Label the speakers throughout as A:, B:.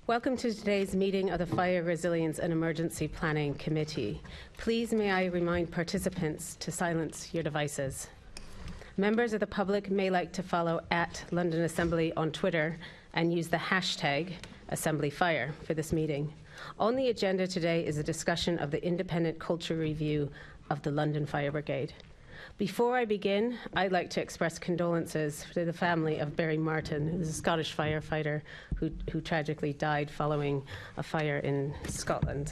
A: Welcome to today's meeting of the Fire Resilience and Emergency Planning Committee. Please may I remind participants to silence your devices. Members of the public may like to follow at London Assembly on Twitter and use the hashtag AssemblyFire for this meeting. On the agenda today is a discussion of the independent culture review of the London Fire Brigade. Before I begin, I'd like to express condolences to the family of Barry Martin, who's a Scottish firefighter who tragically died following a fire in Scotland.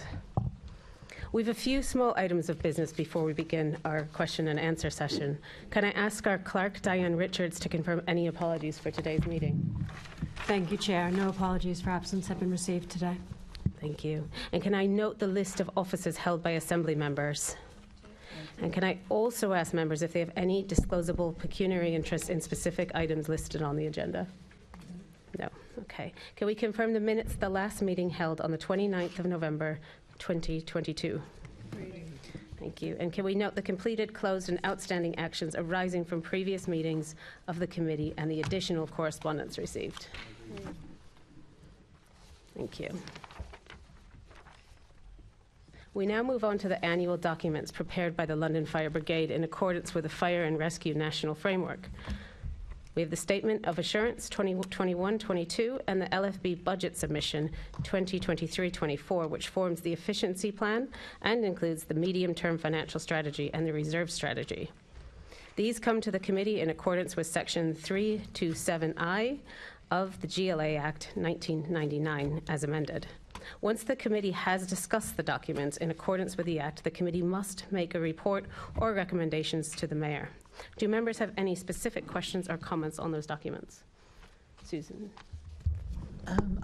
A: We have a few small items of business before we begin our question and answer session. Can I ask our clerk, Diane Richards, to confirm any apologies for today's meeting?
B: Thank you, Chair. No apologies for absence have been received today.
A: Thank you. And can I note the list of offices held by Assembly members? And can I also ask members if they have any disclosable pecuniary interest in specific items listed on the agenda? No. Okay. Can we confirm the minutes of the last meeting held on the 29th of November 2022? Thank you. And can we note the completed, closed and outstanding actions arising from previous meetings of the committee and the additional correspondence received? Thank you. We now move on to the annual documents prepared by the London Fire Brigade in accordance with the Fire and Rescue National Framework. We have the Statement of Assurance 2021-22 and the LFB Budget Submission 2023-24, which forms the efficiency plan and includes the medium-term financial strategy and the reserve strategy. These come to the committee in accordance with Section 327I of the GLA Act 1999 as amended. Once the committee has discussed the documents in accordance with the Act, the committee must make a report or recommendations to the Mayor. Do members have any specific questions or comments on those documents? Susan.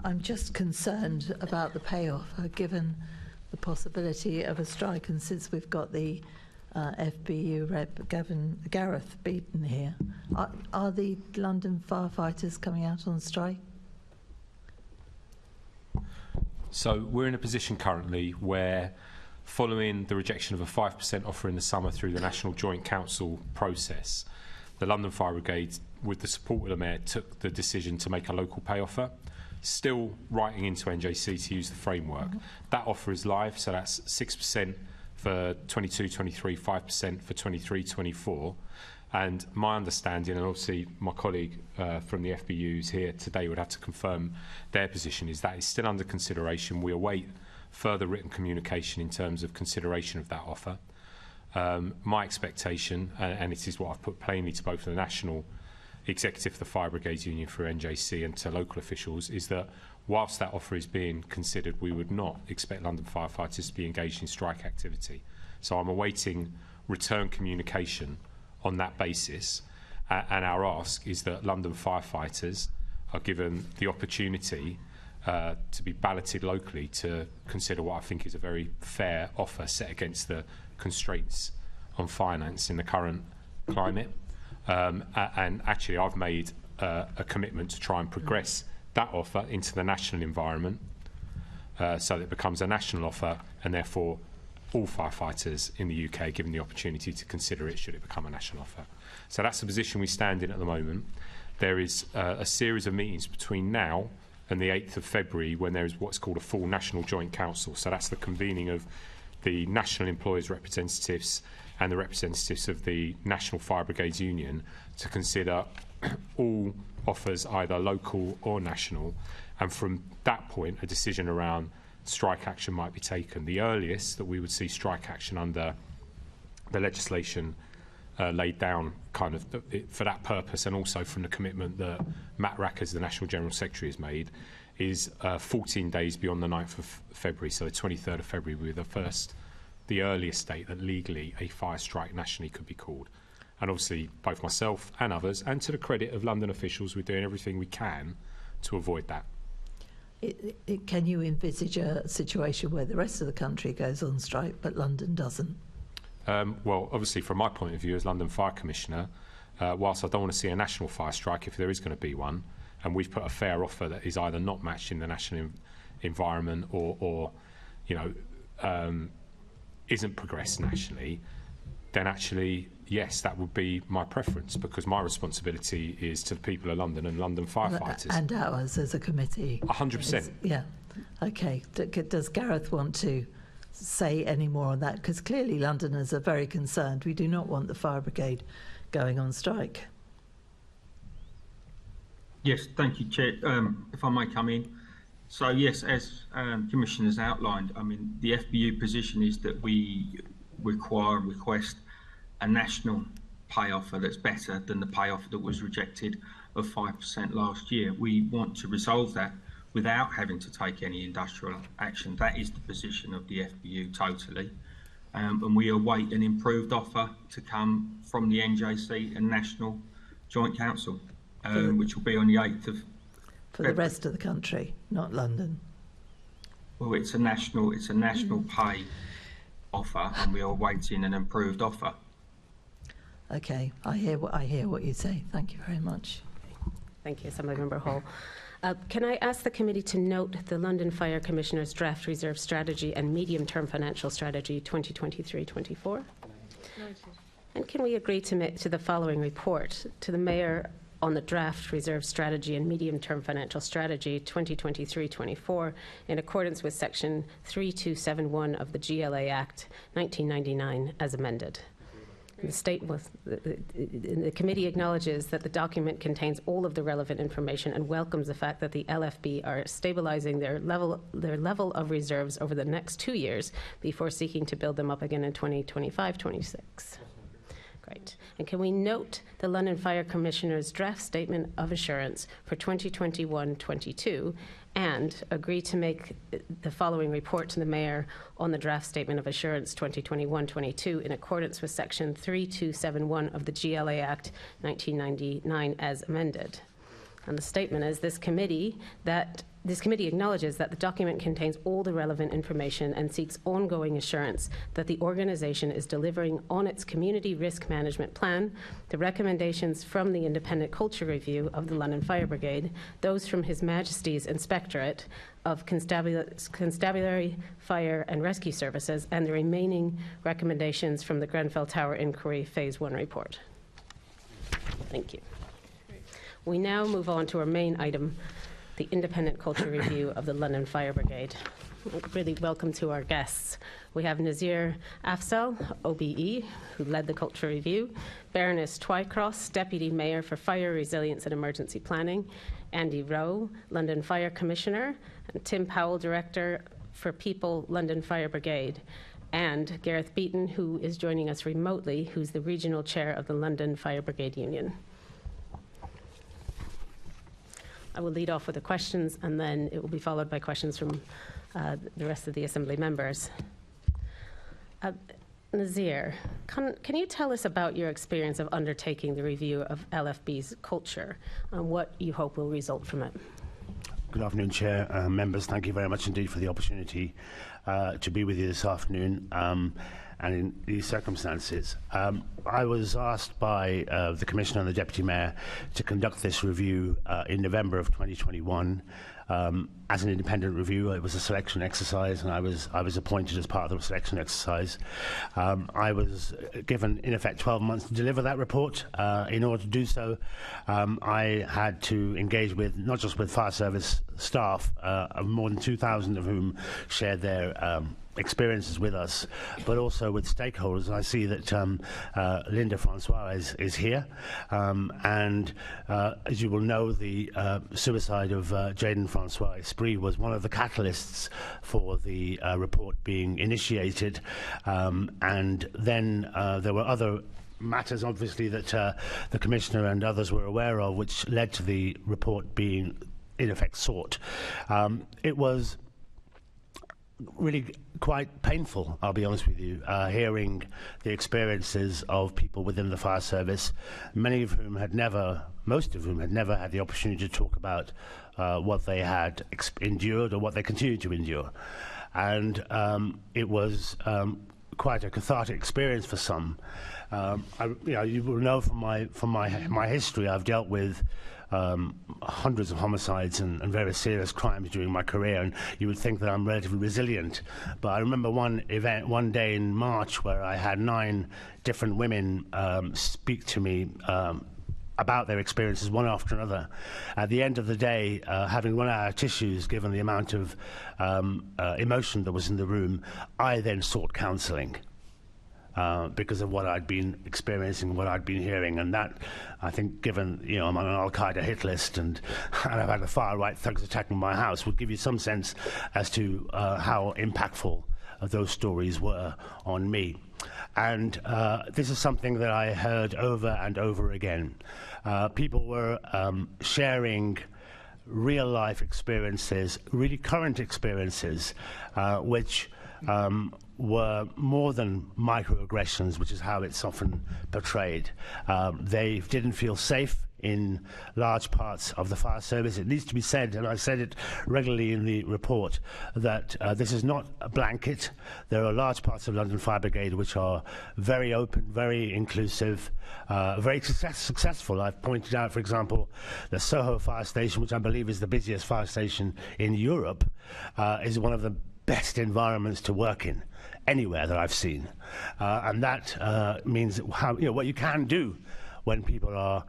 C: I'm just concerned about the payoff, given the possibility of a strike, and since we've got the FBU rep Gareth Beeton here, are the London firefighters coming out on strike?
D: So we're in a position currently where, following the rejection of a 5% offer in the summer through the National Joint Council process, the London Fire Brigade, with the support of the Mayor, took the decision to make a local pay offer, still writing into NJC to use the framework. That offer is live, so that's 6% for 22-23, 5% for 23-24. And my understanding, and obviously my colleague from the FBUs here today would have to confirm their position, is that it's still under consideration. We await further written communication in terms of consideration of that offer. My expectation, and it is what I've put plainly to both the National Executive of the Fire Brigades Union for NJC and to local officials, is that whilst that offer is being considered, we would not expect London firefighters to be engaged in strike activity. So I'm awaiting return communication on that basis, and our ask is that London firefighters are given the opportunity to be balloted locally to consider what I think is a very fair offer set against the constraints on finance in the current climate. And actually I've made a commitment to try and progress that offer into the national environment so that it becomes a national offer, and therefore all firefighters in the UK given the opportunity to consider it should it become a national offer. So that's the position we stand in at the moment. There is a series of meetings between now and the 8th of February when there is what's called a full National Joint Council. So that's the convening of the national employers' representatives and the representatives of the National Fire Brigades Union to consider all offers, either local or national, and from that point a decision around strike action might be taken. The earliest that we would see strike action under the legislation laid down kind of for that purpose, and also from the commitment that Matt Rackers, the National General Secretary, has made, is 14 days beyond the 9th of February, so the 23rd of February will be the earliest date that legally a fire strike nationally could be called. And obviously both myself and others, and to the credit of London officials, we're doing everything we can to avoid that.
C: Can you envisage a situation where the rest of the country goes on strike but London doesn't?
D: Well, obviously from my point of view as London Fire Commissioner, whilst I don't want to see a national fire strike if there is going to be one, and we've put a fair offer that is either not matched in the national environment or you know, isn't progressed nationally, then actually, yes, that would be my preference, because my responsibility is to the people of London and London firefighters.
C: And ours as a committee.
D: 100%.
C: Yeah. Okay. Does Gareth want to say any more on that? Because clearly Londoners are very concerned. We do not want the fire brigade going on strike.
E: Yes, thank you, Chair. If I may come in. So yes, as Commissioner's outlined, I mean, the FBU position is that we require and request a national pay offer that's better than the pay offer that was rejected of 5% last year. We want to resolve that without having to take any industrial action. That is the position of the FBU totally. And we await an improved offer to come from the NJC and National Joint Council, which will be on the 8th of
C: For the rest of the country, not London.
E: Well, it's a national pay offer, and we are awaiting an improved offer.
C: Okay, I hear what you say. Thank you very much.
A: Thank you, Assemblymember Hall. Can I ask the committee to note the London Fire Commissioner's Draft Reserve Strategy and Medium-Term Financial Strategy 2023-24? And can we agree to the following report to the Mayor on the Draft Reserve Strategy and Medium-Term Financial Strategy 2023-24 in accordance with Section 3271 of the GLA Act 1999 as amended? The committee acknowledges that the document contains all of the relevant information and welcomes the fact that the LFB are stabilizing their level of reserves over the next 2 years before seeking to build them up again in 2025-26. Great. And can we note the London Fire Commissioner's draft statement of assurance for 2021-22 and agree to make the following report to the Mayor on the draft statement of assurance 2021-22 in accordance with Section 3271 of the GLA Act 1999 as amended? And the statement is this committee acknowledges that the document contains all the relevant information and seeks ongoing assurance that the organisation is delivering on its community risk management plan, the recommendations from the independent culture review of the London Fire Brigade, those from His Majesty's Inspectorate of Constabulary, Fire and Rescue Services, and the remaining recommendations from the Grenfell Tower Inquiry Phase 1 report. Thank you. We now move on to our main item, the independent culture review of the London Fire Brigade. Really welcome to our guests. We have Nazir Afzal OBE, who led the culture review, Baroness Twycross, Deputy Mayor for Fire Resilience and Emergency Planning, Andy Rowe, London Fire Commissioner, and Tim Powell, Director for People, London Fire Brigade, and Gareth Beeton, who is joining us remotely, who's the Regional Chair of the London Fire Brigade Union. I will lead off with the questions, and then it will be followed by questions from the rest of the Assembly members. Nazir, can you tell us about your experience of undertaking the review of LFB's culture and what you hope will result from it?
F: Good afternoon, Chair. Members, thank you very much indeed for the opportunity to be with you this afternoon. And in these circumstances, I was asked by the Commissioner and the Deputy Mayor to conduct this review in November of 2021 as an independent review. It was a selection exercise, and I was appointed as part of the selection exercise. I was given, in effect, 12 months to deliver that report. In order to do so, I had to engage with, not just with fire service staff, more than 2,000 of whom shared their experiences with us, but also with stakeholders. I see that Linda Francois is here, and as you will know, the suicide of Jaden Francois Esprit was one of the catalysts for the report being initiated, and then there were other matters, obviously, that the Commissioner and others were aware of, which led to the report being, in effect, sought. It was really quite painful, I'll be honest with you, hearing the experiences of people within the fire service, most of whom had never had the opportunity to talk about what they had endured or what they continued to endure. And it was quite a cathartic experience for some. You will know from my history, I've dealt with hundreds of homicides and very serious crimes during my career, and you would think that I'm relatively resilient. But I remember one day in March where I had 9 different women speak to me about their experiences one after another. At the end of the day, having run out of tissues, given the amount of emotion that was in the room, I then sought counselling. Because of what I'd been experiencing, what I'd been hearing, and that, I think, given, you know, I'm on an Al-Qaeda hit list and I've had the far-right thugs attacking my house, would give you some sense as to how impactful those stories were on me. And this is something that I heard over and over again. People were sharing real-life experiences, really current experiences, which were more than microaggressions, which is how it's often portrayed. They didn't feel safe in large parts of the fire service. It needs to be said, and I said it regularly in the report, that this is not a blanket. There are large parts of London Fire Brigade which are very open, very inclusive, very successful. I've pointed out, for example, the Soho fire station, which I believe is the busiest fire station in Europe, is one of the best environments to work in anywhere that I've seen, and that means how, you know, what you can do when people are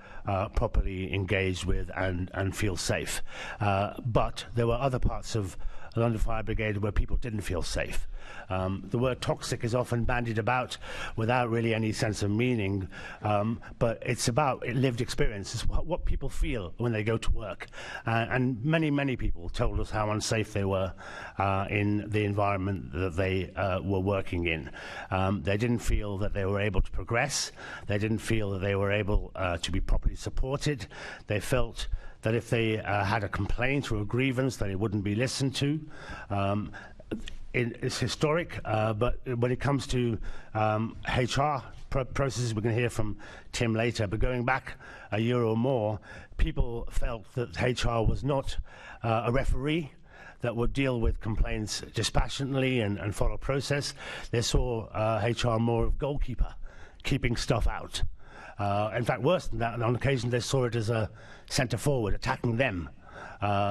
F: properly engaged with and feel safe. But there were other parts of London Fire Brigade where people didn't feel safe. The word toxic is often bandied about without really any sense of meaning, but it's about lived experience. It's what people feel when they go to work. And many people told us how unsafe they were in the environment that they were working in. They didn't feel that they were able to progress. They didn't feel that they were able to be properly supported. They felt that if they had a complaint or a grievance, that it wouldn't be listened to. It's historic, but when it comes to HR processes, we're going to hear from Tim later, but going back a year or more, people felt that HR was not a referee that would deal with complaints dispassionately and follow process. They saw HR more of goalkeeper, keeping stuff out. In fact, worse than that, on occasion they saw it as a centre forward, attacking them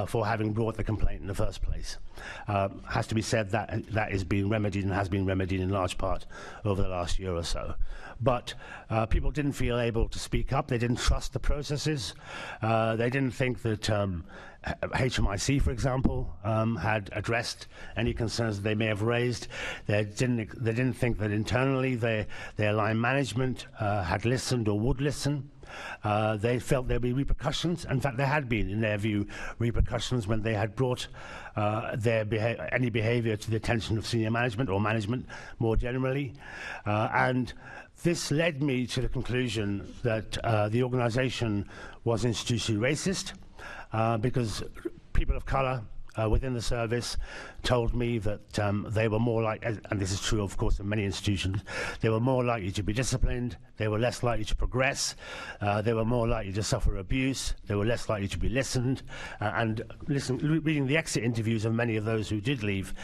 F: for having brought the complaint in the first place. Has to be said that that is being remedied and has been remedied in large part over the last year or so. But people didn't feel able to speak up. They didn't trust the processes. They didn't think that HMIC, for example, had addressed any concerns that they may have raised. They didn't think that internally their line management had listened or would listen. They felt there'd be repercussions. In fact, there had been, in their view, repercussions when they had brought any behaviour to the attention of senior management or management more generally. And this led me to the conclusion that the organisation was institutionally racist, because people of colour within the service told me that they were more like, and this is true of course in many institutions, they were more likely to be disciplined, they were less likely to progress, they were more likely to suffer abuse, they were less likely to be listened, and reading the exit interviews of many of those who did leave,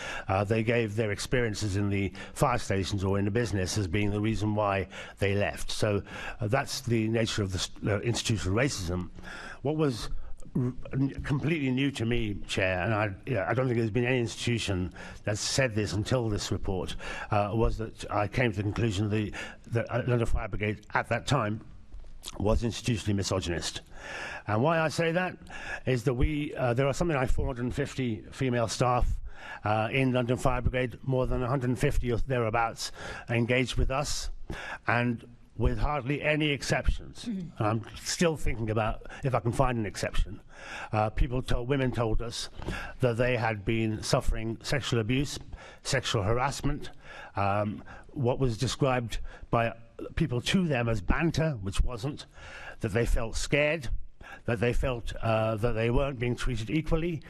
F: they gave their experiences in the fire stations or in the business as being the reason why they left. So that's the nature of the institutional racism. What was completely new to me, Chair, and I don't think there's been any institution that's said this until this report, was that I came to the conclusion that London Fire Brigade at that time was institutionally misogynist. And why I say that is that there are something like 450 female staff in London Fire Brigade, more than 150 or thereabouts engaged with us, and with hardly any exceptions. And I'm still thinking about if I can find an exception. Women told us that they had been suffering sexual abuse, sexual harassment, what was described by people to them as banter, which wasn't, that they felt scared, that they felt that they weren't being treated equally.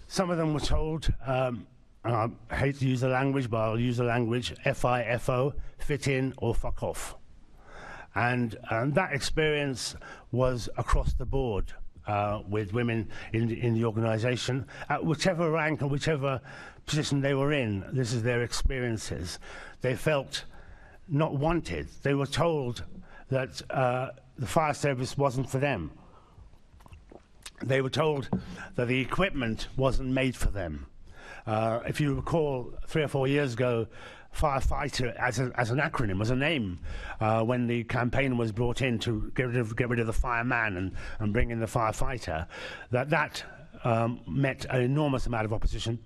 F: Some of them were told, and I hate to use the language, but I'll use the language, FIFO, fit in or fuck off. And that experience was across the board with women in the organisation, at whichever rank and whichever position they were in. This is their experiences. They felt not wanted. They were told that the fire service wasn't for them. They were told that the equipment wasn't made for them. If you recall, 3 or 4 years ago, firefighter as an acronym was a name when the campaign was brought in to get rid of the fireman and bring in the firefighter. That met an enormous amount of opposition.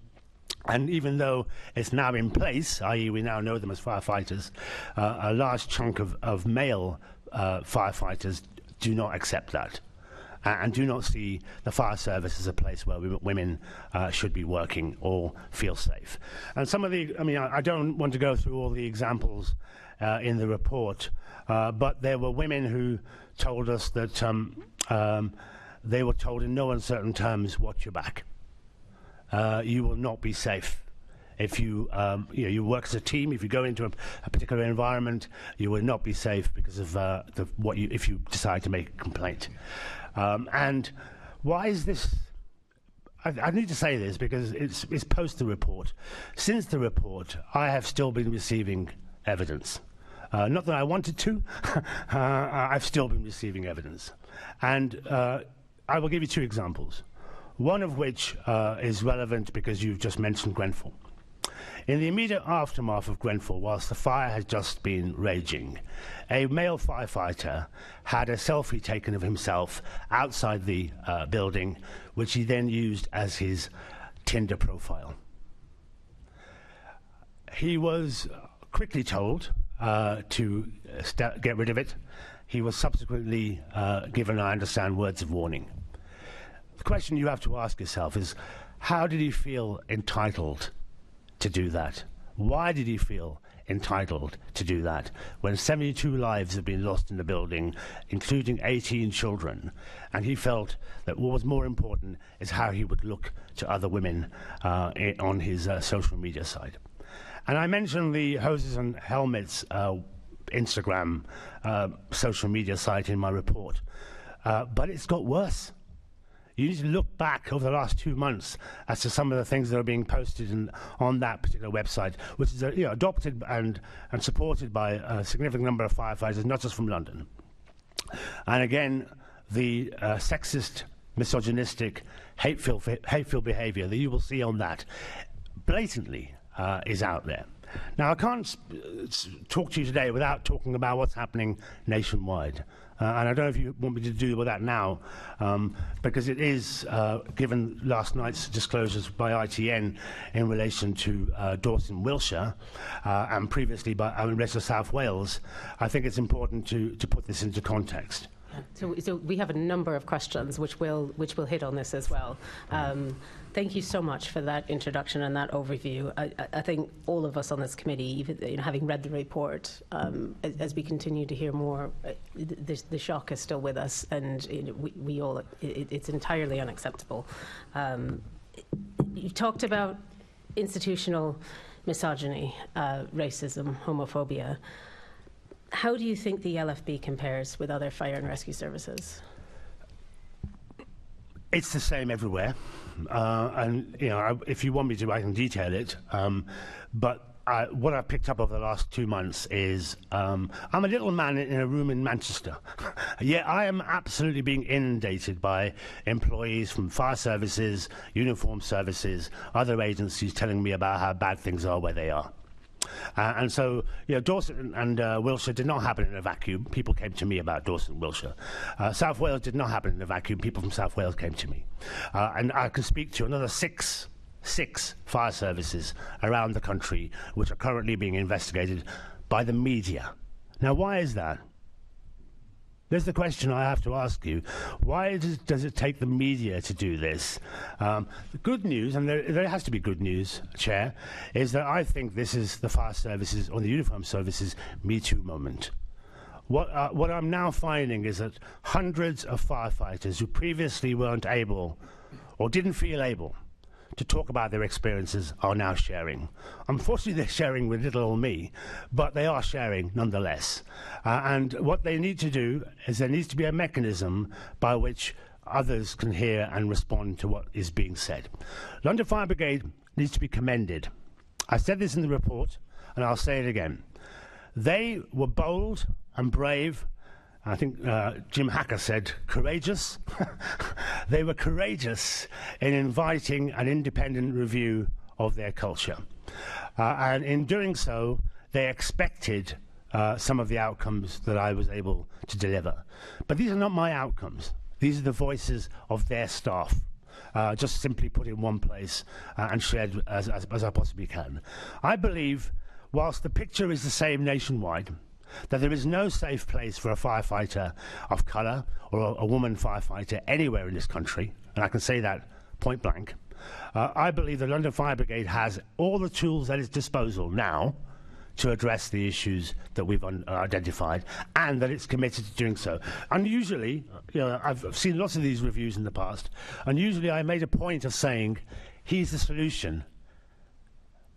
F: And even though it's now in place, i.e. we now know them as firefighters, a large chunk of male firefighters do not accept that and do not see the fire service as a place where women should be working or feel safe. And some of I don't want to go through all the examples in the report, but there were women who told us that they were told in no uncertain terms, watch your back. You will not be safe. If you you work as a team, if you go into a particular environment, you will not be safe because of if you decide to make a complaint. And why is this? I need to say this because it's post the report. Since the report, I have still been receiving evidence. Not that I wanted to. I've still been receiving evidence, and I will give you 2 examples. One of which is relevant because you've just mentioned Grenfell. In the immediate aftermath of Grenfell, whilst the fire had just been raging, a male firefighter had a selfie taken of himself outside the building, which he then used as his Tinder profile. He was quickly told to get rid of it. He was subsequently given, I understand, words of warning. The question you have to ask yourself is, how did he feel entitled to do that? Why did he feel entitled to do that when 72 lives have been lost in the building, including 18 children, and he felt that what was more important is how he would look to other women on his social media side? And I mentioned the Hoses and Helmets Instagram social media site in my report, but it's got worse. You need to look back over the last 2 months as to some of the things that are being posted on that particular website, which is adopted and supported by a significant number of firefighters, not just from London. And again, the sexist, misogynistic, hateful behaviour that you will see on that blatantly is out there. Now, I can't talk to you today without talking about what's happening nationwide. And I don't know if you want me to do with that now, because it is, given last night's disclosures by ITN in relation to Dorset, Wiltshire, and previously by the rest of South Wales, I think it's important to put this into context.
A: So we have a number of questions which will hit on this as well. Thank you so much for that introduction and that overview. I think all of us on this committee, even having read the report, as we continue to hear more, the shock is still with us, and we all it's entirely unacceptable. You talked about institutional misogyny, racism, homophobia. How do you think the LFB compares with other fire and rescue services?
F: It's the same everywhere, and if you want me to, I can detail it. But what I've picked up over the last 2 months is I'm a little man in a room in Manchester. Yeah, I am absolutely being inundated by employees from fire services, uniformed services, other agencies telling me about how bad things are where they are. And so, Dorset and Wiltshire did not happen in a vacuum. People came to me about Dorset and Wiltshire. South Wales did not happen in a vacuum. People from South Wales came to me. And I can speak to another six fire services around the country which are currently being investigated by the media. Now, why is that? There's the question I have to ask you. Why does it take the media to do this? The good news, and there has to be good news, Chair, is that I think this is the fire services or the uniformed services Me Too moment. What I'm now finding is that hundreds of firefighters who previously weren't able or didn't feel able to talk about their experiences are now sharing. Unfortunately, they're sharing with little old me, but they are sharing nonetheless. And what they need to do is there needs to be a mechanism by which others can hear and respond to what is being said. London Fire Brigade needs to be commended. I said this in the report, and I'll say it again. They were bold and brave. I think Jim Hacker said courageous. They were courageous in inviting an independent review of their culture. And in doing so, they expected some of the outcomes that I was able to deliver. But these are not my outcomes. These are the voices of their staff, just simply put in one place and shared as I possibly can. I believe, whilst the picture is the same nationwide, that there is no safe place for a firefighter of colour or a woman firefighter anywhere in this country, and I can say that point blank. I believe the London Fire Brigade has all the tools at its disposal now to address the issues that we've identified, and that it's committed to doing so. Unusually, I've seen lots of these reviews in the past, and usually I made a point of saying, he's the solution.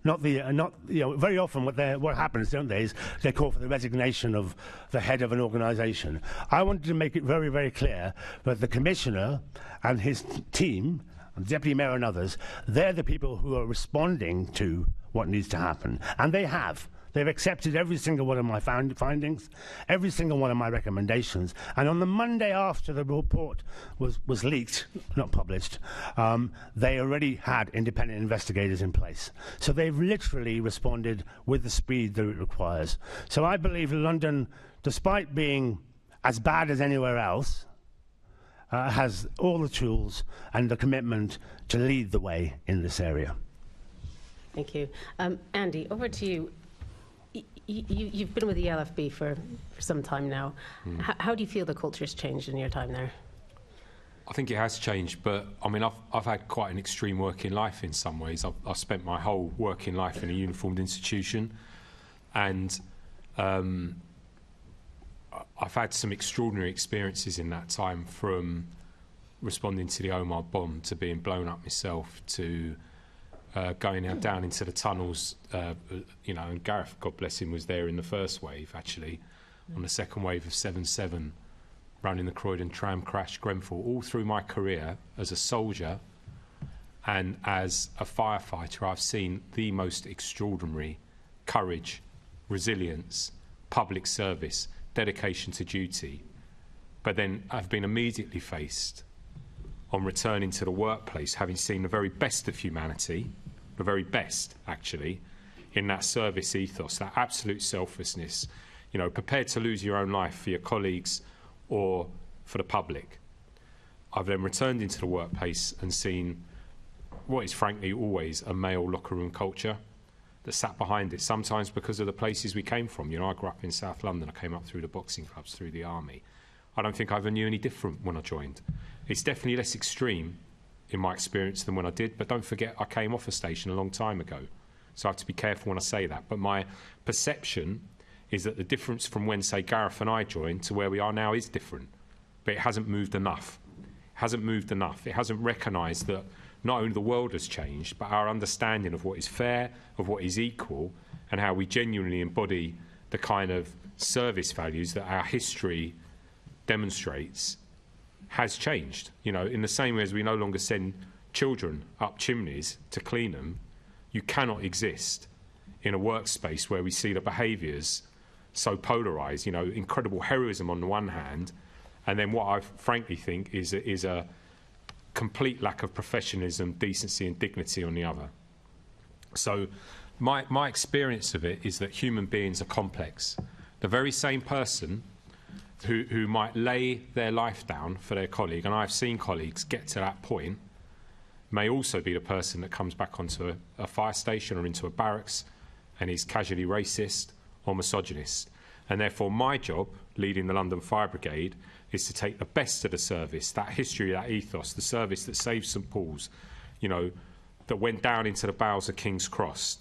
F: Very often what happens, don't they, is they call for the resignation of the head of an organisation. I wanted to make it very, very clear that the Commissioner and his team, and Deputy Mayor and others, they're the people who are responding to what needs to happen. And they have. They've accepted every single one of my findings, every single one of my recommendations. And on the Monday after the report was leaked, not published, they already had independent investigators in place. So they've literally responded with the speed that it requires. So I believe London, despite being as bad as anywhere else, has all the tools and the commitment to lead the way in this area.
A: Thank you. Andy, over to you. You've been with the LFB for some time now. How do you feel the culture's changed in your time there?
D: I think it has changed, but I mean, I've had quite an extreme working life in some ways. I've spent my whole working life in a uniformed institution, and I've had some extraordinary experiences in that time, from responding to the Omar bomb to being blown up myself to going down into the tunnels, and Gareth, God bless him, was there in the first wave, actually, on the second wave of 7/7, running the Croydon tram crash, Grenfell, all through my career as a soldier and as a firefighter. I've seen the most extraordinary courage, resilience, public service, dedication to duty. But then I've been immediately faced on returning to the workplace, having seen the very best of humanity, the very best, actually, in that service ethos, that absolute selflessness, prepared to lose your own life for your colleagues or for the public. I've then returned into the workplace and seen what is frankly always a male locker room culture that sat behind it, sometimes because of the places we came from. I grew up in South London. I came up through the boxing clubs, through the army. I don't think I ever knew any different when I joined. It's definitely less extreme in my experience than when I did, but don't forget I came off a station a long time ago, so I have to be careful when I say that. But my perception is that the difference from when, say, Gareth and I joined to where we are now is different, but it hasn't moved enough. It hasn't moved enough. It hasn't recognised that not only the world has changed, but our understanding of what is fair, of what is equal, and how we genuinely embody the kind of service values that our history demonstrates has changed. In the same way as we no longer send children up chimneys to clean them, you cannot exist in a workspace where we see the behaviours so polarised, incredible heroism on the one hand, and then what I frankly think is a complete lack of professionalism, decency and dignity on the other. So my experience of it is that human beings are complex. The very same person who might lay their life down for their colleague, and I've seen colleagues get to that point, may also be the person that comes back onto a fire station or into a barracks and is casually racist or misogynist. And therefore my job, leading the London Fire Brigade, is to take the best of the service, that history, that ethos, the service that saved St Paul's, that went down into the bowels of King's Cross,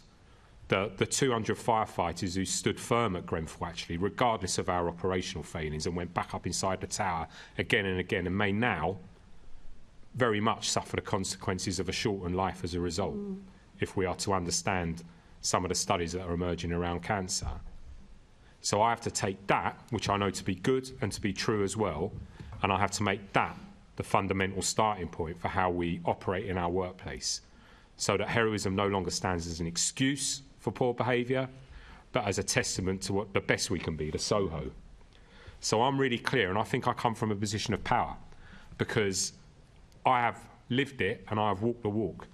D: the 200 firefighters who stood firm at Grenfell, actually, regardless of our operational failings, and went back up inside the tower again and again, and may now very much suffer the consequences of a shortened life as a result, if we are to understand some of the studies that are emerging around cancer. So I have to take that, which I know to be good and to be true as well, and I have to make that the fundamental starting point for how we operate in our workplace, so that heroism no longer stands as an excuse for poor behaviour, but as a testament to what the best we can be, the Soho. So I'm really clear, and I think I come from a position of power, because I have lived it and I have walked the walk.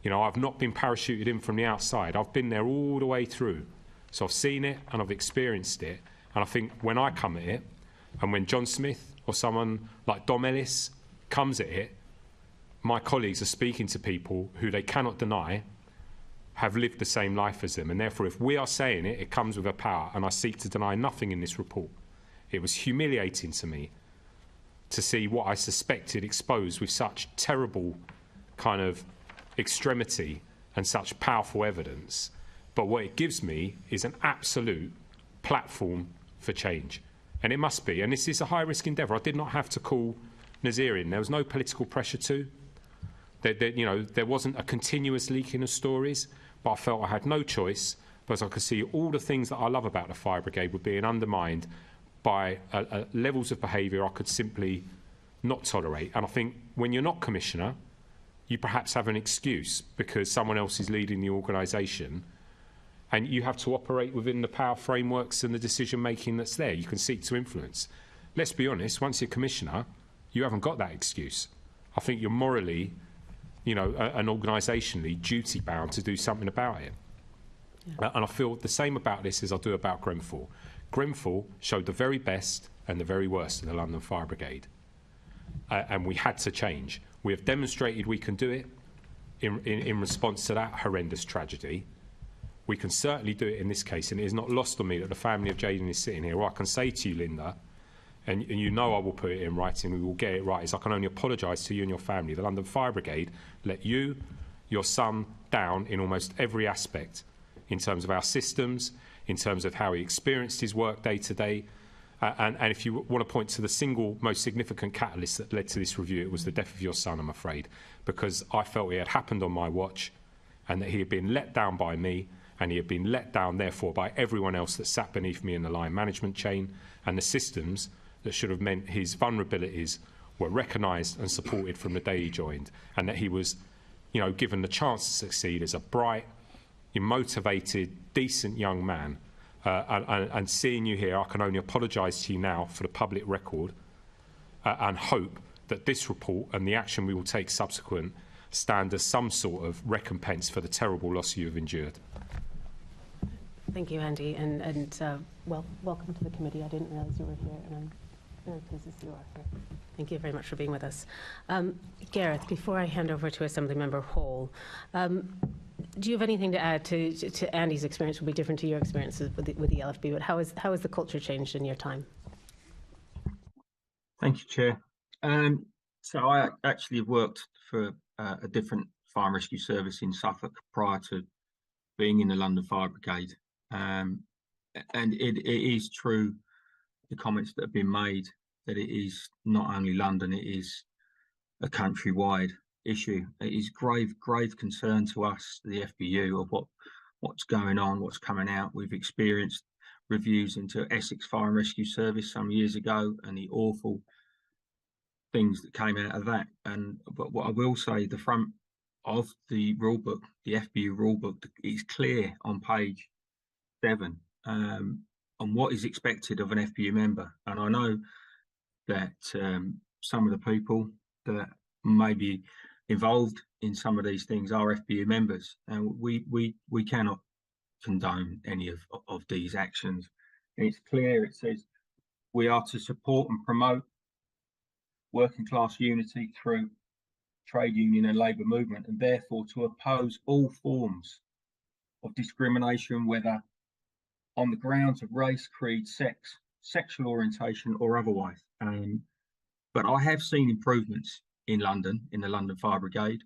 D: You know, I've not been parachuted in from the outside. I've been there all the way through. So I've seen it and I've experienced it. And I think when I come at it, and when John Smith or someone like Dom Ellis comes at it, my colleagues are speaking to people who they cannot deny have lived the same life as them. And therefore, if we are saying it, it comes with a power. And I seek to deny nothing in this report. It was humiliating to me to see what I suspected exposed with such terrible kind of extremity and such powerful evidence. But what it gives me is an absolute platform for change. And it must be. And this is a high-risk endeavour. I did not have to call Nazir in. There was no political pressure to. There wasn't a continuous leaking of stories, but I felt I had no choice because I could see all the things that I love about the Fire Brigade were being undermined by levels of behaviour I could simply not tolerate. And I think when you're not Commissioner, you perhaps have an excuse because someone else is leading the organisation and you have to operate within the power frameworks and the decision-making that's there. You can seek to influence. Let's be honest, once you're Commissioner, you haven't got that excuse. I think you're morally, and organisationally duty-bound to do something about it. Yeah. And I feel the same about this as I do about Grenfell. Grenfell showed the very best and the very worst of the London Fire Brigade. And we had to change. We have demonstrated we can do it in response to that horrendous tragedy. We can certainly do it in this case, and it is not lost on me that the family of Jaden is sitting here. What I can say to you, Linda, and you know I will put it in writing, we will get it right, is I can only apologise to you and your family. The London Fire Brigade let you, your son, down in almost every aspect, in terms of our systems, in terms of how he experienced his work day to day. And if you want to point to the single most significant catalyst that led to this review, it was the death of your son, I'm afraid, because I felt it had happened on my watch and that he had been let down by me and he had been let down, therefore, by everyone else that sat beneath me in the line management chain, and the systems that should have meant his vulnerabilities were recognised and supported from the day he joined, and that he was, given the chance to succeed as a bright, motivated, decent young man. And seeing you here, I can only apologise to you now for the public record and hope that this report and the action we will take subsequent stand as some sort of recompense for the terrible loss you have endured.
A: Thank you, Andy, and welcome to the committee. I didn't realise you were here, and I'm very pleased to see you are here. Thank you very much for being with us. Gareth, before I hand over to Assemblymember Hall, do you have anything to add to Andy's experience? Will be different to your experiences with the LFB, but how has the culture changed in your time?
E: Thank you, Chair. So I actually have worked for a different fire and rescue service in Suffolk prior to being in the London Fire Brigade. And it is true, the comments that have been made, that it is not only London, it is a countrywide issue. It is grave concern to us, the FBU, of what's going on, what's coming out. We've experienced reviews into Essex Fire and Rescue Service some years ago and the awful things that came out of that. But what I will say, the front of the rulebook, the FBU rulebook, is clear on page 7 on what is expected of an FBU member. And I know that some of the people that may be involved in some of these things are FBU members, and we cannot condone any of these actions. And it's clear, it says we are to support and promote working class unity through trade union and labour movement, and therefore to oppose all forms of discrimination, whether on the grounds of race, creed, sex, sexual orientation or otherwise. But I have seen improvements in London, in the London Fire Brigade,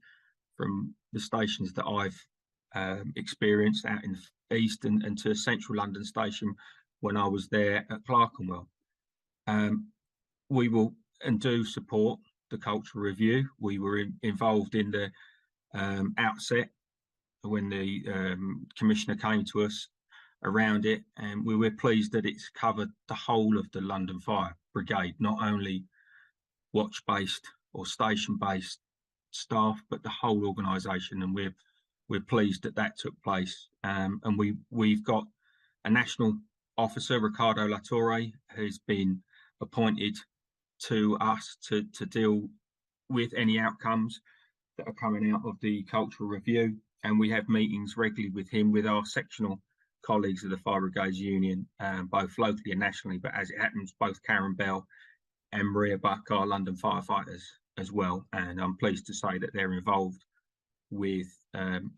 E: from the stations that I've experienced out in the east and to central London station when I was there at Clerkenwell. We will and do support the cultural review. We were involved in the outset when the Commissioner came to us around it, and we were pleased that it's covered the whole of the London Fire Brigade, not only watch-based or station-based staff, but the whole organisation, and we're pleased that that took place. And we've got a national officer, Ricardo Latorre, who's been appointed to us to deal with any outcomes. that are coming out of the cultural review, and we have meetings regularly with him, with our sectional colleagues of the Fire Brigades Union, both locally and nationally, but as it happens, both Karen Bell and Maria Buck are London firefighters as well, and I'm pleased to say that they're involved with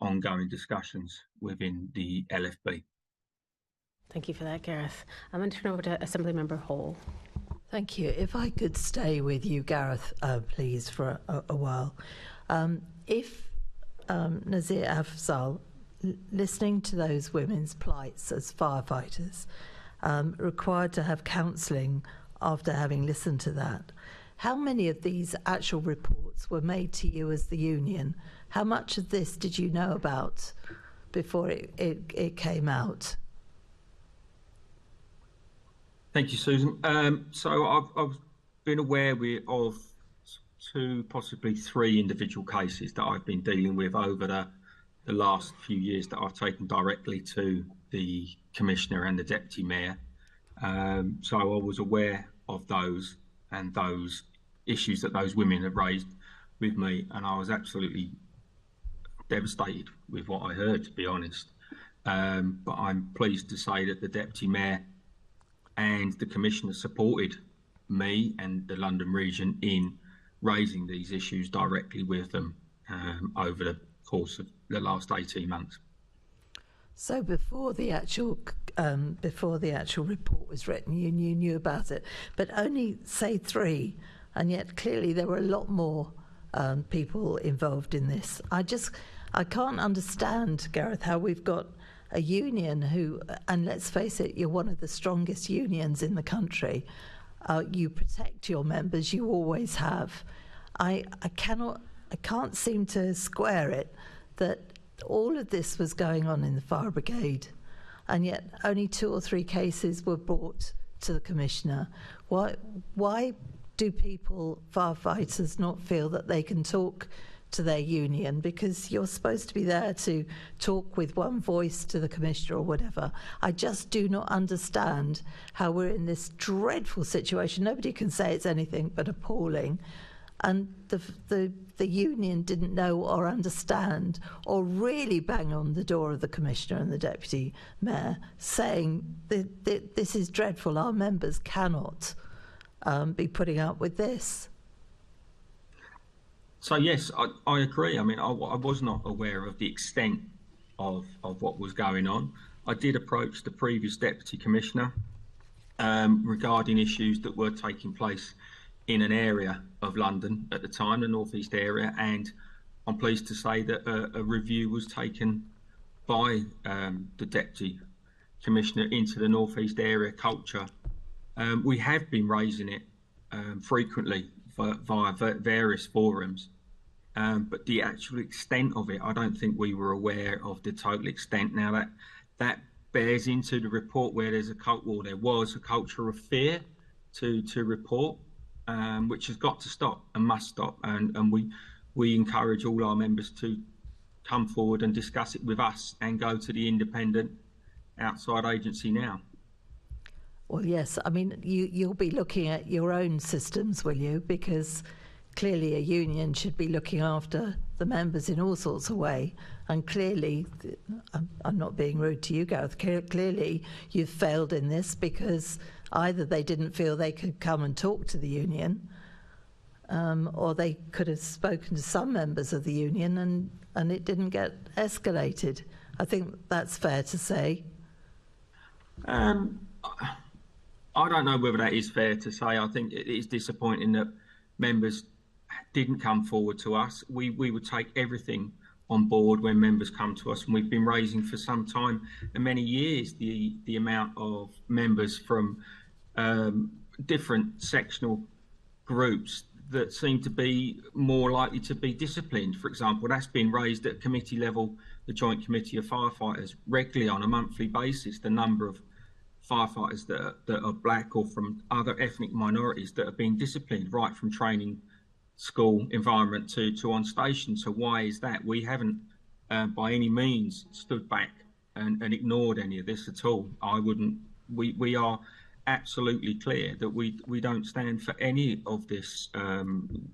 E: ongoing discussions within the LFB.
A: Thank you for that, Gareth. I'm going to turn over to Assemblymember Hall.
C: Thank you. If I could stay with you, Gareth, please, for a while. If Nazir Afzal, listening to those women's plights as firefighters, required to have counselling after having listened to that, how many of these actual reports were made to you as the union? How much of this did you know about before it came out?
E: Thank you, Susan. So I've been aware of 2, possibly 3 individual cases that I've been dealing with over the last few years that I've taken directly to the Commissioner and the Deputy Mayor. So I was aware of those and those issues that those women have raised with me, and I was absolutely devastated with what I heard, to be honest. But I'm pleased to say that the Deputy Mayor and the Commissioner supported me and the London region in raising these issues directly with them over the course of the last 18 months.
C: So before the actual report was written, you knew about it, but only say 3, and yet clearly there were a lot more people involved in this. I can't understand, Gareth, how we've got a union who, and let's face it, you're one of the strongest unions in the country. You protect your members, you always have. I can't seem to square it that all of this was going on in the fire brigade, and yet only 2 or 3 cases were brought to the Commissioner. Why do firefighters not feel that they can talk to their union? Because you're supposed to be there to talk with one voice to the Commissioner or whatever. I just do not understand how we're in this dreadful situation. Nobody can say it's anything but appalling. And the union didn't know or understand or really bang on the door of the Commissioner and the Deputy Mayor saying that this is dreadful, our members cannot be putting up with this.
E: So yes, I agree. I mean, I was not aware of the extent of what was going on. I did approach the previous Deputy Commissioner regarding issues that were taking place in an area of London at the time, the North East area, and I'm pleased to say that a review was taken by the Deputy Commissioner into the North East area culture. We have been raising it frequently via various forums, but the actual extent of it, I don't think we were aware of the total extent. Now that bears into the report where there was a culture of fear to report, which has got to stop and must stop, and we encourage all our members to come forward and discuss it with us and go to the independent outside agency now.
C: Well, yes, I mean, you'll be looking at your own systems, will you? Because clearly a union should be looking after the members in all sorts of way. And clearly, I'm not being rude to you, Gareth, clearly you've failed in this because either they didn't feel they could come and talk to the union, or they could have spoken to some members of the union and it didn't get escalated. I think that's fair to say.
E: I don't know whether that is fair to say. I think it is disappointing that members didn't come forward to us. We would take everything on board when members come to us, and we've been raising for some time and many years the amount of members from different sectional groups that seem to be more likely to be disciplined. For example, that's been raised at committee level, the Joint Committee of Firefighters, regularly on a monthly basis, the number of firefighters that are black or from other ethnic minorities that are being disciplined right from training school environment to on station. So why is that? We haven't by any means stood back and ignored any of this at all. We are absolutely clear that we don't stand for any of this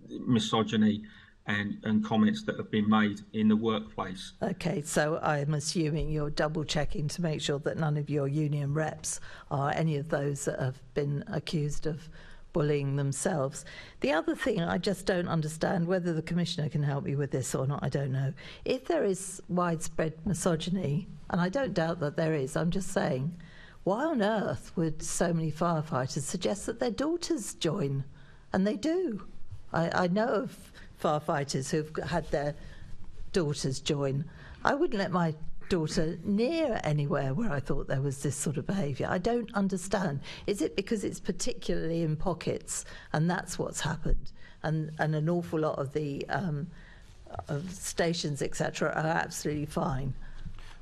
E: misogyny and comments that have been made in the workplace.
C: Okay, so I'm assuming you're double checking to make sure that none of your union reps are any of those that have been accused of bullying themselves. The other thing I just don't understand, whether the Commissioner can help me with this or not, I don't know. If there is widespread misogyny, and I don't doubt that there is, I'm just saying, why on earth would so many firefighters suggest that their daughters join? And they do. I know of firefighters who've had their daughters join. I wouldn't let my daughter near anywhere where I thought there was this sort of behaviour. I don't understand. Is it because it's particularly in pockets and that's what's happened? And an awful lot of the of stations, etc., are absolutely fine.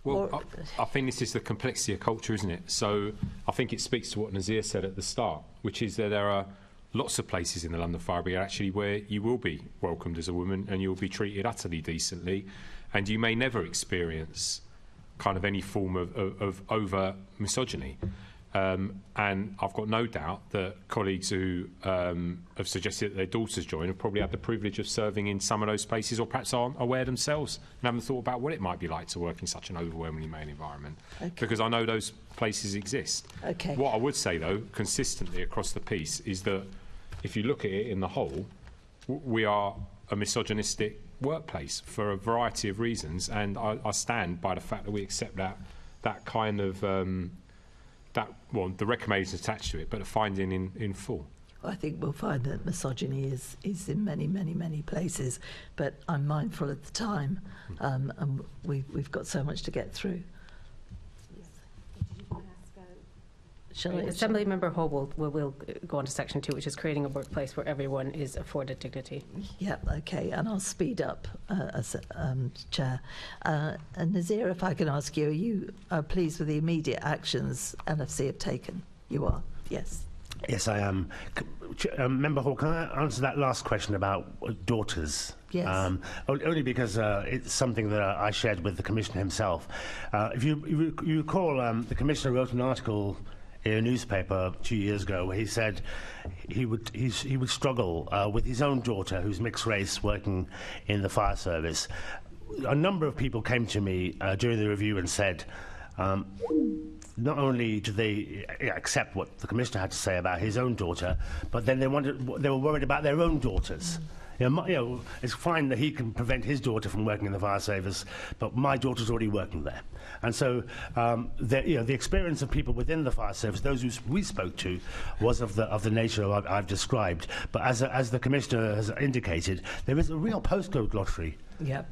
D: Well, I think this is the complexity of culture, isn't it? So I think it speaks to what Nazir said at the start, which is that there are lots of places in the London Fire Brigade actually where you will be welcomed as a woman and you'll be treated utterly decently, and you may never experience kind of any form of over misogyny. And I've got no doubt that colleagues who have suggested that their daughters join have probably had the privilege of serving in some of those places, or perhaps aren't aware themselves and haven't thought about what it might be like to work in such an overwhelmingly male environment. Okay. Because I know those places exist.
C: Okay.
D: What I would say, though, consistently across the piece, is that if you look at it in the whole, we are a misogynistic workplace for a variety of reasons, and I stand by the fact that we accept that kind of the recommendations attached to it, but a finding in full.
C: I think we'll find that misogyny is in many places, but I'm mindful of the time, and we've got so much to get through.
A: Assembly Member Hall will go on to section 2, which is creating a workplace where everyone is afforded dignity.
C: Yeah, okay, and I'll speed up as Chair. And Nazir, if I can ask you, are you pleased with the immediate actions LFC have taken? You are, yes.
F: Yes, I am. Member Hall, can I answer that last question about daughters?
C: Yes.
F: Only because it's something that I shared with the Commissioner himself. If you recall, the Commissioner wrote an article in a newspaper 2 years ago where he said he would struggle with his own daughter, who's mixed race, working in the fire service. A number of people came to me during the review and said, not only do they accept what the Commissioner had to say about his own daughter, but then they were worried about their own daughters. It's fine that he can prevent his daughter from working in the fire service, but my daughter's already working there. And so the experience of people within the fire service, those who we spoke to, was of the nature I've described. But as the Commissioner has indicated, there is a real postcode lottery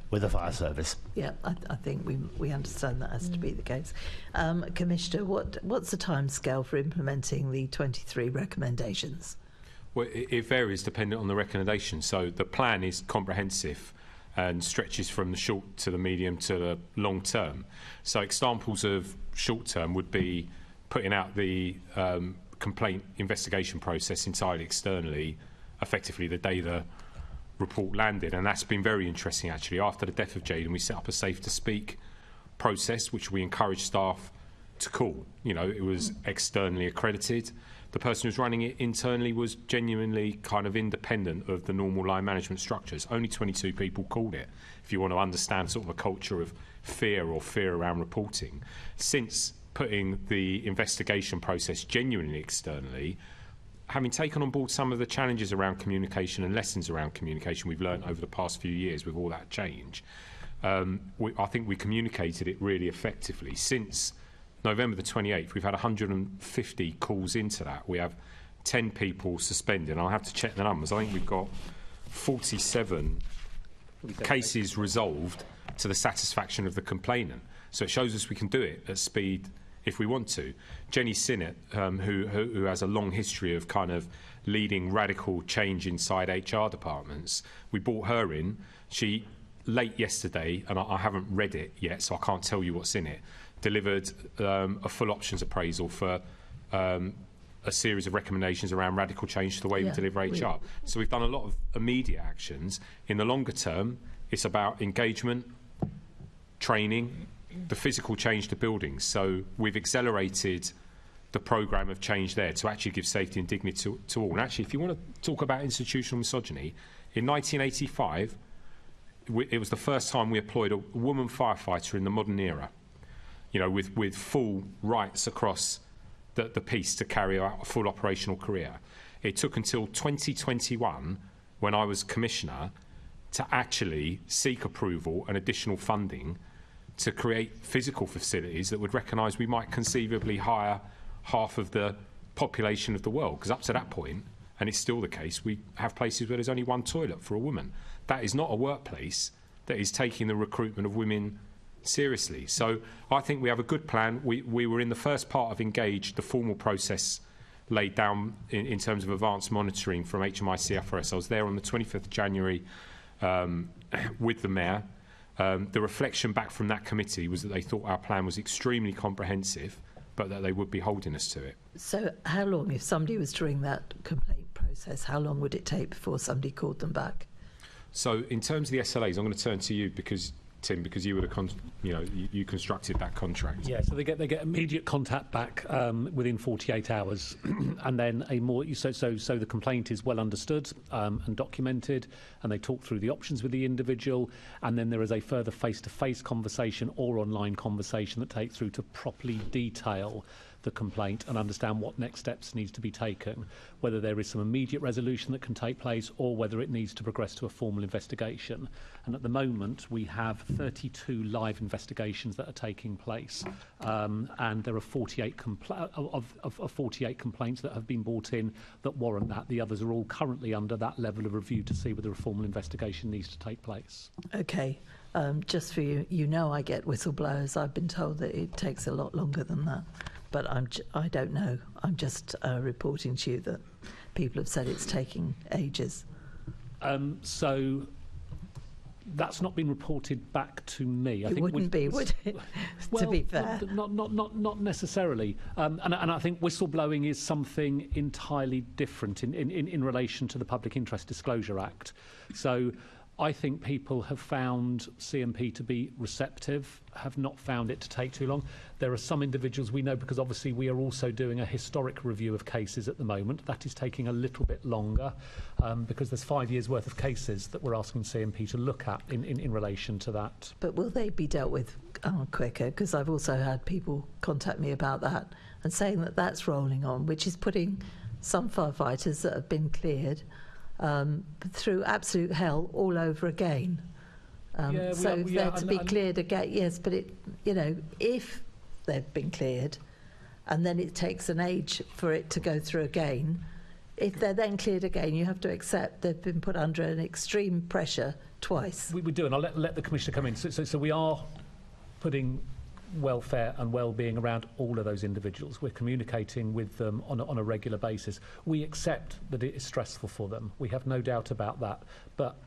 F: with the fire service.
C: Yeah, I think we understand that has to be the case. Commissioner, what's the timescale for implementing the 23 recommendations?
D: Well, it varies depending on the recommendation. So the plan is comprehensive and stretches from the short to the medium to the long term. So examples of short term would be putting out the complaint investigation process entirely externally, effectively the day the report landed. And that's been very interesting, actually. After the death of Jaden, we set up a Safe to Speak process, which we encourage staff to call. It was externally accredited. The person who's running it internally was genuinely kind of independent of the normal line management structures. Only 22 people called it, if you want to understand sort of a culture of fear around reporting. Since putting the investigation process genuinely externally, having taken on board some of the challenges around communication and lessons around communication we've learned over the past few years with all that change, I think we communicated it really effectively. Since November the 28th, we've had 150 calls into that. We have 10 people suspended. I'll have to check the numbers. I think we've got 47 cases resolved to the satisfaction of the complainant. So it shows us we can do it at speed if we want to. Jenny Sinnott, who has a long history of kind of leading radical change inside HR departments, we brought her in. She, late yesterday, and I haven't read it yet, so I can't tell you what's in it, delivered a full options appraisal for a series of recommendations around radical change to the way we deliver HR. So we've done a lot of immediate actions. In the longer term, it's about engagement, training, the physical change to buildings. So we've accelerated the programme of change there to actually give safety and dignity to all. And actually, if you want to talk about institutional misogyny, in 1985, it was the first time we employed a woman firefighter in the modern era, you know, with full rights across the piece to carry out a full operational career. It took until 2021, when I was commissioner, to actually seek approval and additional funding to create physical facilities that would recognise we might conceivably hire half of the population of the world. Because up to that point, and it's still the case, we have places where there's only one toilet for a woman. That is not a workplace that is taking the recruitment of women seriously. So I think we have a good plan. We were in the first part of Engage, the formal process laid down in terms of advanced monitoring from HMIC FRS. I was there on the 25th of January with the Mayor. The reflection back from that committee was that they thought our plan was extremely comprehensive, but that they would be holding us to it.
C: So how long, if somebody was during that complaint process, how long would it take before somebody called them back?
D: So in terms of the SLAs, I'm going to turn to you because Tim, because you would have, you constructed that contract.
G: Yeah, so they get immediate contact back within 48 hours, and then so the complaint is well understood and documented, and they talk through the options with the individual, and then there is a further face-to-face conversation or online conversation that takes through to properly detail the complaint and understand what next steps needs to be taken, whether there is some immediate resolution that can take place or whether it needs to progress to a formal investigation. And at the moment we have 32 live investigations that are taking place, and there are 48 of 48 complaints that have been brought in that warrant that. The others are all currently under that level of review to see whether a formal investigation needs to take place.
C: Okay. Just for you, I get whistleblowers. I've been told that it takes a lot longer than that. But I don't know. I'm just reporting to you that people have said it's taking ages.
G: So that's not been reported back to me. I
C: it
G: think
C: wouldn't be, would it?
G: Well,
C: to be fair,
G: not necessarily. And I think whistleblowing is something entirely different in relation to the Public Interest Disclosure Act. So I think people have found CMP to be receptive, have not found it to take too long. There are some individuals we know, because obviously we are also doing a historic review of cases at the moment. That is taking a little bit longer because there's 5 years worth of cases that we're asking CMP to look at in relation to that.
C: but will they be dealt with quicker? Because I've also had people contact me about that and saying that that's rolling on, which is putting some firefighters that have been cleared through absolute hell all over again. So they're to be cleared again, yes, but if they've been cleared and then it takes an age for it to go through again, if they're then cleared again, you have to accept they've been put under an extreme pressure twice.
G: We do, and I'll let the Commissioner come in. So we are putting welfare and well-being around all of those individuals. We're communicating with them on a regular basis. We accept that it is stressful for them. We have no doubt about that. But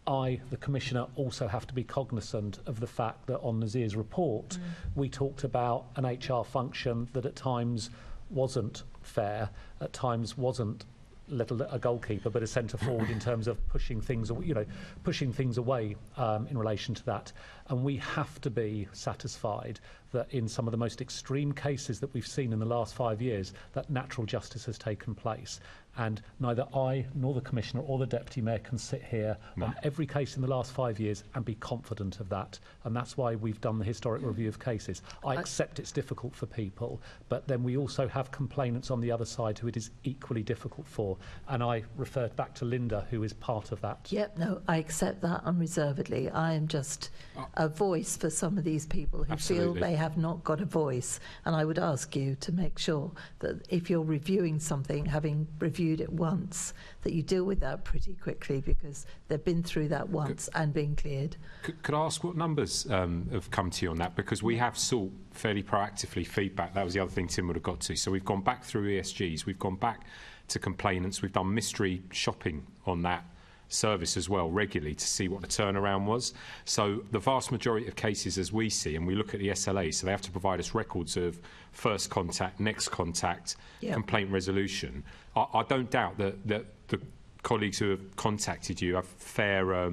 G: I, the Commissioner, also have to be cognizant of the fact that on Nazir's report, we talked about an HR function that at times wasn't fair, at times wasn't a goalkeeper, but a centre forward in terms of pushing things away in relation to that. And we have to be satisfied that in some of the most extreme cases that we've seen in the last 5 years, that natural justice has taken place. And neither I nor the Commissioner or the Deputy Mayor can sit here on every case in the last 5 years and be confident of that. And that's why we've done the historic review of cases. I accept it's difficult for people, but then we also have complainants on the other side who it is equally difficult for. And I referred back to Linda, who is part of that.
C: Yep, no, I accept that unreservedly. I am just a voice for some of these people who feel they have not got a voice. And I would ask you to make sure that if you're reviewing something, having reviewed it once, that you deal with that pretty quickly, because they've been through that once and been cleared.
D: Could I ask what numbers have come to you on that? Because we have sought fairly proactively feedback. That was the other thing Tim would have got to. So we've gone back through ESGs, we've gone back to complainants, we've done mystery shopping on that service as well regularly to see what the turnaround was. So the vast majority of cases, as we see, and we look at the SLA, so they have to provide us records of first contact, next contact, complaint resolution. I don't doubt that the colleagues who have contacted you have fair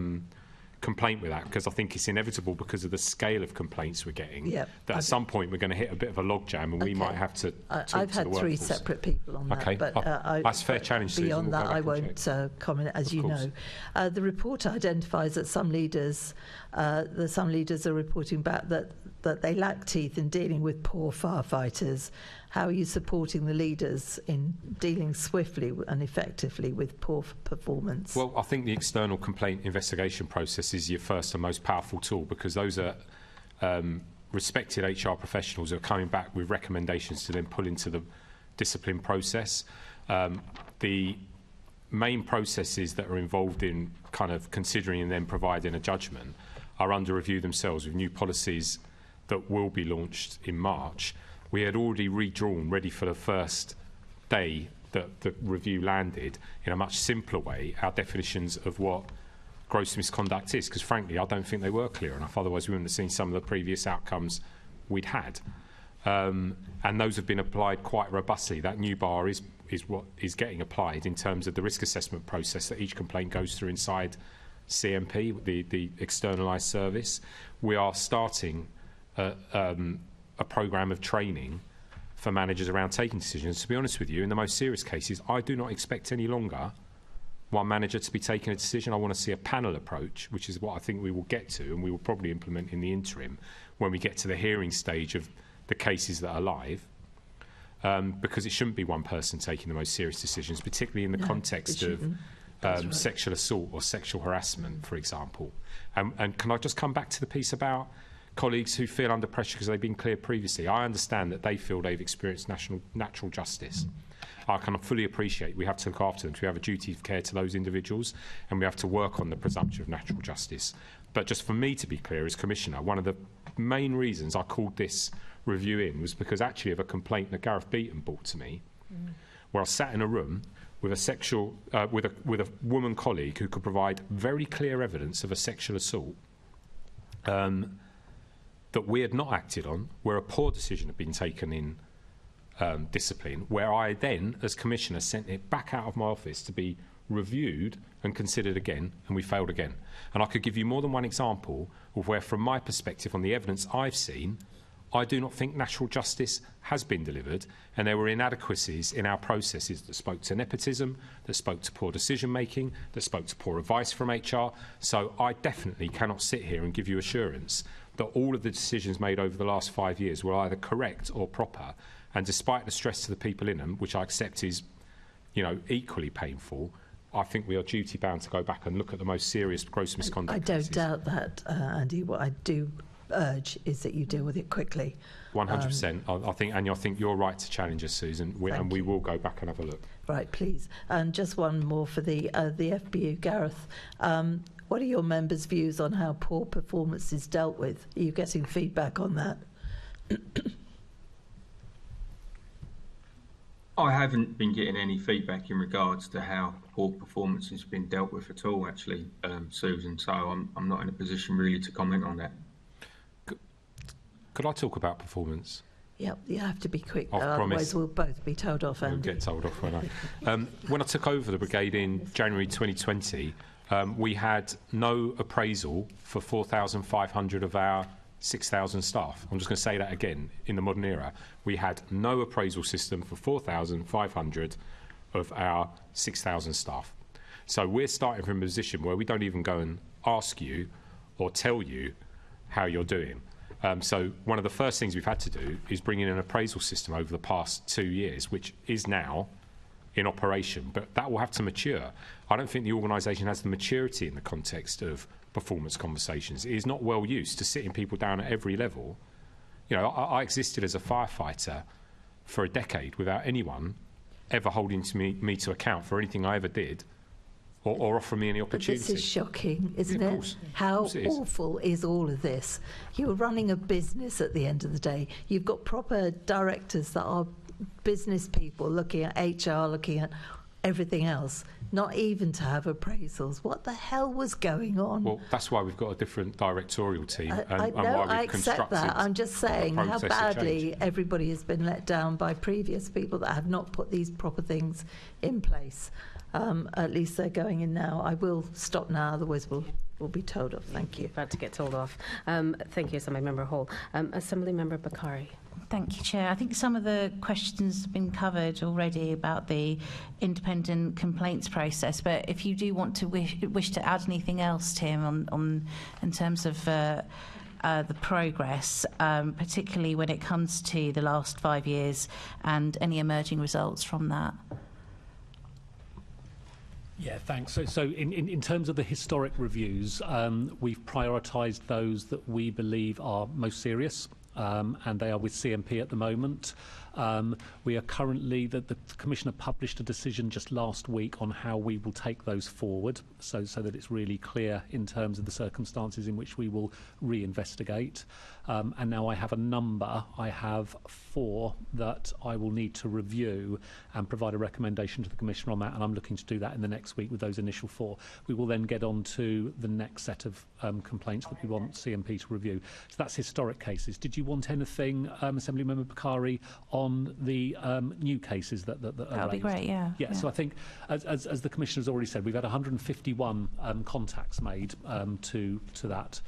D: complaint with that, because I think it's inevitable because of the scale of complaints we're getting.
C: Yep.
D: That at some point we're going to hit a bit of a logjam, and we might have to talk
C: I've
D: to
C: had
D: the
C: three
D: workforce.
C: separate people on
D: Okay.
C: that, but
D: That's fair challenge, Susan.
C: beyond
D: We'll go
C: that,
D: back
C: I
D: and
C: won't comment. As you know, the report identifies that some leaders are reporting back that they lack teeth in dealing with poor firefighters. How are you supporting the leaders in dealing swiftly and effectively with poor performance?
D: Well, I think the external complaint investigation process is your first and most powerful tool, because those are respected HR professionals who are coming back with recommendations to then pull into the discipline process. The main processes that are involved in kind of considering and then providing a judgment are under review themselves, with new policies that will be launched in March. We had already redrawn, ready for the first day that the review landed, in a much simpler way, our definitions of what gross misconduct is, because frankly I don't think they were clear enough, otherwise we wouldn't have seen some of the previous outcomes we'd had. And those have been applied quite robustly. That new bar is what is getting applied in terms of the risk assessment process that each complaint goes through inside CMP, the externalised service. We are starting a programme of training for managers around taking decisions. To be honest with you, in the most serious cases, I do not expect any longer one manager to be taking a decision. I want to see a panel approach, which is what I think we will get to, and we will probably implement in the interim when we get to the hearing stage of the cases that are live, because it shouldn't be one person taking the most serious decisions, particularly in the context of sexual assault or sexual harassment, for example. And can I just come back to the piece about colleagues who feel under pressure because they've been cleared previously? I understand that they feel they've experienced natural justice. I can fully appreciate we have to look after them. So we have a duty of care to those individuals, and we have to work on the presumption of natural justice. But just for me to be clear as Commissioner, one of the main reasons I called this review in was because actually of a complaint that Gareth Beeton brought to me, where I sat in a room with with a woman colleague who could provide very clear evidence of a sexual assault that we had not acted on, where a poor decision had been taken in discipline, where I then, as Commissioner, sent it back out of my office to be reviewed and considered again, and we failed again. And I could give you more than one example of where, from my perspective, on the evidence I've seen, I do not think natural justice has been delivered, and there were inadequacies in our processes that spoke to nepotism, that spoke to poor decision-making, that spoke to poor advice from HR. So I definitely cannot sit here and give you assurance that all of the decisions made over the last 5 years were either correct or proper. And despite the stress to the people in them, which I accept is, equally painful, I think we are duty-bound to go back and look at the most serious gross misconduct
C: I don't
D: cases.
C: doubt that, Andy. What I do urge is that you deal with it quickly.
D: 100%. I think you're right to challenge us, Susan, and we will go back and have a look.
C: Right, please. And just one more for the FBU. Gareth, what are your members' views on how poor performance is dealt with? Are you getting feedback on that?
E: I haven't been getting any feedback in regards to how poor performance has been dealt with at all, actually, Susan. So I'm not in a position really to comment on that.
D: Could I talk about performance?
C: Yep, you have to be quick,
D: I've
C: otherwise
D: promised.
C: we'll both be told off, Andy.
D: We'll get told off, won't I? When I took over the Brigade in January 2020, we had no appraisal for 4,500 of our 6,000 staff. I'm just going to say that again. In the modern era, we had no appraisal system for 4,500 of our 6,000 staff. So we're starting from a position where we don't even go and ask you or tell you how you're doing. So one of the first things we've had to do is bring in an appraisal system over the past 2 years, which is now in operation, but that will have to mature. I don't think the organisation has the maturity in the context of performance conversations. It is not well used to sitting people down at every level. I existed as a firefighter for a decade without anyone ever holding me to account for anything I ever did or offer me any opportunity.
C: But this is shocking, isn't
D: Of
C: it?
D: course.
C: How
D: Of course it is.
C: awful is all of this? You're running a business at the end of the day. You've got proper directors that are business people looking at HR, looking at everything else, not even to have appraisals. What the hell was going on?
D: Well, that's why we've got a different directorial team
C: I
D: and
C: know,
D: why we've
C: I accept
D: constructed
C: that. I'm just saying
D: a
C: how
D: process of
C: badly
D: change.
C: everybody has been let down by previous people that have not put these proper things in place. At least they're going in now. I will stop now, otherwise we'll will be told of. Thank you.
A: About to get told off. Thank you, Assemblymember Hall. Assemblymember Bakari.
H: Thank you, Chair. I think some of the questions have been covered already about the independent complaints process, but if you do want to wish to add anything else, Tim, on in terms of the progress, particularly when it comes to the last 5 years and any emerging results from that.
G: Yeah, thanks. So in terms of the historic reviews, we've prioritised those that we believe are most serious, and they are with CMP at the moment. We are currently, the Commissioner published a decision just last week on how we will take those forward, so that it's really clear in terms of the circumstances in which we will reinvestigate. And now I have a number. I have 4 that I will need to review and provide a recommendation to the Commissioner on that, and I'm looking to do that in the next week with those initial 4. We will then get on to the next set of complaints that we want CMP to review. So that's historic cases. Did you want anything, Assemblymember Bakari, on the new cases that are
H: That would be
G: raised?
H: great, yeah.
G: Yeah, so I think, as the Commissioner's already said, we've had 151 contacts made to that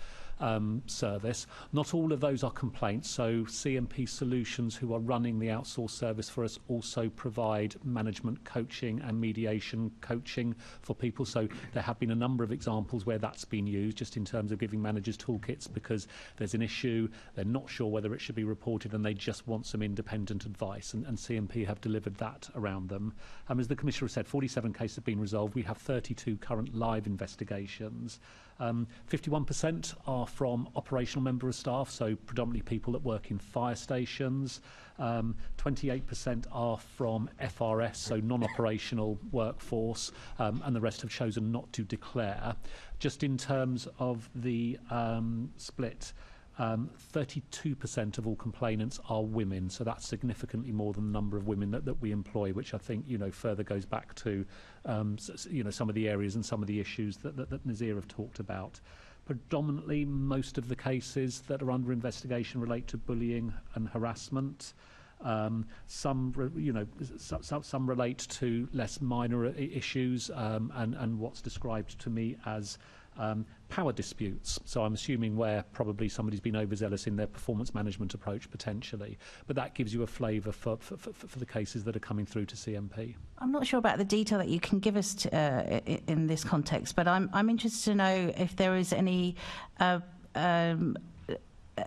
G: service. Not all of those are complaints, so CMP Solutions, who are running the outsourced service for us, also provide management coaching and mediation coaching for people. So there have been a number of examples where that's been used, just in terms of giving managers toolkits because there's an issue, they're not sure whether it should be reported, and they just want some independent advice, and CMP have delivered that around them. As the Commissioner said, 47 cases have been resolved. We have 32 current live investigations. 51% are from operational member of staff, so predominantly people that work in fire stations. 28% are from FRS, so non-operational workforce, and the rest have chosen not to declare. Just in terms of the split, 32% of all complainants are women, so that's significantly more than the number of women that we employ, which I think, further goes back to, some of the areas and some of the issues that Nazir have talked about. Predominantly, most of the cases that are under investigation relate to bullying and harassment. Some relate to less minor issues, and what's described to me as power disputes. So I'm assuming where probably somebody's been overzealous in their performance management approach potentially. But that gives you a flavour for the cases that are coming through to CMP.
H: I'm not sure about the detail that you can give us in this context, but I'm interested to know if there is any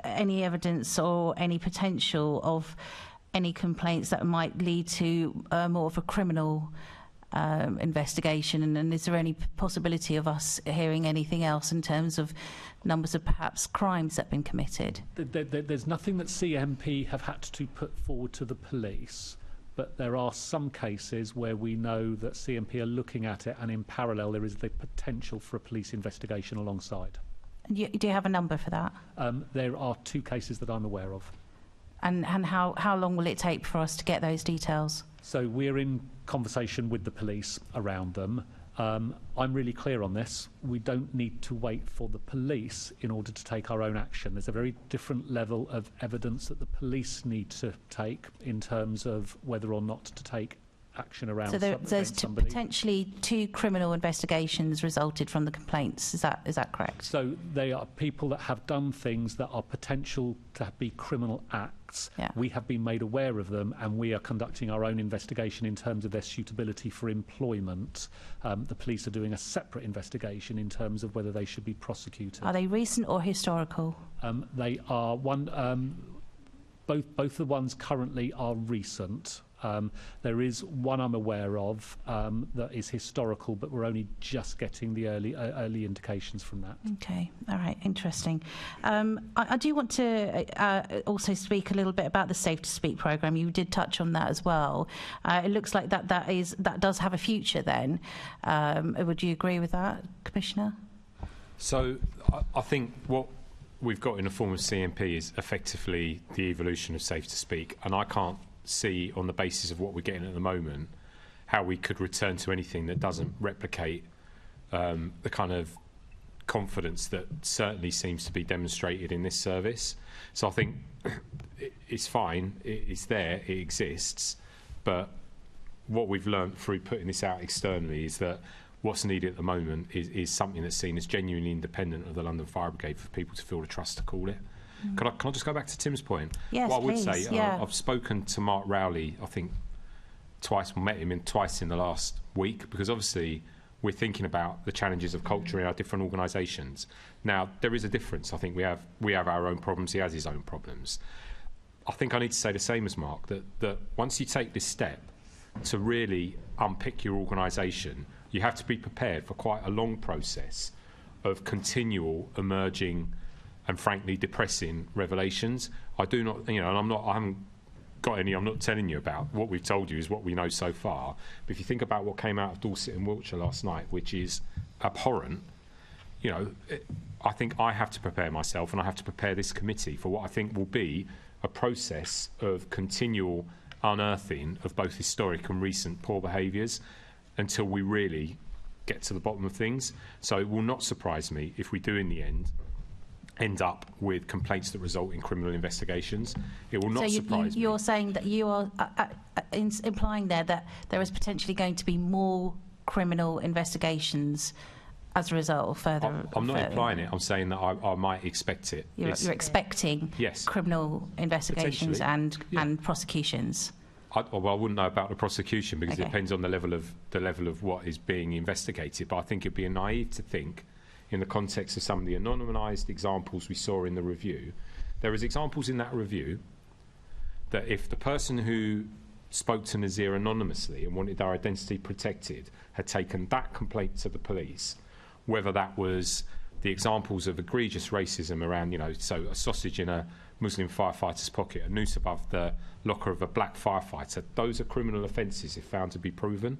H: evidence or any potential of any complaints that might lead to more of a criminal investigation, and is there any possibility of us hearing anything else in terms of numbers of perhaps crimes that have been committed?
G: There's nothing that CMP have had to put forward to the police, but there are some cases where we know that CMP are looking at it, and in parallel there is the potential for a police investigation alongside.
H: Do you have a number for that?
G: There are 2 cases that I'm aware of.
H: And how long will it take for us to get those details?
G: So we're in conversation with the police around them. I'm really clear on this. We don't need to wait for the police in order to take our own action. There's a very different level of evidence that the police need to take in terms of whether or not to take action around.
H: So there's potentially 2 criminal investigations resulted from the complaints. Is that correct?
G: So they are people that have done things that are potential to be criminal acts.
H: Yeah.
G: We have been made aware of them, and we are conducting our own investigation in terms of their suitability for employment. The police are doing a separate investigation in terms of whether they should be prosecuted.
H: Are they recent or historical?
G: They are both the ones currently are recent. There is one I'm aware of that is historical, but we're only just getting the early indications from that.
H: Okay, all right, interesting. I do want to also speak a little bit about the Safe to Speak programme. You did touch on that as well. It looks like that does have a future then. Would you agree with that, Commissioner?
D: So I think what we've got in the form of CMP is effectively the evolution of Safe to Speak, and I can't see, on the basis of what we're getting at the moment, how we could return to anything that doesn't replicate the kind of confidence that certainly seems to be demonstrated in this service. So I think it's fine, it's there, it exists, but what we've learned through putting this out externally is that what's needed at the moment is something that's seen as genuinely independent of the London Fire Brigade for people to feel the trust to call it. Can I just go back to Tim's point?
H: Yes,
D: what I would
H: please,
D: say,
H: yeah.
D: I've spoken to Mark Rowley, I think twice, met him twice in the last week, because obviously we're thinking about the challenges of culture in our different organisations. Now, there is a difference. I think we have our own problems, he has his own problems. I think I need to say the same as Mark, that once you take this step to really unpick your organisation, you have to be prepared for quite a long process of continual emerging and frankly depressing revelations. I do not, and I haven't got any, I'm not telling you about. What we've told you is what we know so far. But if you think about what came out of Dorset and Wiltshire last night, which is abhorrent, I think I have to prepare myself, and I have to prepare this committee for what I think will be a process of continual unearthing of both historic and recent poor behaviours until we really get to the bottom of things. So it will not surprise me if we do in the end up with complaints that result in criminal investigations. It will not surprise me.
H: You're saying that you are implying there that there is potentially going to be more criminal investigations as a result of further...
D: I'm not implying it. I'm saying that I might expect it.
H: You're expecting criminal investigations and prosecutions.
D: I wouldn't know about the prosecution because it depends on the level of what is being investigated. But I think it'd be naive to think, in the context of some of the anonymised examples we saw in the review, there is examples in that review that if the person who spoke to Nazir anonymously and wanted their identity protected had taken that complaint to the police, whether that was the examples of egregious racism around, so a sausage in a Muslim firefighter's pocket, a noose above the locker of a black firefighter, those are criminal offences if found to be proven.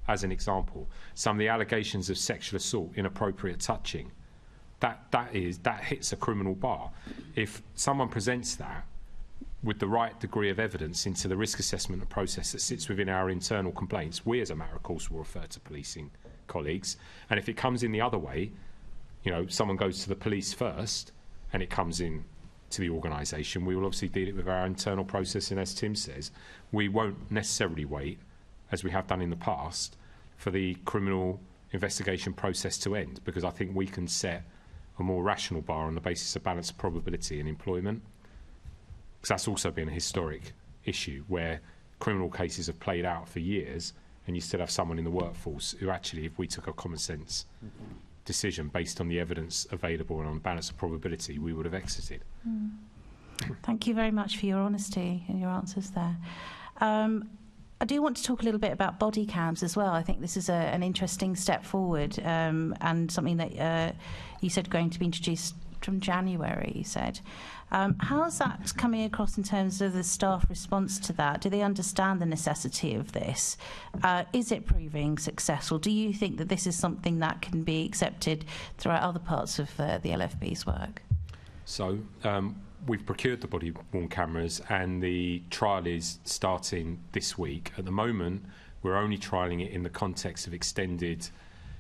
D: As an example, some of the allegations of sexual assault, inappropriate touching, that hits a criminal bar. If someone presents that with the right degree of evidence into the risk assessment process that sits within our internal complaints, we as a matter of course will refer to policing colleagues. And if it comes in the other way, someone goes to the police first and it comes in to the organisation, we will obviously deal it with our internal process. And as Tim says, we won't necessarily wait, as we have done in the past, for the criminal investigation process to end, because I think we can set a more rational bar on the basis of balance of probability in employment. Because that's also been a historic issue where criminal cases have played out for years and you still have someone in the workforce who actually, if we took a common sense decision based on the evidence available and on balance of probability, we would have exited.
H: Thank you very much for your honesty and your answers there. I do want to talk a little bit about body cams as well. I think this is an interesting step forward and something that you said going to be introduced from January, you said. How's that coming across in terms of the staff response to that? Do they understand the necessity of this? Is it proving successful? Do you think that this is something that can be accepted throughout other parts of the LFB's work?
D: So we've procured the body-worn cameras and the trial is starting this week. At the moment, we're only trialling it in the context of extended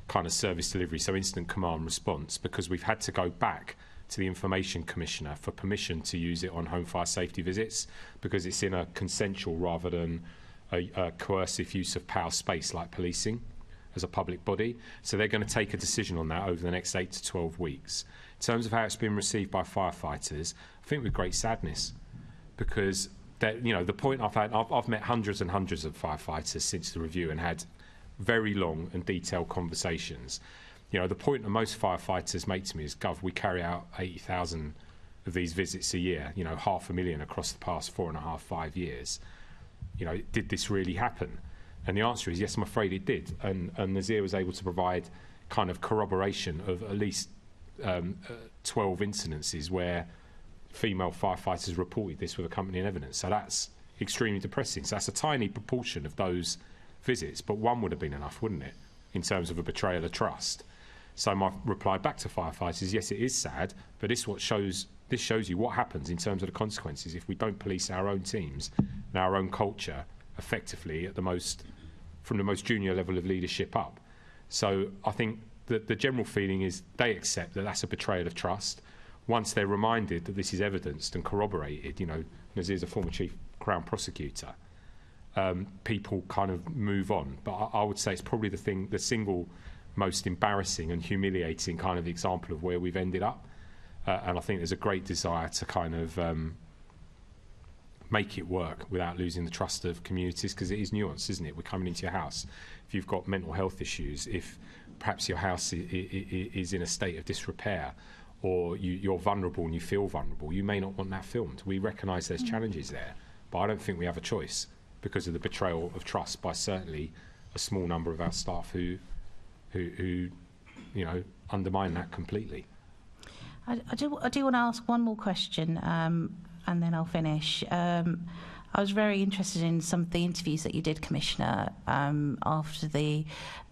D: kind of service delivery, so incident command response, because we've had to go back to the Information Commissioner for permission to use it on home fire safety visits, because it's in a consensual rather than a coercive use of power space like policing as a public body. So they're going to take a decision on that over the next 8 to 12 weeks. In terms of how it's been received by firefighters, I think with great sadness, because the point I've met hundreds and hundreds of firefighters since the review and had very long and detailed conversations. The point that most firefighters make to me is, Gov, we carry out 80,000 of these visits a year, 500,000 across the past 4.5, 5 years. Did this really happen? And the answer is yes, I'm afraid it did. And Nazir was able to provide kind of corroboration of at least 12 incidences where female firefighters reported this with accompanying evidence. So that's extremely depressing. So that's a tiny proportion of those visits, but one would have been enough, wouldn't it, in terms of a betrayal of trust? So my reply back to firefighters is, yes, it is sad, but this shows you what happens in terms of the consequences if we don't police our own teams and our own culture effectively from the most junior level of leadership up. So I think that the general feeling is they accept that that's a betrayal of trust. Once they're reminded that this is evidenced and corroborated, Nazir's a former chief Crown prosecutor, people kind of move on. But I would say it's probably the single most embarrassing and humiliating kind of example of where we've ended up. And I think there's a great desire to kind of make it work without losing the trust of communities, because it is nuanced, isn't it? We're coming into your house. If you've got mental health issues, if perhaps your house is in a state of disrepair, or you're vulnerable and you feel vulnerable, you may not want that filmed. We recognise there's challenges there, but I don't think we have a choice because of the betrayal of trust by certainly a small number of our staff who undermine that completely.
H: I do want to ask one more question, and then I'll finish. I was very interested in some of the interviews that you did, Commissioner, after the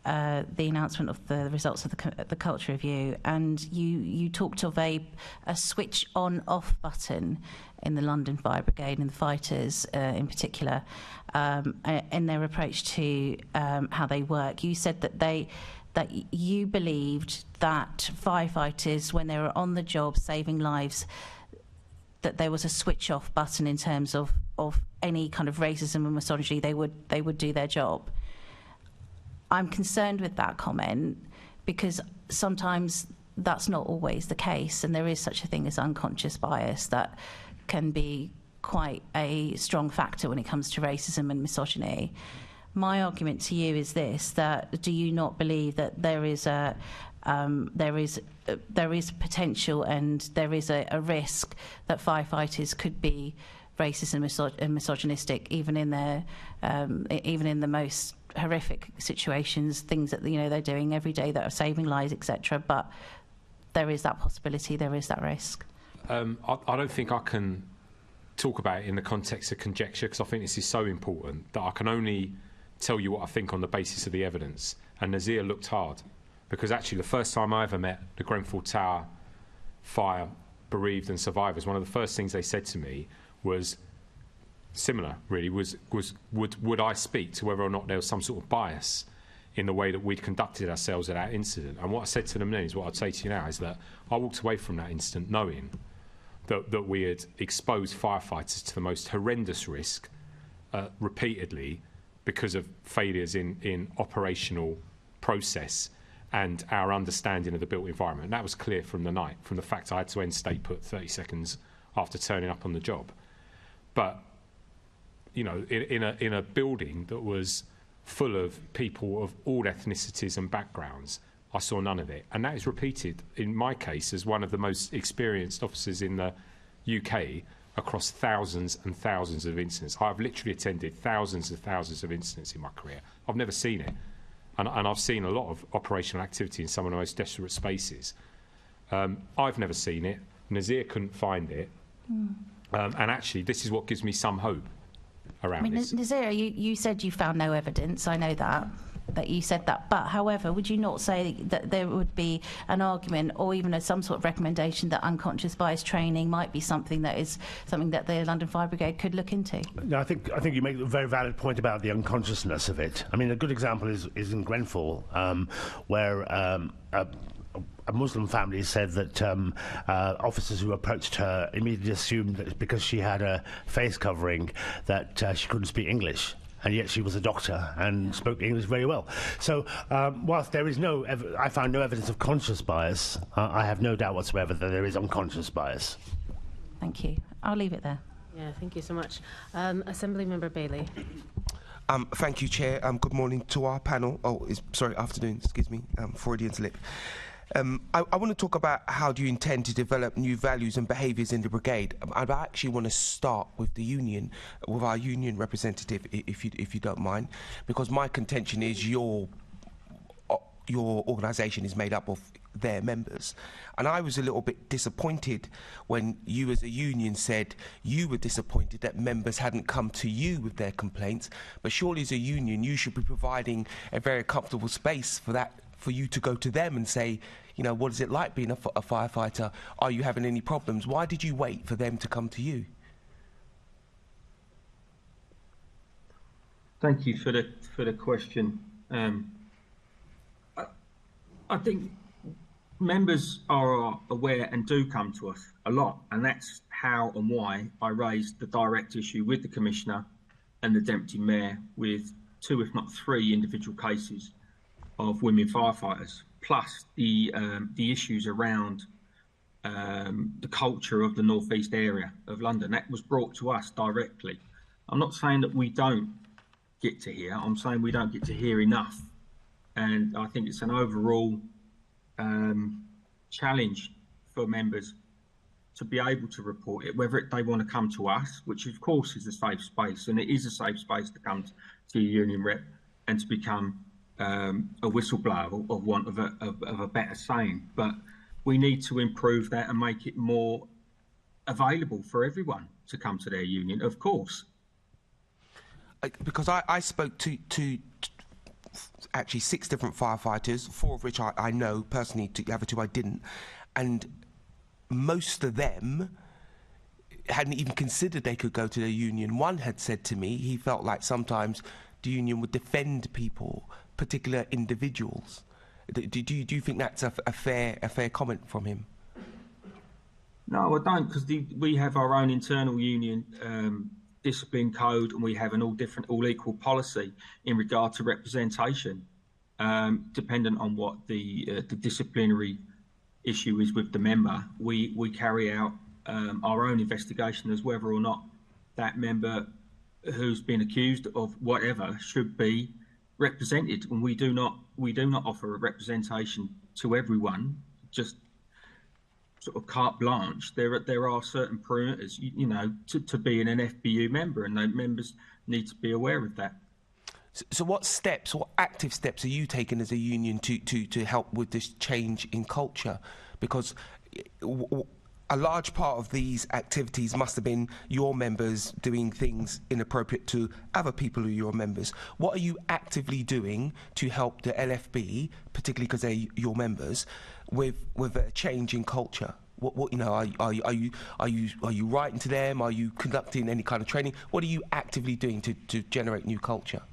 H: announcement of the results of the culture review, and you talked of a switch on/off button in the London Fire Brigade and the fighters in particular, in their approach to how they work. You said that you believed that firefighters, when they were on the job saving lives, that there was a switch-off button in terms of any kind of racism and misogyny. They would do their job. I'm concerned with that comment because sometimes that's not always the case, and there is such a thing as unconscious bias that can be quite a strong factor when it comes to racism and misogyny. My argument to you is this: that do you not believe that there is potential and there is a risk that firefighters could be racist and misogynistic, even in the most horrific situations, things that they're doing every day that are saving lives, etc. But there is that possibility, there is that risk.
D: I don't think I can talk about it in the context of conjecture, because I think this is so important that I can only tell you what I think on the basis of the evidence. And Nazir looked hard, because actually the first time I ever met the Grenfell Tower fire bereaved and survivors, one of the first things they said to me was similar, really, was would I speak to whether or not there was some sort of bias in the way that we'd conducted ourselves at that incident. And what I said to them then is what I'd say to you now, is that I walked away from that incident knowing that we had exposed firefighters to the most horrendous risk repeatedly because of failures in operational process and our understanding of the built environment. And that was clear from the night, from the fact I had to end stay put 30 seconds after turning up on the job. But, in a building that was full of people of all ethnicities and backgrounds, I saw none of it. And that is repeated, in my case, as one of the most experienced officers in the UK across thousands and thousands of incidents. I've literally attended thousands and thousands of incidents in my career. I've never seen it. And I've seen a lot of operational activity in some of the most desperate spaces. I've never seen it. Nazir couldn't find it. And actually, this is what gives me some hope around this.
H: Nazir, you said you found no evidence. I know that you said that. But, however, would you not say that there would be an argument or even some sort of recommendation that unconscious bias training might be something that the London Fire Brigade could look into?
F: No, I think you make a very valid point about the unconsciousness of it. I mean, a good example is in Grenfell, where a Muslim family said that officers who approached her immediately assumed that because she had a face covering that she couldn't speak English. And yet she was a doctor and spoke English very well. So whilst there is I found no evidence of conscious bias, I have no doubt whatsoever that there is unconscious bias.
H: Thank you. I'll leave it there.
A: Yeah, thank you so much. Assemblymember Bailey.
I: Thank you, Chair. Good morning to our panel. Afternoon, excuse me, Freudian slip. I want to talk about how do you intend to develop new values and behaviours in the brigade. I actually want to start with with our union representative, if you don't mind, because my contention is your organisation is made up of their members. And I was a little bit disappointed when you as a union said you were disappointed that members hadn't come to you with their complaints, but surely as a union you should be providing a very comfortable space for you to go to them and say, what is it like being a firefighter? Are you having any problems? Why did you wait for them to come to you?
E: Thank you for the question. I think members are aware and do come to us a lot, and that's how and why I raised the direct issue with the Commissioner and the Deputy Mayor with 2, if not 3, individual cases of women firefighters, plus the issues around the culture of the North East area of London. That was brought to us directly. I'm not saying that we don't get to hear, I'm saying we don't get to hear enough. And I think it's an overall challenge for members to be able to report it, whether they want to come to us, which of course is a safe space, and it is a safe space to come to your union rep and to become a whistleblower of want of a better saying. But we need to improve that and make it more available for everyone to come to their union, of course.
I: Because I spoke to actually 6 different firefighters, 4 of which I know personally, the other 2 I didn't, and most of them hadn't even considered they could go to their union. One had said to me he felt like sometimes the union would defend people, particular individuals. Do you think that's a fair comment from him?
E: No, I don't, because we have our own internal union discipline code, and we have an all equal policy in regard to representation, dependent on what the disciplinary issue is with the member. We carry out our own investigation as whether or not that member who's been accused of whatever should be represented, and we do not offer a representation to everyone, just sort of carte blanche. There are certain parameters, you know, to being an FBU member, and the members need to be aware of that.
I: So what active steps are you taking as a union to help with this change in culture? Because a large part of these activities must have been your members doing things inappropriate to other people who are your members. What are you actively doing to help the LFB, particularly because they're your members, with a change in culture? What you know, are you writing to them? Are you conducting any kind of training? What are you actively doing to generate new culture?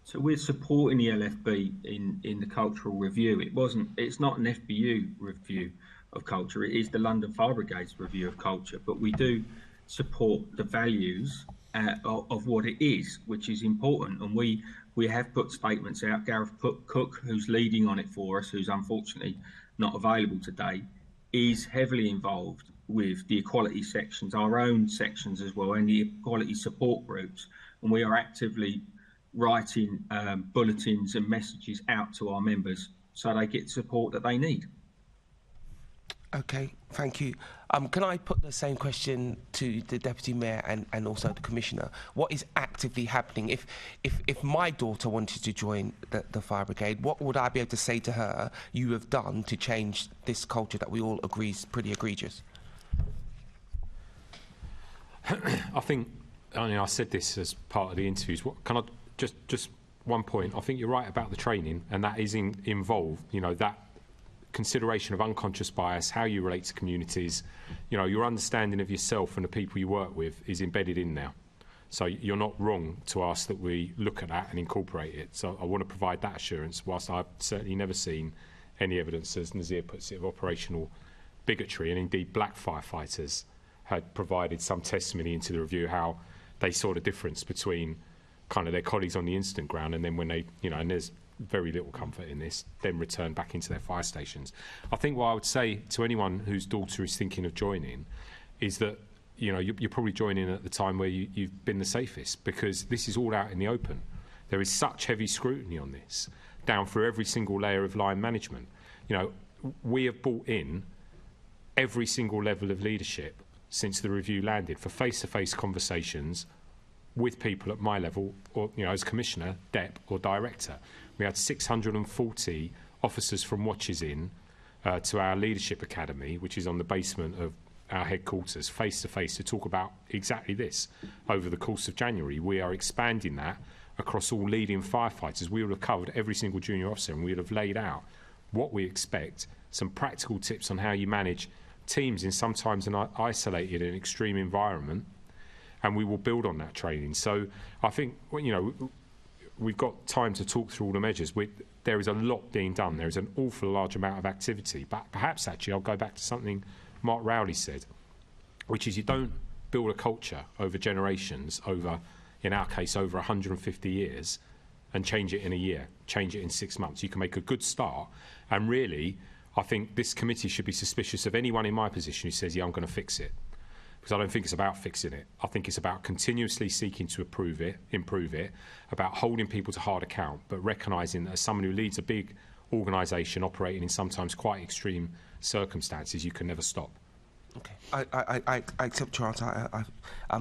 E: So we're supporting the LFB in the cultural review. It's not an FBU review of culture, it is the London Fire Brigade's review of culture, but we do support the values of what it is, which is important, and we have put statements out. Gareth Cook, who's leading on it for us, who's unfortunately not available today, is heavily involved with the equality sections, our own sections as well, and the equality support groups, and we are actively writing bulletins and messages out to our members so they get support that they need.
I: Okay, thank you. Can I put the same question to the Deputy Mayor and also the Commissioner? What is actively happening? If my daughter wanted to join the Fire Brigade, what would I be able to say to her you have done to change this culture that we all agree is pretty egregious?
D: I think, I said this as part of the interviews. Can I just one point? I think you're right about the training, and that is involved, you know, that consideration of unconscious bias, how you relate to communities, you know, your understanding of yourself and the people you work with is embedded in now. So you're not wrong to ask that we look at that and incorporate it. So I want to provide that assurance, whilst I've certainly never seen any evidence, as Nazir puts it, of operational bigotry, and indeed black firefighters had provided some testimony into the review how they saw the difference between kind of their colleagues on the incident ground, and then when they, you know, and there's very little comfort in this, then return back into their fire stations. I think what I would say to anyone whose daughter is thinking of joining is that, you know, you're probably joining at the time where you've been the safest, because this is all out in the open. There is such heavy scrutiny on this, down through every single layer of line management. You know, we have brought in every single level of leadership since the review landed for face-to-face conversations with people at my level, or, you know, as Commissioner, Dep or Director. We had 640 officers from watches in to our Leadership Academy, which is on the basement of our headquarters, face-to-face, to talk about exactly this. Over the course of January, we are expanding that across all leading firefighters. We would have covered every single junior officer, and we would have laid out what we expect, some practical tips on how you manage teams in sometimes an isolated and extreme environment, and we will build on that training. So I think, you know, we've got time to talk through all the measures. There is a lot being done. There is an awful large amount of activity. But perhaps, actually, I'll go back to something Mark Rowley said, which is you don't build a culture over generations, over, in our case, over 150 years, and change it in a year, change it in 6 months. You can make a good start. And really, I think this committee should be suspicious of anyone in my position who says, yeah, I'm going to fix it. Because I don't think it's about fixing it. I think it's about continuously seeking to improve it, about holding people to hard account, but recognising that as someone who leads a big organisation operating in sometimes quite extreme circumstances, you can never stop.
I: Okay, I accept your answer.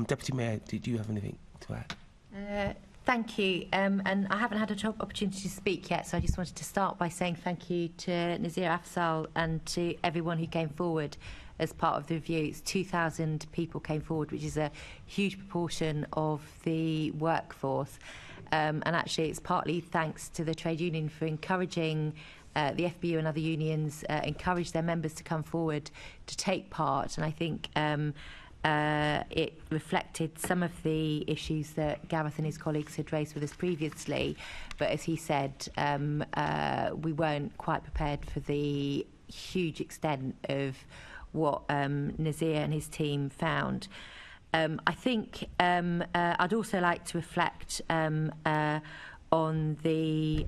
I: Deputy Mayor, did you have anything to add?
J: Thank you. And I haven't had an opportunity to speak yet, so I just wanted to start by saying thank you to Nazir Afzal and to everyone who came forward as part of the review. It's 2,000 people came forward, which is a huge proportion of the workforce. And actually, it's partly thanks to the trade union for encouraging the FBU and other unions, encourage their members to come forward to take part. And I think it reflected some of the issues that Gareth and his colleagues had raised with us previously. But as he said, we weren't quite prepared for the huge extent of what Nazir and his team found. I think I'd also like to reflect on the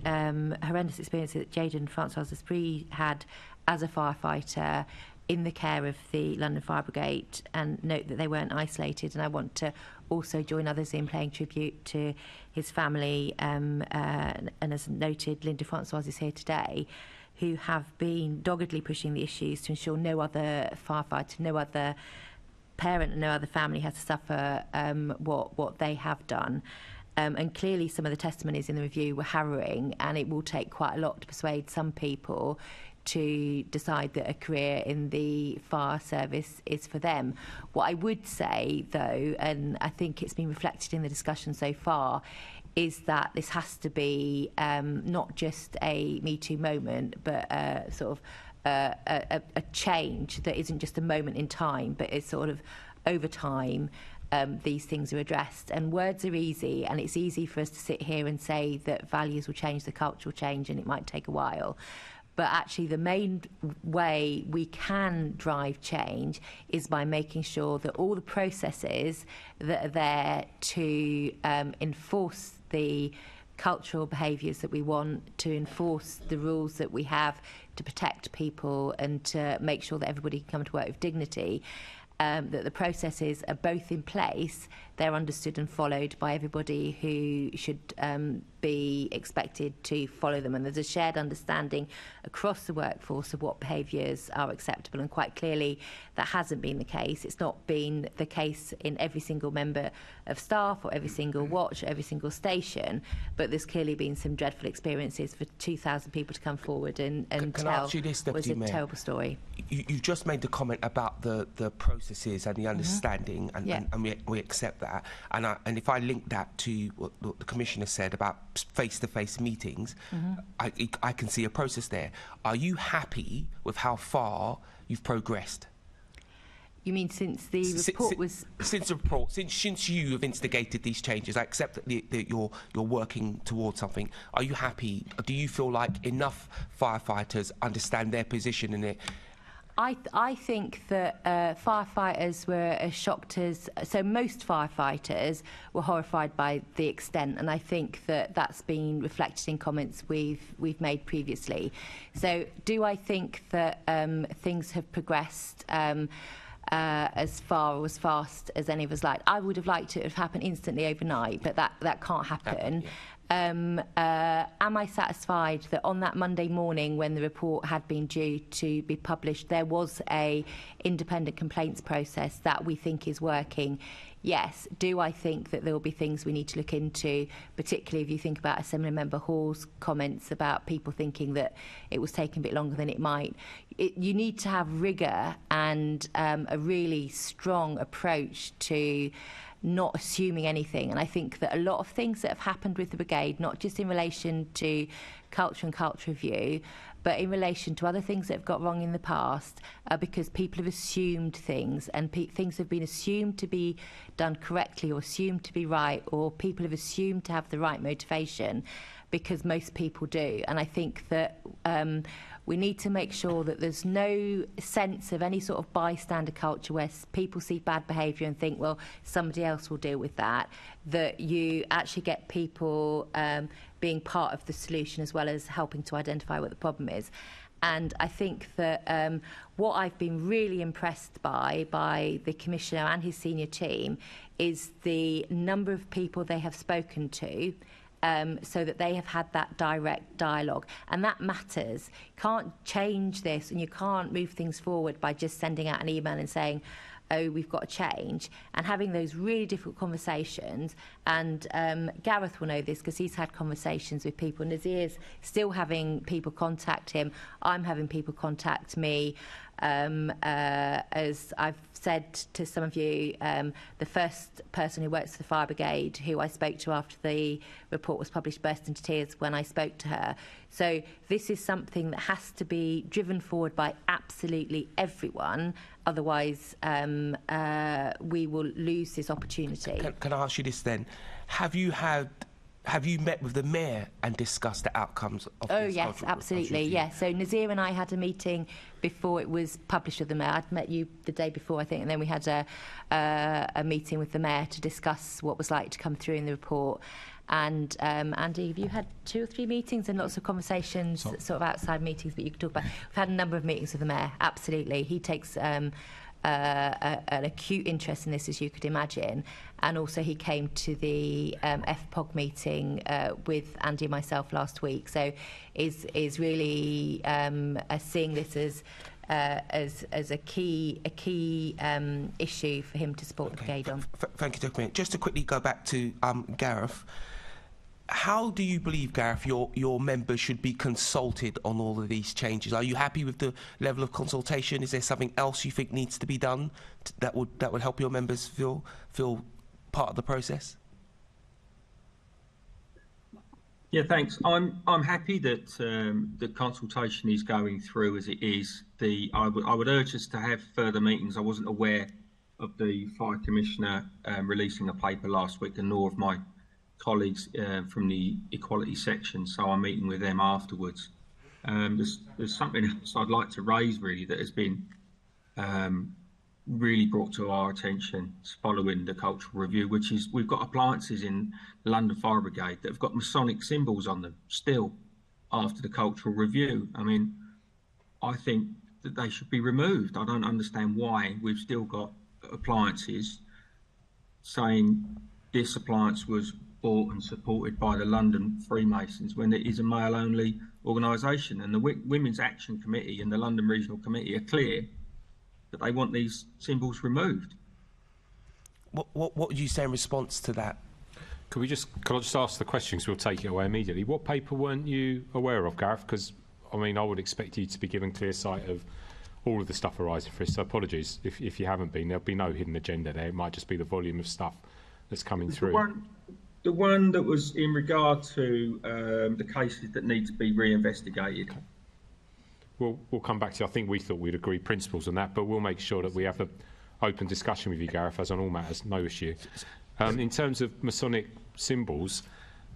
J: horrendous experience that Jaden Francois Esprit had as a firefighter in the care of the London Fire Brigade, and note that they weren't isolated. And I want to also join others in paying tribute to his family, and as noted, Linda Francois is here today, who have been doggedly pushing the issues to ensure no other firefighter, no other parent and no other family has to suffer what they have done. And clearly some of the testimonies in the review were harrowing, and it will take quite a lot to persuade some people to decide that a career in the fire service is for them. What I would say, though, and I think it's been reflected in the discussion so far, is that this has to be not just a Me Too moment, but sort of a change that isn't just a moment in time, but it's sort of over time. These things are addressed, and words are easy, and it's easy for us to sit here and say that values will change, the culture will change, and it might take a while. But actually the main way we can drive change is by making sure that all the processes that are there to enforce the cultural behaviours that we want, to enforce the rules that we have to protect people and to make sure that everybody can come to work with dignity, that the processes are both in place, they're understood and followed by everybody who should be expected to follow them. And there's a shared understanding across the workforce of what behaviours are acceptable, and quite clearly that hasn't been the case. It's not been the case in every single member of staff or every single watch or every single station, but there's clearly been some dreadful experiences for 2,000 people to come forward and tell was a terrible story.
I: You just made the comment about the processes and the understanding, and we accept that. And if I link that to what the Commissioner said about face-to-face meetings, I can see a process there. Are you happy with how far you've progressed?
J: You mean since the report was...
I: Since the report, since you have instigated these changes, I accept that you're working towards something. Are you happy? Do you feel like enough firefighters understand their position in it?
J: I think that firefighters were as shocked as... So most firefighters were horrified by the extent, and I think that that's been reflected in comments we've made previously. So do I think that things have progressed as far or as fast as any of us like? I would have liked it to have happened instantly overnight, but that can't happen. Am I satisfied that on that Monday morning when the report had been due to be published, there was a independent complaints process that we think is working? Yes. Do I think that there will be things we need to look into, particularly if you think about Assembly Member Hall's comments about people thinking that it was taking a bit longer than it might? You need to have rigour and a really strong approach to not assuming anything. And I think that a lot of things that have happened with the Brigade, not just in relation to culture and culture review, but in relation to other things that have got wrong in the past, because people have assumed things, and things have been assumed to be done correctly or assumed to be right, or people have assumed to have the right motivation, because most people do. And I think that We need to make sure that there's no sense of any sort of bystander culture where people see bad behaviour and think, well, somebody else will deal with that, that you actually get people being part of the solution as well as helping to identify what the problem is. And I think that what I've been really impressed by the Commissioner and his senior team is the number of people they have spoken to, so that they have had that direct dialogue. And that matters. You can't change this and you can't move things forward by just sending out an email and saying, oh, we've got to change, and having those really difficult conversations. And Gareth will know this because he's had conversations with people. Nazir's still having people contact him. I'm having people contact me. As I've said to some of you, the first person who works for the Fire Brigade, who I spoke to after the report was published, burst into tears when I spoke to her. So this is something that has to be driven forward by absolutely everyone. Otherwise, we will lose this opportunity.
I: Can I ask you this then? Have you met with the Mayor and discussed the outcomes of this?
J: Oh, yes, absolutely, yes. So Nazir and I had a meeting before it was published with the Mayor. I'd met you the day before, I think, and then we had a meeting with the Mayor to discuss what was likely to come through in the report. And Andy, have you had 2 or 3 meetings and lots of conversations, sort of outside meetings that you could talk about? We've had a number of meetings with the Mayor, absolutely. He takes an acute interest in this, as you could imagine. And also he came to the FPOG meeting with Andy and myself last week. So is really seeing this as a key issue for him to support the brigade on.
I: Thank you, Dr. Just to quickly go back to Gareth. How do you believe, Gareth, your members should be consulted on all of these changes? Are you happy with the level of consultation? Is there something else you think needs to be done that would help your members feel part of the process?
E: Yeah, thanks. I'm happy that the consultation is going through as it is. I would urge us to have further meetings. I wasn't aware of the Fire Commissioner releasing a paper last week, and nor of my colleagues from the equality section, so I'm meeting with them afterwards. There's something else I'd like to raise really that has been really brought to our attention following the cultural review, which is we've got appliances in the London Fire Brigade that have got Masonic symbols on them still after the cultural review. I mean, I think that they should be removed. I don't understand why we've still got appliances saying this appliance was bought and supported by the London Freemasons when it is a male-only organisation. And the Women's Action Committee and the London Regional Committee are clear that they want these symbols removed.
I: What would you say in response to that?
D: Can I just ask the question, because we'll take it away immediately. What paper weren't you aware of, Gareth? Because, I mean, I would expect you to be given clear sight of all of the stuff arising for us, so apologies if you haven't been. There'll be no hidden agenda there. It might just be the volume of stuff that's coming through.
E: The one that was in regard to the cases that need to be reinvestigated.
D: We'll come back to you. I think we thought we'd agree principles on that, but we'll make sure that we have an open discussion with you, Gareth, as on all matters, no issue. In terms of Masonic symbols,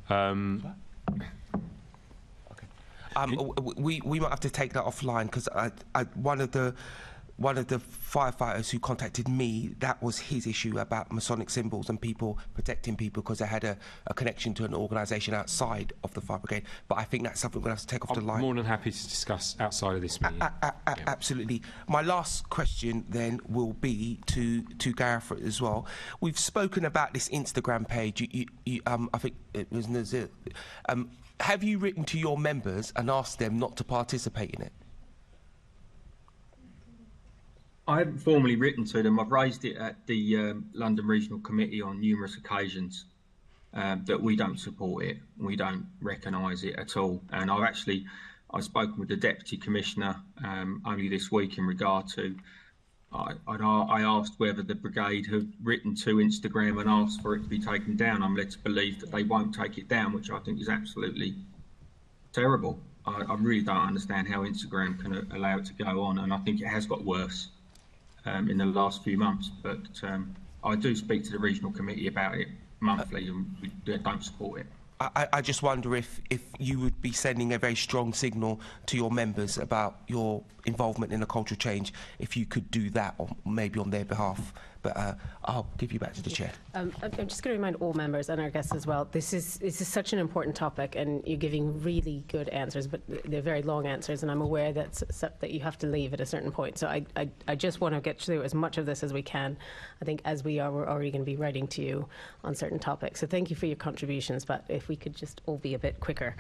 I: we might have to take that offline, because one of the firefighters who contacted me, that was his issue about Masonic symbols and people protecting people because they had a connection to an organisation outside of the fire brigade. But I think that's something we're going to have to take off the line.
D: I'm more than happy to discuss outside of this meeting.
I: Absolutely. My last question then will be to Gareth as well. We've spoken about this Instagram page. I think it was Nazir. Have you written to your members and asked them not to participate in it?
E: I haven't formally written to them. I've raised it at the London Regional Committee on numerous occasions that we don't support it. We don't recognise it at all. And I've spoken with the Deputy Commissioner only this week in regard to, I asked whether the Brigade had written to Instagram and asked for it to be taken down. I'm led to believe that they won't take it down, which I think is absolutely terrible. I really don't understand how Instagram can allow it to go on, and I think it has got worse in the last few months. But I do speak to the Regional Committee about it monthly, and we don't support it.
I: I just wonder if you would be sending a very strong signal to your members about your involvement in a cultural change, if you could do that, or maybe on their behalf. But I'll give you back to the chair.
A: I'm just going to remind all members and our guests as well, this is such an important topic, and you're giving really good answers, but they're very long answers, and I'm aware that you have to leave at a certain point. So I just want to get through as much of this as we can. I think as we're already going to be writing to you on certain topics. So thank you for your contributions, but if we could just all be a bit quicker.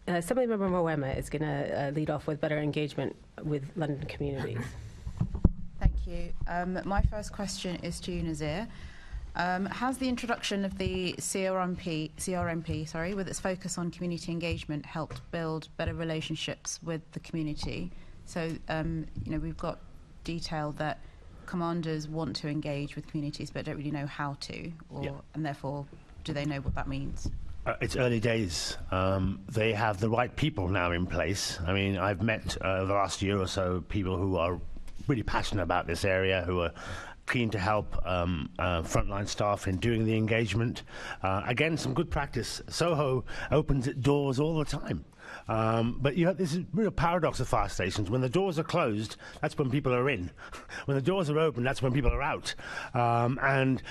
A: Assembly Member Moema is going to lead off with better engagement with London communities.
K: Thank you. My first question is to you, Nazir. Has the introduction of the CRMP, with its focus on community engagement, helped build better relationships with the community? So, we've got detail that commanders want to engage with communities but don't really know how to, and therefore, do they know what that means?
F: It's early days. They have the right people now in place. I mean, I've met over the last year or so people who are really passionate about this area, who are keen to help frontline staff in doing the engagement. Again, some good practice. Soho opens its doors all the time. But this is a real paradox of fire stations. When the doors are closed, that's when people are in. When the doors are open, that's when people are out. And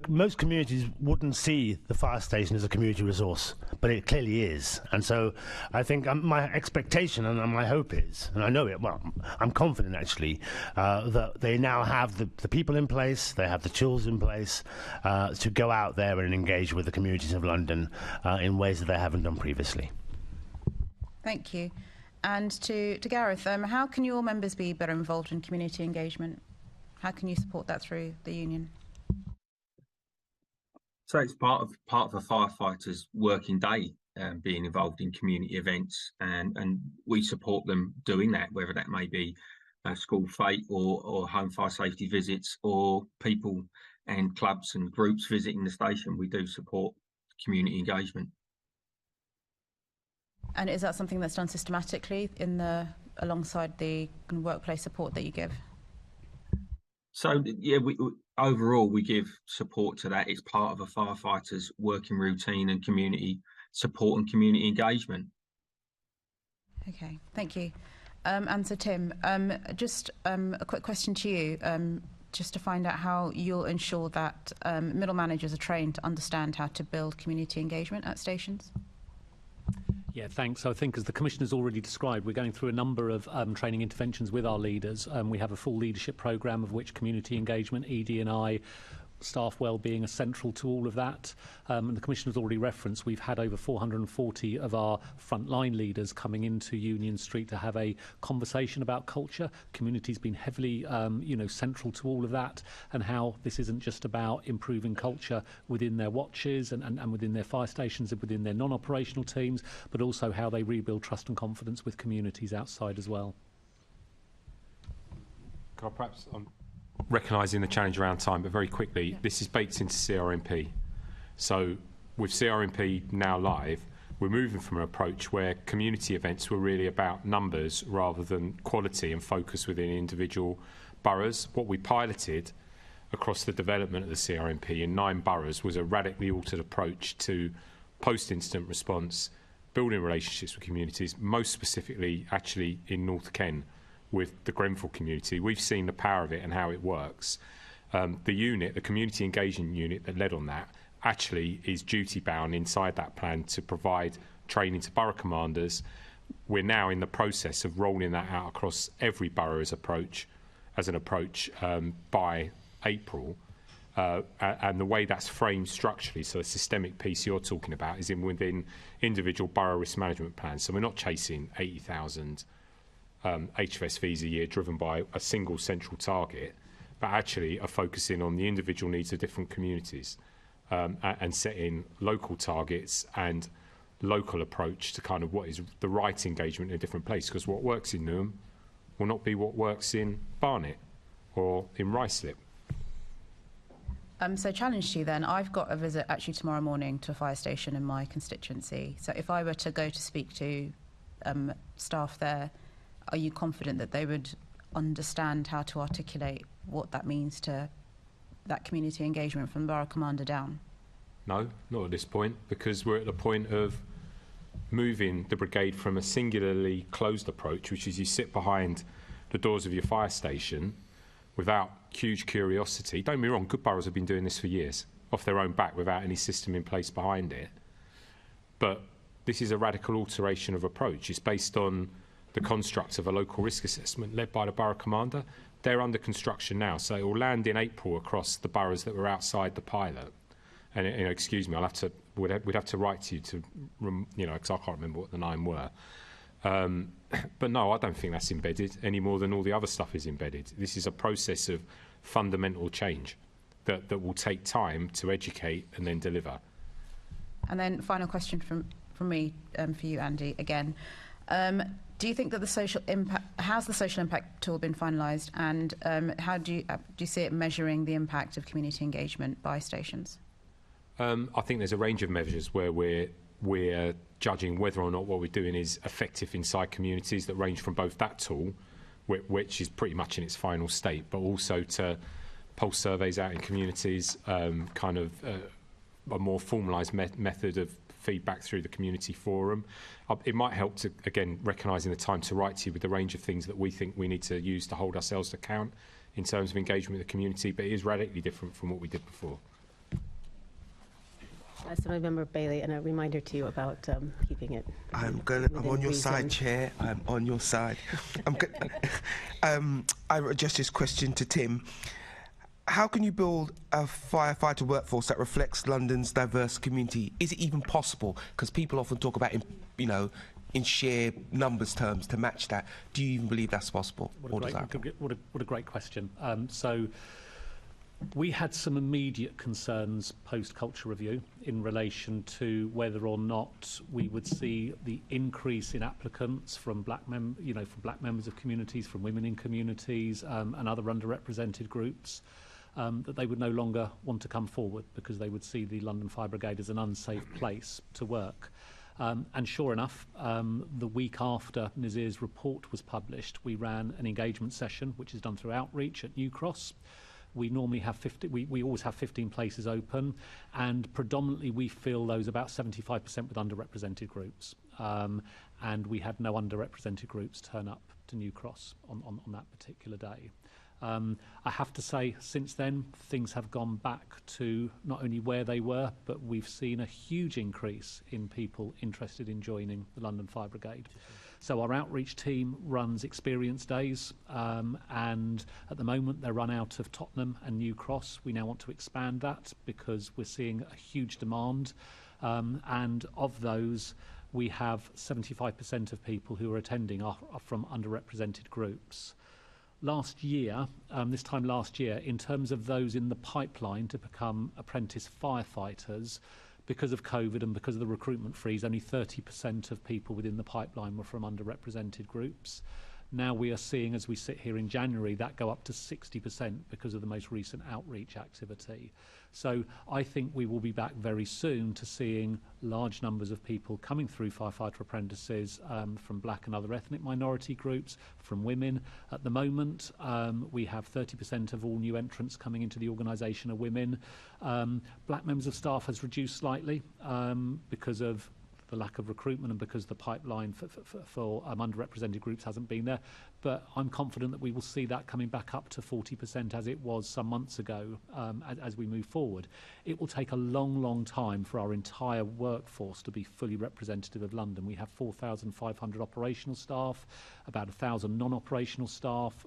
F: most communities wouldn't see the fire station as a community resource, but it clearly is. And so I think my expectation and my hope is, and I know it, well, I'm confident actually, that they now have the people in place, they have the tools in place to go out there and engage with the communities of London in ways that they haven't done previously.
K: Thank you. And to Gareth, how can your members be better involved in community engagement? How can you support that through the union?
E: So it's part of a firefighter's working day, being involved in community events, and we support them doing that, whether that may be school fete or home fire safety visits, or people and clubs and groups visiting the station. We do support community engagement.
K: And is that something that's done systematically alongside the workplace support that you give?
E: So yeah, overall we give support to that. It's part of a firefighter's working routine and community support and community engagement.
K: Okay, thank you. And so Tim, just a quick question to you, just to find out how you'll ensure that middle managers are trained to understand how to build community engagement at stations.
G: Yeah, thanks. I think, as the Commissioner's already described, we're going through a number of training interventions with our leaders. We have a full leadership programme of which community engagement, ED&I, staff wellbeing are central to all of that. And the Commissioner's already referenced we've had over 440 of our frontline leaders coming into Union Street to have a conversation about culture. Community's been heavily central to all of that, and how this isn't just about improving culture within their watches and within their fire stations and within their non-operational teams, but also how they rebuild trust and confidence with communities outside as well.
D: Can I perhaps recognising the challenge around time, but very quickly, this is baked into CRMP. So with CRMP now live, we're moving from an approach where community events were really about numbers rather than quality and focus within individual boroughs. What we piloted across the development of the CRMP in 9 boroughs was a radically altered approach to post-incident response, building relationships with communities, most specifically actually in North Kent, with the Grenfell community. We've seen the power of it and how it works. The community engagement unit that led on that, actually is duty bound inside that plan to provide training to borough commanders. We're now in the process of rolling that out across every borough as an approach by April. And the way that's framed structurally, so the systemic piece you're talking about is within individual borough risk management plans. So we're not chasing 80,000 HFSVs a year driven by a single central target, but actually are focusing on the individual needs of different communities and setting local targets and local approach to kind of what is the right engagement in a different place, because what works in Newham will not be what works in Barnet or in Ruislip.
K: So challenge to you then, I've got a visit actually tomorrow morning to a fire station in my constituency. So if I were to go to speak to staff there, are you confident that they would understand how to articulate what that means to that community engagement from borough commander down?
D: No, not at this point, because we're at the point of moving the brigade from a singularly closed approach, which is you sit behind the doors of your fire station without huge curiosity. Don't get me wrong, good boroughs have been doing this for years, off their own back, without any system in place behind it. But this is a radical alteration of approach. It's based on the construct of a local risk assessment led by the borough commander. They're under construction now, so it will land in April across the boroughs that were outside the pilot. And excuse me, we'd have to write to you to, because I can't remember what the 9 were. But no, I don't think that's embedded any more than all the other stuff is embedded. This is a process of fundamental change that will take time to educate and then deliver.
K: And then final question from me for you, Andy, again. Do you think that the social impact, has the social impact tool been finalised, and how do you see it measuring the impact of community engagement by stations?
D: I think there's a range of measures where we're judging whether or not what we're doing is effective inside communities that range from both that tool, which is pretty much in its final state, but also to pulse surveys out in communities, a more formalised method of feedback through the community forum. It might help to, again, recognising the time to write to you with the range of things that we think we need to use to hold ourselves to account in terms of engagement with the community, but it is radically different from what we did before.
A: Assemblymember Bailey, and a reminder to you about keeping it.
I: I'm on your side, Chair. I'm on your side. I address this question to Tim. How can you build a firefighter workforce that reflects London's diverse community? Is it even possible? Because people often talk about, in sheer numbers terms to match that. Do you even believe that's possible?
G: What a great question. So we had some immediate concerns post-culture review in relation to whether or not we would see the increase in applicants from black members of communities, from women in communities, and other underrepresented groups. That they would no longer want to come forward because they would see the London Fire Brigade as an unsafe place to work. And sure enough, the week after Nazir's report was published, we ran an engagement session, which is done through outreach at Twycross. We normally have we always have 15 places open, and predominantly we fill those about 75% with underrepresented groups. And we had no underrepresented groups turn up to Twycross on that particular day. I have to say, since then, things have gone back to not only where they were, but we've seen a huge increase in people interested in joining the London Fire Brigade. So our outreach team runs experience days, and at the moment they're run out of Tottenham and Twycross. We now want to expand that because we're seeing a huge demand, and of those, we have 75% of people who are attending are from underrepresented groups. Last year, this time last year, in terms of those in the pipeline to become apprentice firefighters, because of COVID and because of the recruitment freeze, only 30% of people within the pipeline were from underrepresented groups. Now we are seeing, as we sit here in January, that go up to 60% because of the most recent outreach activity. So I think we will be back very soon to seeing large numbers of people coming through firefighter apprentices from black and other ethnic minority groups, from women. At the moment, we have 30% of all new entrants coming into the organisation are women. Black members of staff has reduced slightly because of the lack of recruitment and because the pipeline for underrepresented groups hasn't been there. But I'm confident that we will see that coming back up to 40% as it was some months ago as we move forward. It will take a long, long time for our entire workforce to be fully representative of London. We have 4,500 operational staff, about 1,000 non-operational staff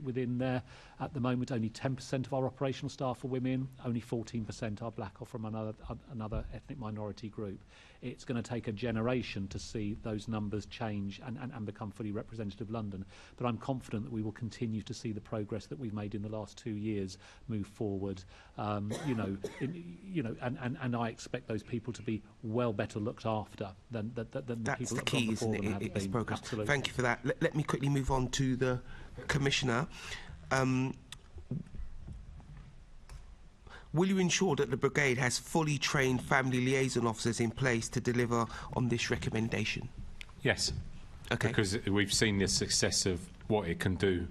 G: within there. At the moment, only 10% of our operational staff are women, only 14% are black or from another ethnic minority group. It's going to take a generation to see those numbers change and become fully representative of London. But I'm confident that we will continue to see the progress that we've made in the last 2 years move forward. And I expect those people to be well better looked after than the people that have gone before them have been.
I: It's progress.
G: Absolutely.
I: Thank you for that. Let me quickly move on to the Commissioner. Will you ensure that the Brigade has fully trained family liaison officers in place to deliver on this recommendation?
D: Yes.
I: Okay.
D: Because we've seen the success of what it can do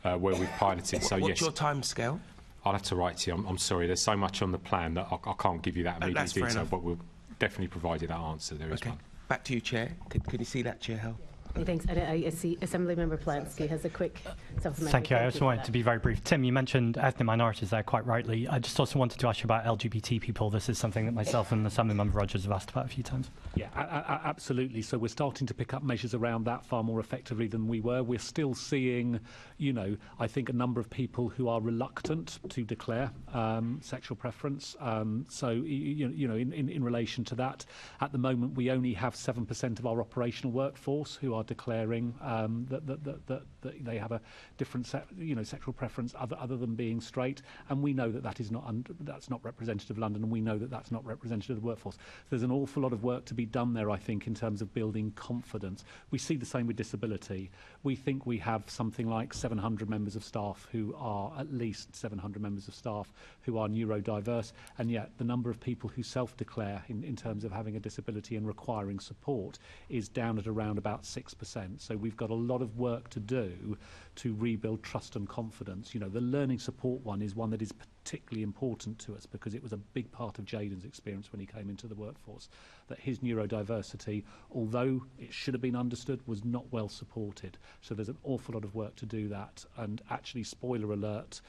D: where we've piloted. So
I: What's
D: yes.
I: your time scale?
D: I'll have to write to you. I'm sorry. There's so much on the plan that I can't give you that immediate
I: that's fair
D: detail,
I: enough.
D: but we'll definitely provide you that answer. There is
I: Okay.
D: one.
I: Back to you, Chair. Can you see that, Chair Hell?
A: Thanks. I see Assemblymember Plansky has a quick supplementary.
L: Thank you. I just
A: for
L: wanted
A: that.
L: to be very brief. Tim, you mentioned ethnic minorities there quite rightly. I just also wanted to ask you about LGBT people. This is something that myself and Assemblymember Rogers have asked about a few times.
G: Yeah, absolutely. So we're starting to pick up measures around that far more effectively than we were. We're still seeing, I think a number of people who are reluctant to declare sexual preference. So, in relation to that, at the moment we only have 7% of our operational workforce who are declaring that they have a different sexual preference other than being straight, and we know that's not representative of London, and we know that's not representative of the workforce. There's an awful lot of work to be done there, I think, in terms of building confidence. We see the same with disability. We think we have something like 700 members of staff who are at least 700 members of staff who are neurodiverse, and yet the number of people who self-declare in terms of having a disability and requiring support is down at around about 6%. So we've got a lot of work to do to rebuild trust and confidence. The learning support one is one that is particularly important to us because it was a big part of Jaden's experience when he came into the workforce, that his neurodiversity, although it should have been understood, was not well supported. So there's an awful lot of work to do that. And actually, spoiler alert,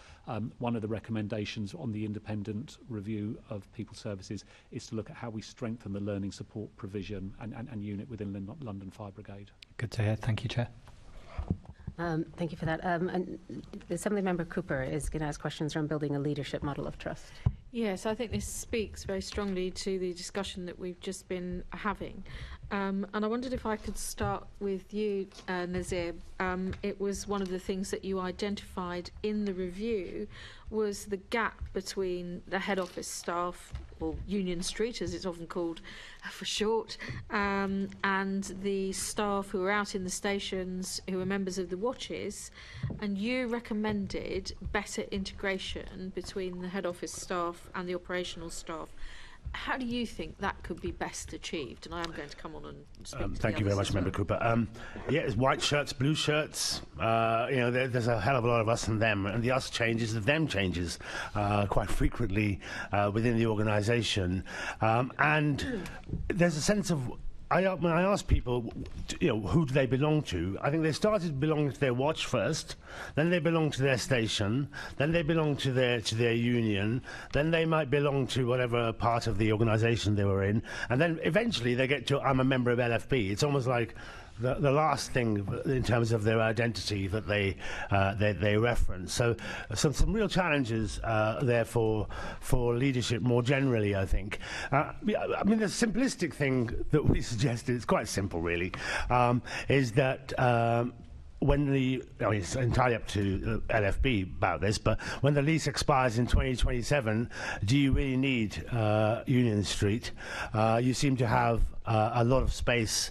G: one of the recommendations on the independent review of people services is to look at how we strengthen the learning support provision and unit within London Fire Brigade.
L: Good to hear. Thank you, Chair.
A: Thank you for that. And Assemblymember Cooper is going to ask questions around building a leadership model of trust.
M: Yes, I think this speaks very strongly to the discussion that we've just been having. And I wondered if I could start with you, Nazir. It was one of the things that you identified in the review was the gap between the head office staff, or Union Street as it's often called for short, and the staff who are out in the stations who are members of the watches, and you recommended better integration between the head office staff and the operational staff. How do you think that could be best achieved? And I am going to come on and speak to
F: Thank you very much, Member Cooper. It's white shirts, blue shirts. There's a hell of a lot of us and them, and the us changes, the them changes quite frequently within the organisation. And there's a sense of when I ask people, who do they belong to, I think they started belonging to their watch first, then they belong to their station, then they belong to their union, then they might belong to whatever part of the organisation they were in, and then eventually they get to, I'm a member of LFB. It's almost like the last thing in terms of their identity that they reference. So some real challenges there for leadership more generally, I think. I mean, the simplistic thing that we suggested, it's quite simple really, is that it's entirely up to LFB about this, but when the lease expires in 2027, do you really need Union Street? You seem to have a lot of space,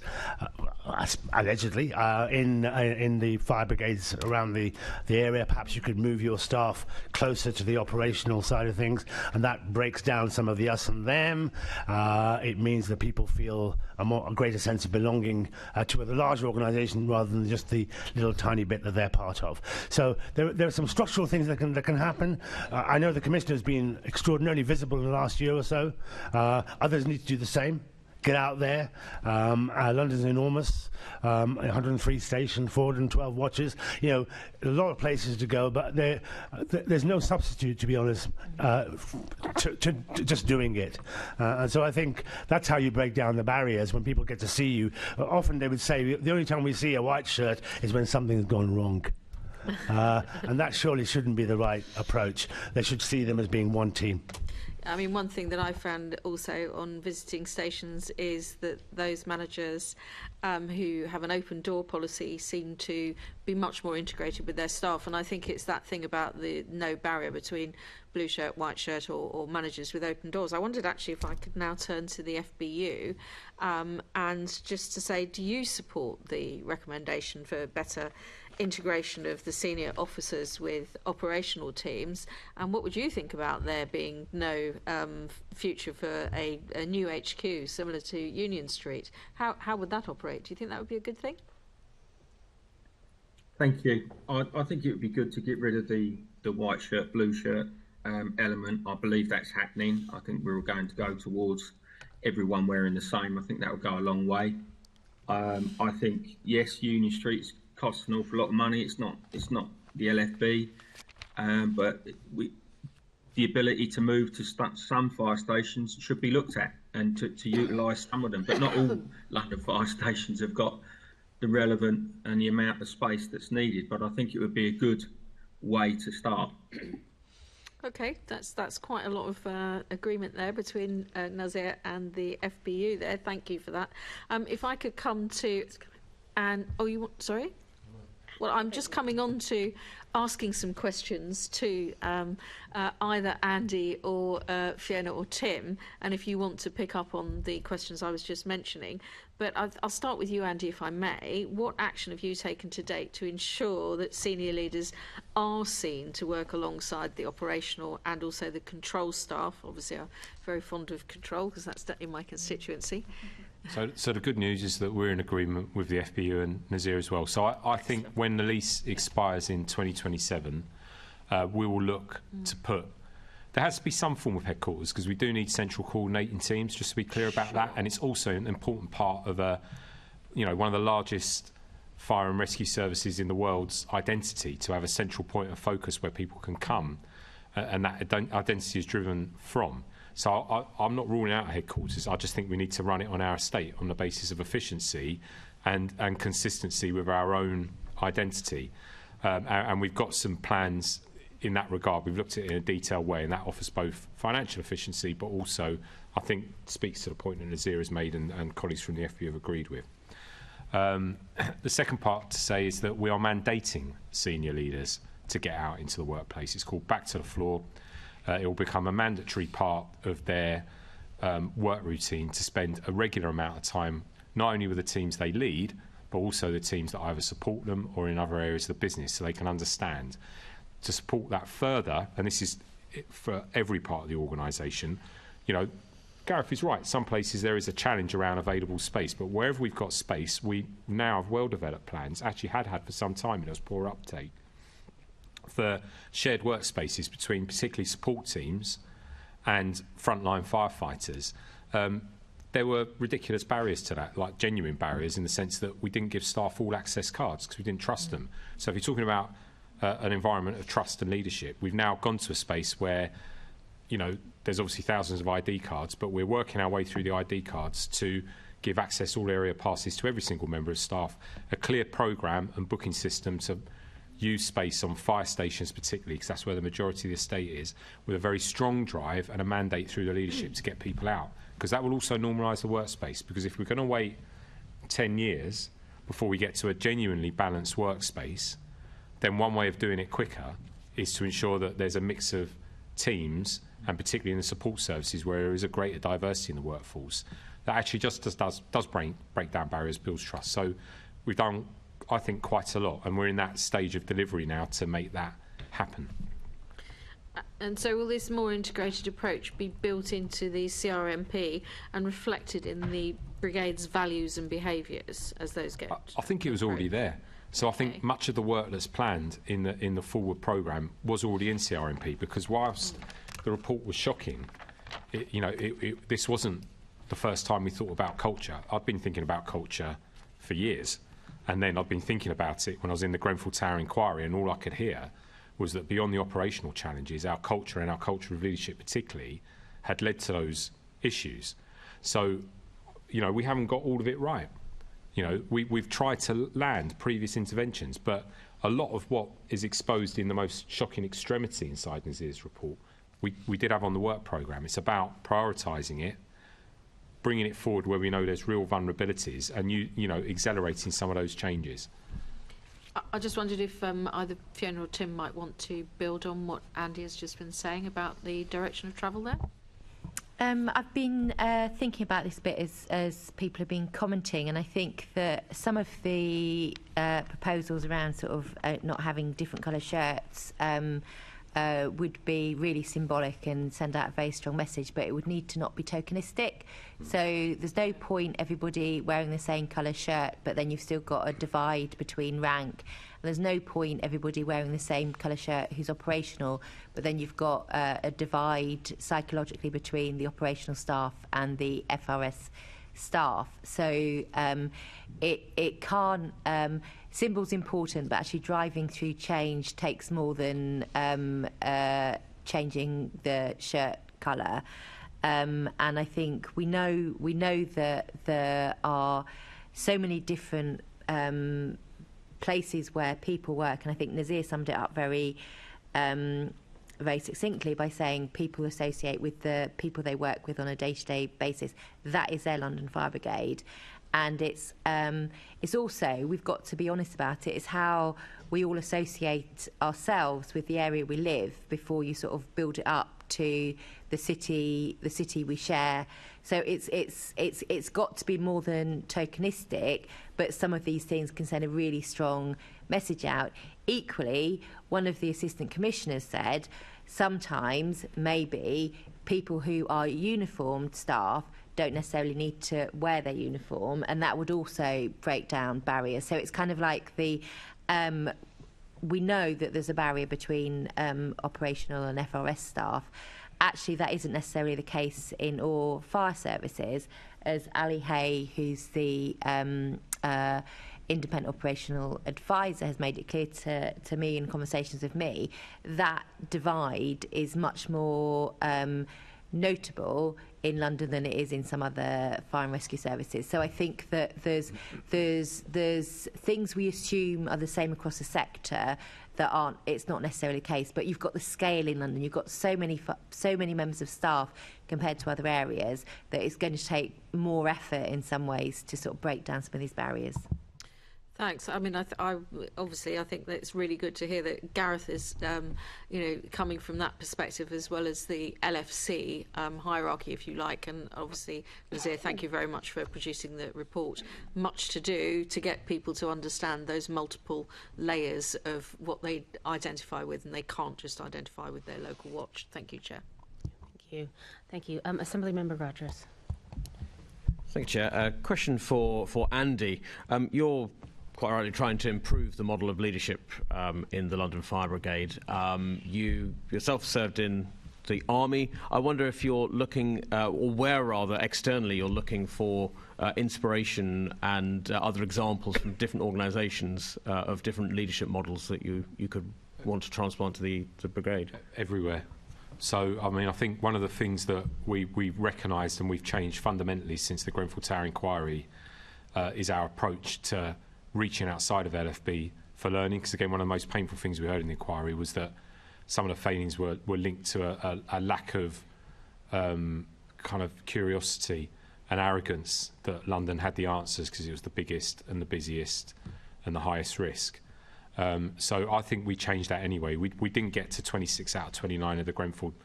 F: allegedly, in the fire brigades around the area. Perhaps you could move your staff closer to the operational side of things, and that breaks down some of the us and them. It means that people feel a greater sense of belonging to the larger organisation rather than just the little tiny bit that they're part of. So there are some structural things that can happen. I know the Commissioner has been extraordinarily visible in the last year or so. Others need to do the same. Get out there. London's enormous. 103 stations, 412 watches. A lot of places to go, but there's no substitute, to be honest, to just doing it. And so I think that's how you break down the barriers when people get to see you. Often they would say the only time we see a white shirt is when something's gone wrong. And that surely shouldn't be the right approach. They should see them as being one team.
M: I mean, one thing that I found also on visiting stations is that those managers who have an open door policy seem to be much more integrated with their staff, and I think it's that thing about the no barrier between blue shirt, white shirt, or managers with open doors. I wondered actually if I could now turn to the FBU and just to say, do you support the recommendation for better integration of the senior officers with operational teams, and what would you think about there being no future for a new HQ similar to Union Street? How would that operate? Do you think that would be a good thing?
E: Thank you. I think it would be good to get rid of the white shirt, blue shirt. element. I believe that's happening. I think we're going to go towards everyone wearing the same. I think that will go a long way. I think, yes, Union Street's costs an awful lot of money. It's not the LFB, but the ability to move to some fire stations should be looked at, and to utilise some of them. But not all London fire stations have got the relevant and the amount of space that's needed. But I think it would be a good way to start.
M: Okay, that's quite a lot of agreement there between Nazir and the FBU there. Thank you for that. If I could come to, sorry? Well, I'm just coming on to asking some questions to either Andy or Fiona or Tim, and if you want to pick up on the questions I was just mentioning. But I'll start with you, Andy, if I may. What action have you taken to date to ensure that senior leaders are seen to work alongside the operational and also the control staff? Obviously, I'm very fond of control because that's in my constituency.
D: So the good news is that we're in agreement with the FBU and Nazir as well. So I think when the lease expires in 2027, we will look to put... There has to be some form of headquarters because we do need central coordinating teams, just to be clear about that. And it's also an important part of one of the largest fire and rescue services in the world's identity, to have a central point of focus where people can come and that identity is driven from. So I'm not ruling out headquarters. I just think we need to run it on our estate on the basis of efficiency and consistency with our own identity. And we've got some plans in that regard. We've looked at it in a detailed way, and that offers both financial efficiency, but also, I think, speaks to the point that Nazir has made and colleagues from the FBU have agreed with. The second part to say is that we are mandating senior leaders to get out into the workplace. It's called Back to the Floor. It will become a mandatory part of their work routine to spend a regular amount of time not only with the teams they lead, but also the teams that either support them or in other areas of the business, so they can understand. To support that further, and this is for every part of the organisation, Gareth is right. Some places there is a challenge around available space, but wherever we've got space, we now have well-developed plans, actually had for some time, and there was poor uptake, for shared workspaces between particularly support teams and frontline firefighters. There were ridiculous barriers to that, like genuine barriers in the sense that we didn't give staff all access cards because we didn't trust them. So if you're talking about an environment of trust and leadership, we've now gone to a space where, there's obviously thousands of ID cards, but we're working our way through the ID cards to give access all area passes to every single member of staff, a clear programme and booking system to use space on fire stations particularly, because that's where the majority of the estate is, with a very strong drive and a mandate through the leadership to get people out, because that will also normalise the workspace. Because if we're going to wait 10 years before we get to a genuinely balanced workspace, then one way of doing it quicker is to ensure that there's a mix of teams, and particularly in the support services where there is a greater diversity in the workforce, that actually just does break down barriers, builds trust. So we've done, I think, quite a lot, and we're in that stage of delivery now to make that happen.
M: And so will this more integrated approach be built into the CRMP and reflected in the Brigade's values and behaviours as those get?
D: I think it was already there. So I think much of the work that's planned in the forward programme was already in CRMP, because whilst the report was shocking, this wasn't the first time we thought about culture. I've been thinking about culture for years, and then I've been thinking about it when I was in the Grenfell Tower inquiry, and all I could hear was that beyond the operational challenges, our culture and our culture of leadership particularly had led to those issues. So, we haven't got all of it right. We've tried to land previous interventions, but a lot of what is exposed in the most shocking extremity inside Nazir's report, we did have on the work programme. It's about prioritising it, bringing it forward where we know there's real vulnerabilities, and accelerating some of those changes.
M: I just wondered if either Fiona or Tim might want to build on what Andy has just been saying about the direction of travel there.
J: I've been thinking about this a bit as people have been commenting, and I think that some of the proposals around sort of not having different colour shirts would be really symbolic and send out a very strong message, but it would need to not be tokenistic. So there's no point everybody wearing the same colour shirt, but then you've still got a divide between rank. And there's no point everybody wearing the same colour shirt who's operational, but then you've got a divide psychologically between the operational staff and the FRS staff. So it can't. Symbol's important, but actually driving through change takes more than changing the shirt colour. And I think we know that there are so many different places where people work, and I think Nazir summed it up very succinctly by saying people associate with the people they work with on a day-to-day basis. That is their London Fire Brigade. And it's also, we've got to be honest about it, it's how we all associate ourselves with the area we live before you sort of build it up to the city we share. So it's got to be more than tokenistic, but some of these things can send a really strong message out. Equally, one of the assistant commissioners said sometimes maybe people who are uniformed staff don't necessarily need to wear their uniform, and that would also break down barriers. So it's kind of like we know that there's a barrier between operational and FRS staff. Actually, that isn't necessarily the case in all fire services, as Ali Hay, who's the independent operational advisor, has made it clear to me in conversations with me, that divide is much more notable in London than it is in some other fire and rescue services. So I think that there's things we assume are the same across the sector that aren't. It's not necessarily the case. But you've got the scale in London. You've got so many members of staff compared to other areas that it's going to take more effort in some ways to sort of break down some of these barriers.
M: Thanks. I mean, I think that it's really good to hear that Gareth is, coming from that perspective as well as the LFC hierarchy, if you like. And obviously, Nazir, thank you very much for producing the report. Much to do to get people to understand those multiple layers of what they identify with, and they can't just identify with their local watch. Thank you, Chair.
A: Thank you. Assemblymember Rogers.
N: Thank you, Chair. A question for Andy. You're quite rightly trying to improve the model of leadership in the London Fire Brigade. You yourself served in the Army. I wonder if you're looking, or where rather externally you're looking for inspiration and other examples from different organisations of different leadership models that you could want to transplant to the Brigade.
D: Everywhere. So, I mean, I think one of the things that we've recognised and we've changed fundamentally since the Grenfell Tower inquiry is our approach to reaching outside of LFB for learning, because again, one of the most painful things we heard in the inquiry was that some of the failings were linked to a lack of kind of curiosity and arrogance that London had the answers because it was the biggest and the busiest and the highest risk. So I think we changed that anyway. We didn't get to 26 out of 29 of the Grenfell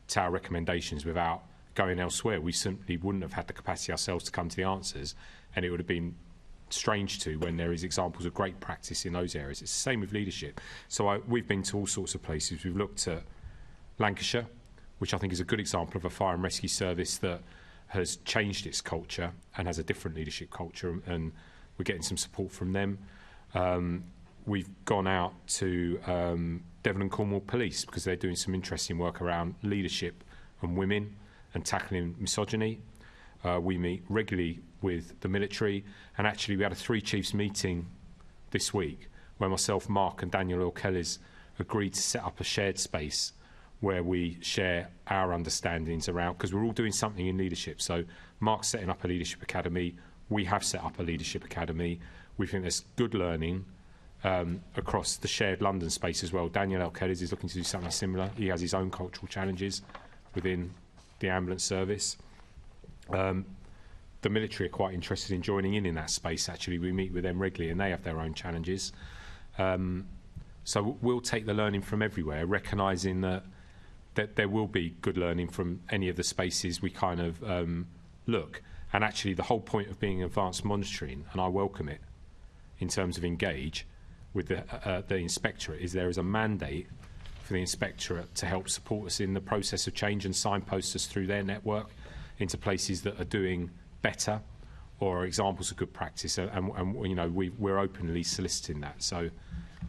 D: Tower recommendations without going elsewhere. We simply wouldn't have had the capacity ourselves to come to the answers, and it would have been strange to when there is examples of great practice in those areas. It's the same with leadership. So we've been to all sorts of places. We've looked at Lancashire, which I think is a good example of a fire and rescue service that has changed its culture and has a different leadership culture, and we're getting some support from them. We've gone out to Devon and Cornwall Police because they're doing some interesting work around leadership and women and tackling misogyny. We meet regularly with the military, and actually we had a Three Chiefs meeting this week where myself, Mark and Daniel O'Kelly's agreed to set up a shared space where we share our understandings around, because we're all doing something in leadership. So Mark's setting up a leadership academy, we have set up a leadership academy. We think there's good learning across the shared London space as well. Daniel O'Kelly's is looking to do something similar. He has his own cultural challenges within the ambulance service. The military are quite interested in joining in that space. Actually, we meet with them regularly and they have their own challenges. So we'll take the learning from everywhere, recognising that there will be good learning from any of the spaces we kind of look. And actually the whole point of being advanced monitoring, and I welcome it in terms of engage with the inspectorate, is there is a mandate for the inspectorate to help support us in the process of change and signpost us through their network into places that are doing better or are examples of good practice, and you know, we're openly soliciting that. So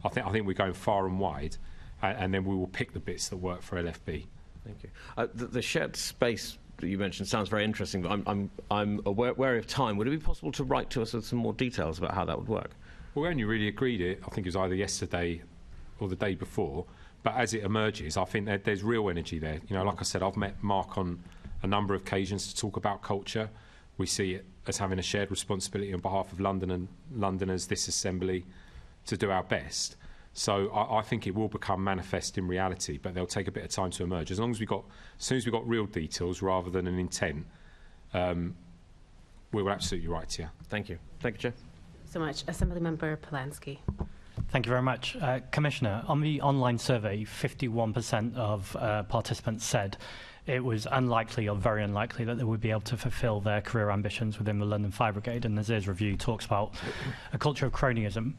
D: I think we're going far and wide, and then we will pick the bits that work for LFB.
N: Thank you. The shared space that you mentioned sounds very interesting, but I'm wary of time. Would it be possible to write to us with some more details about how that would work?
D: Well, we only really agreed it, I think it was either yesterday or the day before, but as it emerges, I think that there's real energy there. You know, like I said, I've met Mark on a number of occasions to talk about culture. We see it as having a shared responsibility on behalf of London and Londoners, this Assembly, to do our best. So I think it will become manifest in reality, but they'll take a bit of time to emerge. As soon as we've got real details rather than an intent, we were absolutely right here.
N: Thank you. Thank you, Chair.
A: So much. Assemblymember Polanski.
L: Thank you very much. Commissioner, on the online survey, 51% of participants said it was unlikely or very unlikely that they would be able to fulfil their career ambitions within the London Fire Brigade, and Nazir's review talks about a culture of cronyism.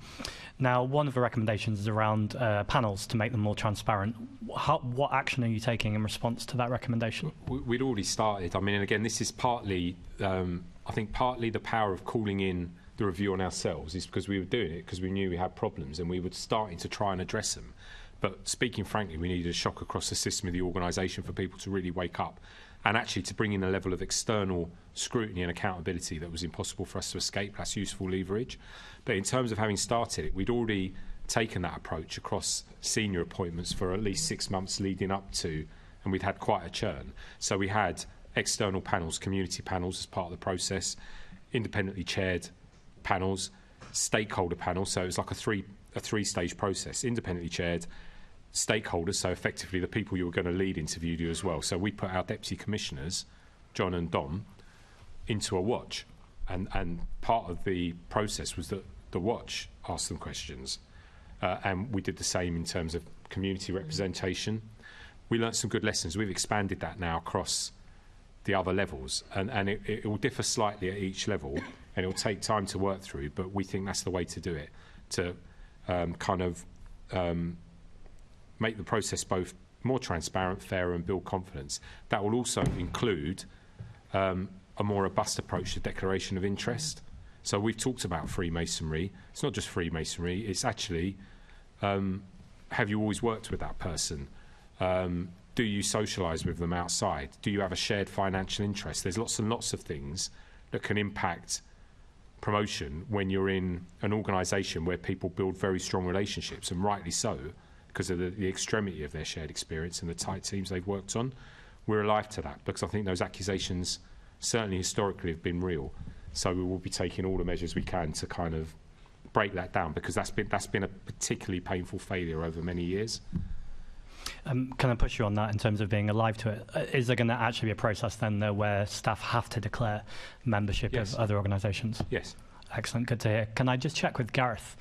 L: Now, one of the recommendations is around panels to make them more transparent. What action are you taking in response to that recommendation?
D: We'd already started. I mean, and again, this is partly, I think partly the power of calling in the review on ourselves is because we were doing it because we knew we had problems and we were starting to try and address them. But speaking frankly, we needed a shock across the system of the organisation for people to really wake up and actually to bring in a level of external scrutiny and accountability that was impossible for us to escape. That's useful leverage. But in terms of having started it, we'd already taken that approach across senior appointments for at least 6 months leading up to, and we'd had quite a churn. So we had external panels, community panels as part of the process, independently chaired panels, stakeholder panels. So it was like a three-stage process, independently chaired, stakeholders, so effectively the people you were going to lead interviewed you as well. So we put our deputy commissioners, John and Dom, into a watch, and part of the process was that the watch asked them questions, and we did the same in terms of community representation. We learnt some good lessons. We've expanded that now across the other levels, and it will differ slightly at each level, and it will take time to work through, but we think that's the way to do it, to make the process both more transparent, fairer, and build confidence. That will also include a more robust approach to declaration of interest. So we've talked about Freemasonry. It's not just Freemasonry, it's actually, have you always worked with that person? Do you socialise with them outside? Do you have a shared financial interest? There's lots and lots of things that can impact promotion when you're in an organisation where people build very strong relationships, and rightly so, because of the extremity of their shared experience and the tight teams they've worked on. We're alive to that, because I think those accusations certainly historically have been real. So we will be taking all the measures we can to kind of break that down, because that's been a particularly painful failure over many years.
L: Can I push you on that in terms of being alive to it? Is there going to actually be a process then there where staff have to declare membership of other organisations?
D: Yes.
L: Excellent, good to hear. Can I just check with Gareth?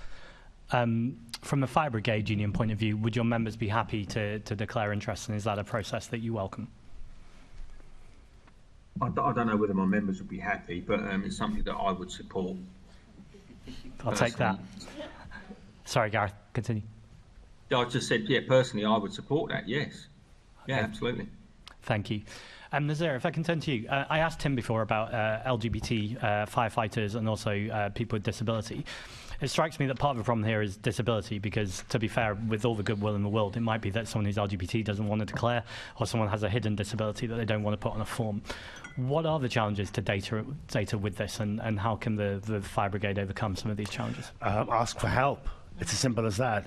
L: From a Fire Brigade union point of view, would your members be happy to declare interest, and is that a process that you welcome?
E: I don't know whether my members would be happy, but it's something that I would support.
L: I'll take that. Sorry, Gareth, continue.
E: I just said, yeah, personally, I would support that, yes. Yeah,
L: Okay.
E: absolutely.
L: Thank you. Nazir, if I can turn to you. I asked Tim before about LGBT firefighters and also people with disability. It strikes me that part of the problem here is disability, because, to be fair, with all the goodwill in the world, it might be that someone who's LGBT doesn't want to declare, or someone has a hidden disability that they don't want to put on a form. What are the challenges to data with this, and how can the Fire Brigade overcome some of these challenges?
F: Ask for help. It's as simple as that.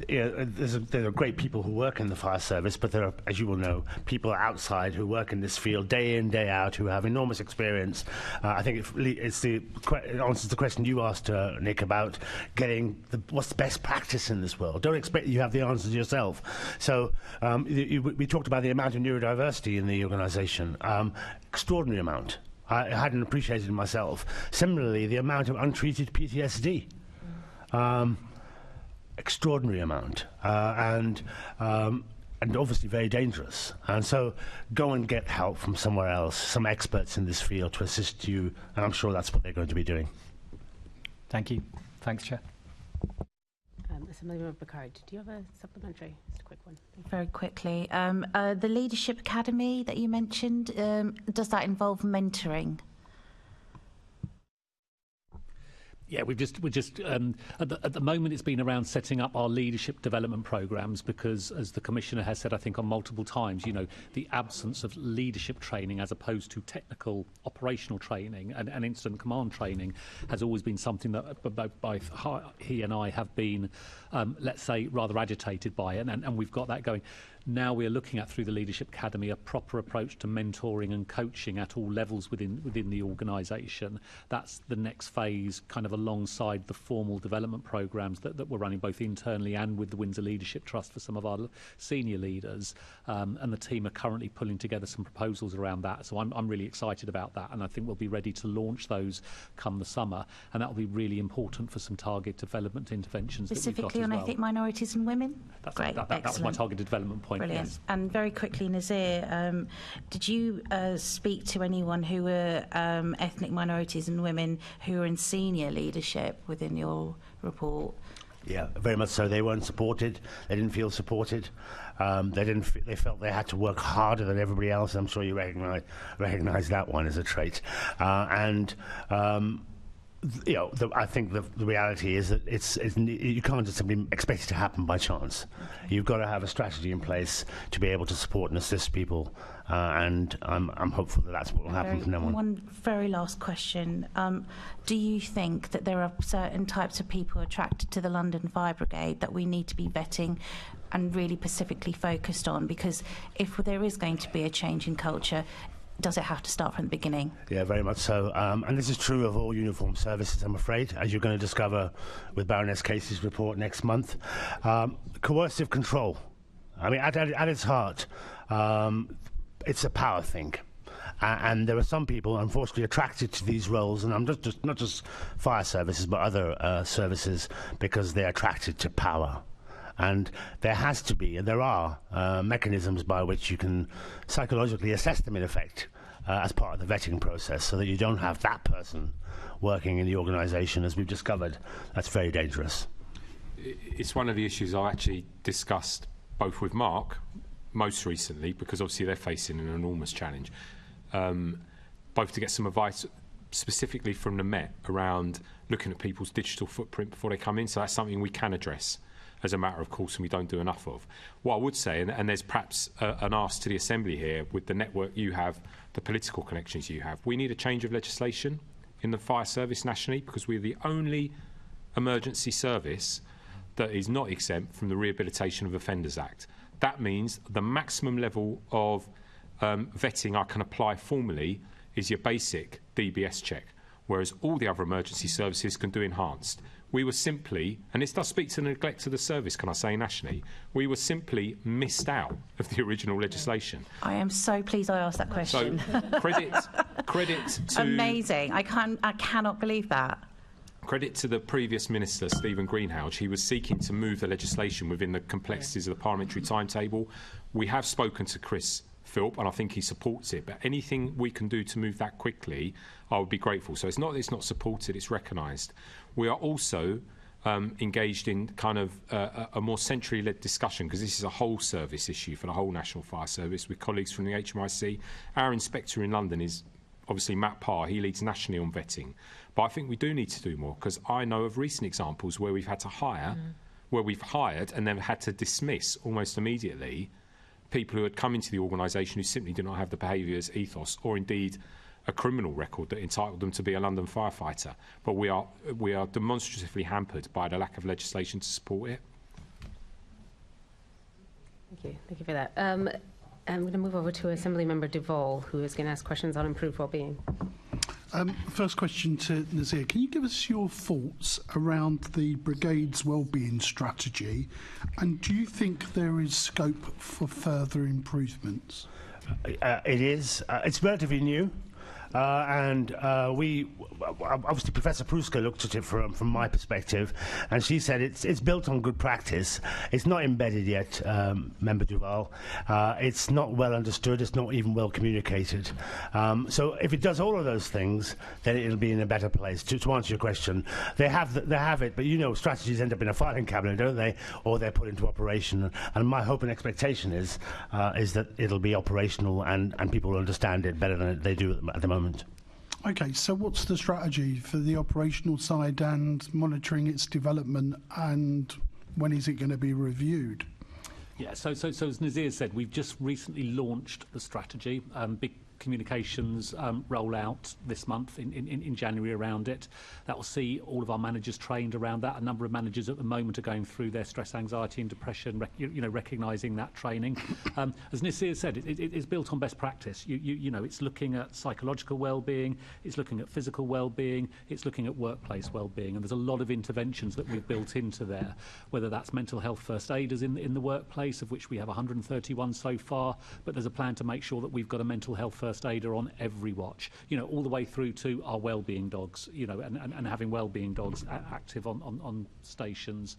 F: There are great people who work in the fire service, but there are, as you will know, people outside who work in this field day in, day out, who have enormous experience. I think it answers the question you asked, Nick, about getting what's the best practice in this world. Don't expect you have the answers yourself. So we talked about the amount of neurodiversity in the organisation. Extraordinary amount. I hadn't appreciated it myself. Similarly, the amount of untreated PTSD. Extraordinary amount, and obviously very dangerous. And so go and get help from somewhere else, some experts in this field to assist you, and I'm sure that's what they're going to be doing.
L: Thank you. Thanks, Chair.
A: Assemblymember Bakari, did you have a supplementary? Just a quick one.
H: Very quickly, the Leadership Academy that you mentioned, does that involve mentoring?
G: Yeah, we're just at the moment it's been around setting up our leadership development programs because, as the Commissioner has said, I think on multiple times, you know, the absence of leadership training as opposed to technical operational training and incident command training has always been something that both he and I have been, let's say, rather agitated by, and we've got that going. Now we're looking at, through the Leadership Academy, a proper approach to mentoring and coaching at all levels within the organisation. That's the next phase, kind of alongside the formal development programmes that we're running both internally and with the Windsor Leadership Trust for some of our senior leaders. And the team are currently pulling together some proposals around that. So I'm really excited about that, and I think we'll be ready to launch those come the summer. And that will be really important for some target development interventions.
H: Specifically
G: that we've got as
H: on
G: well.
H: ethnic minorities and women?
G: Great, that was my targeted development point.
H: Brilliant.
G: Yes.
H: And very quickly, Nazir, did you speak to anyone who were ethnic minorities and women who were in senior leadership within your report?
F: Yeah, very much so. They weren't supported. They didn't feel supported. They felt they had to work harder than everybody else. I'm sure you recognise that one as a trait. You know, I think the reality is that you can't just simply expect it to happen by chance. Okay. You've got to have a strategy in place to be able to support and assist people, and I'm hopeful that that's what will happen from now on.
H: One very last question. Do you think that there are certain types of people attracted to the London Fire Brigade that we need to be vetting and really specifically focused on? Because if there is going to be a change in culture, does it have to start from the beginning?
F: Yeah, very much so. And this is true of all uniformed services, I'm afraid, as you're going to discover with Baroness Casey's report next month. Coercive control. I mean, at its heart, it's a power thing. And there are some people, unfortunately, attracted to these roles, and I'm just not just fire services, but other services, because they're attracted to power. And there has to be, and there are, mechanisms by which you can psychologically assess them, in effect, as part of the vetting process, so that you don't have that person working in the organisation, as we've discovered. That's very dangerous.
D: It's one of the issues I actually discussed both with Mark, most recently, because obviously they're facing an enormous challenge, both to get some advice specifically from the Met around looking at people's digital footprint before they come in. So that's something we can address as a matter of course, and we don't do enough of. What I would say, and there's perhaps an ask to the Assembly here, with the network you have, the political connections you have, we need a change of legislation in the fire service nationally, because we're the only emergency service that is not exempt from the Rehabilitation of Offenders Act. That means the maximum level of vetting I can apply formally is your basic DBS check, whereas all the other emergency services can do enhanced. We were simply, and this does speak to the neglect of the service, can I say, nationally, we were simply missed out of the original legislation.
H: I am so pleased I asked that question.
D: So credit to...
H: Amazing. I cannot believe that.
D: Credit to the previous Minister, Stephen Greenhalgh. He was seeking to move the legislation within the complexities of the parliamentary timetable. We have spoken to Chris Philp, and I think he supports it, but anything we can do to move that quickly, I would be grateful. So it's not supported, it's recognised. We are also engaged in kind of a more centrally led discussion, because this is a whole service issue for the whole National Fire Service, with colleagues from the HMIC. Our inspector in London is obviously Matt Parr. He leads nationally on vetting. But I think we do need to do more, because I know of recent examples where we've had to hire, where we've hired and then had to dismiss almost immediately people who had come into the organisation who simply do not have the behaviours, ethos, or indeed a criminal record that entitled them to be a London firefighter. But we are demonstratively hampered by the lack of legislation to support it.
A: Thank you for that. I'm going to move over to Assemblymember Duval, who is going to ask questions on improved wellbeing.
O: First question to Nazir. Can you give us your thoughts around the Brigade's wellbeing strategy, and do you think there is scope for further improvements?
F: It is. It's relatively new. and we obviously Professor Pruska looked at it from my perspective, and she said it's built on good practice. It's not embedded yet, Member Duval. It's not well understood. It's not even well communicated. So if it does all of those things, then it'll be in a better place. To answer your question, they have it, but strategies end up in a filing cabinet, don't they? Or they're put into operation. And my hope and expectation is that it'll be operational and people will understand it better than they do at the moment.
O: Okay, so what's the strategy for the operational side and monitoring its development, and when is it going to be reviewed?
G: Yeah, so as Nazir said, we've just recently launched the strategy. Big communications rollout this month in January around it. That will see all of our managers trained around that. A number of managers at the moment are going through their stress, anxiety and depression, recognising that training. As Nazir said, it's built on best practice. It's looking at psychological well-being, it's looking at physical well-being, it's looking at workplace well-being, and there's a lot of interventions that we've built into there, whether that's mental health first aiders in the workplace, of which we have 131 so far, but there's a plan to make sure that we've got a mental health first aider on every watch, all the way through to our well-being dogs, and having well-being dogs active on stations.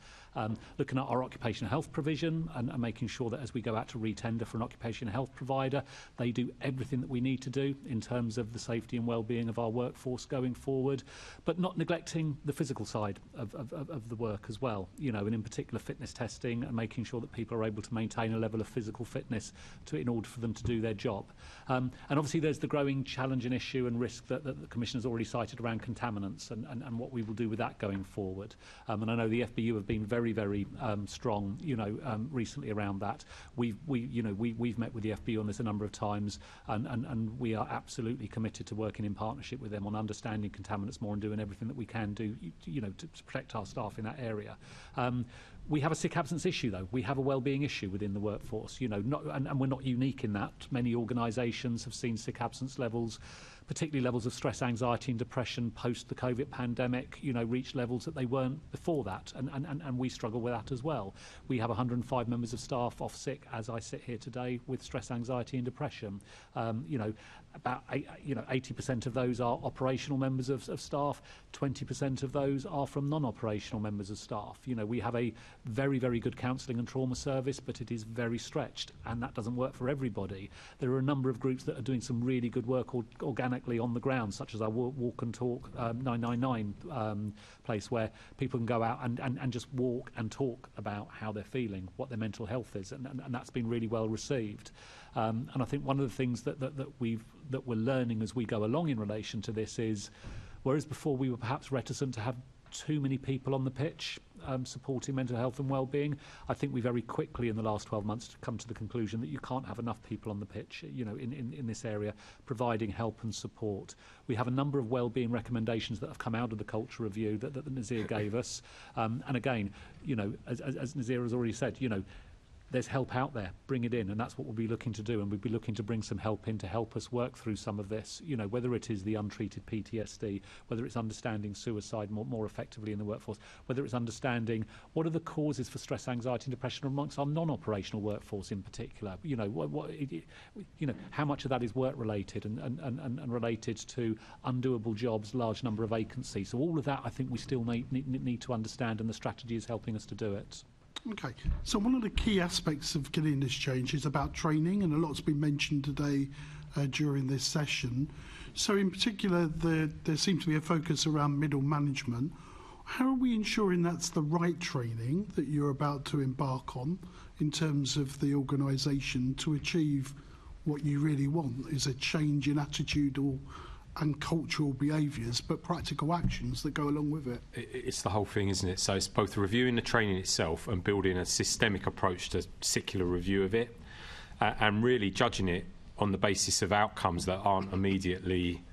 G: Looking at our occupational health provision and making sure that as we go out to re-tender for an occupational health provider, they do everything that we need to do in terms of the safety and well-being of our workforce going forward, but not neglecting the physical side of the work as well, and in particular fitness testing and making sure that people are able to maintain a level of physical fitness in order for them to do their job. And obviously there's the growing challenge and issue and risk that the Commissioner's already cited around contaminants and what we will do with that going forward. And I know the FBU have been very strong, recently around that. We've met with the FBU on this a number of times, and we are absolutely committed to working in partnership with them on understanding contaminants more and doing everything that we can do, to protect our staff in that area. We have a sick absence issue, though. We have a well-being issue within the workforce, and we're not unique in that. Many organisations have seen sick absence levels, particularly levels of stress, anxiety and depression post the COVID pandemic, reach levels that they weren't before that, and we struggle with that as well. We have 105 members of staff off sick as I sit here today with stress, anxiety and depression. About 80% of those are operational members of staff, 20% of those are from non-operational members of staff. We have a very good counselling and trauma service, but it is very stretched, and that doesn't work for everybody. There are a number of groups that are doing some really good work organically on the ground, such as our Walk and Talk 999 place, where people can go out and just walk and talk about how they're feeling, what their mental health is, and that's been really well received. And I think one of the things that we're learning as we go along in relation to this is, whereas before we were perhaps reticent to have too many people on the pitch supporting mental health and well-being, I think we very quickly in the last 12 months come to the conclusion that you can't have enough people on the pitch, in this area, providing help and support. We have a number of well-being recommendations that have come out of the culture review that Nazir gave us, and again, as Nazir has already said, there's help out there, bring it in, and that's what we'll be looking to do, and we'll be looking to bring some help in to help us work through some of this, whether it is the untreated PTSD, whether it's understanding suicide more effectively in the workforce, whether it's understanding what are the causes for stress, anxiety and depression amongst our non-operational workforce in particular, how much of that is work related and related to undoable jobs, large number of vacancies. So all of that I think we still need to understand, and the strategy is helping us to do it.
O: Okay, so one of the key aspects of getting this change is about training, and a lot's been mentioned today during this session. So in particular, there seems to be a focus around middle management. How are we ensuring that's the right training that you're about to embark on in terms of the organisation to achieve what you really want, is a change in attitudinal and cultural behaviours, but practical actions that go along with it?
D: It's the whole thing, isn't it? So it's both reviewing the training itself and building a systemic approach to secular review of it, and really judging it on the basis of outcomes that aren't immediately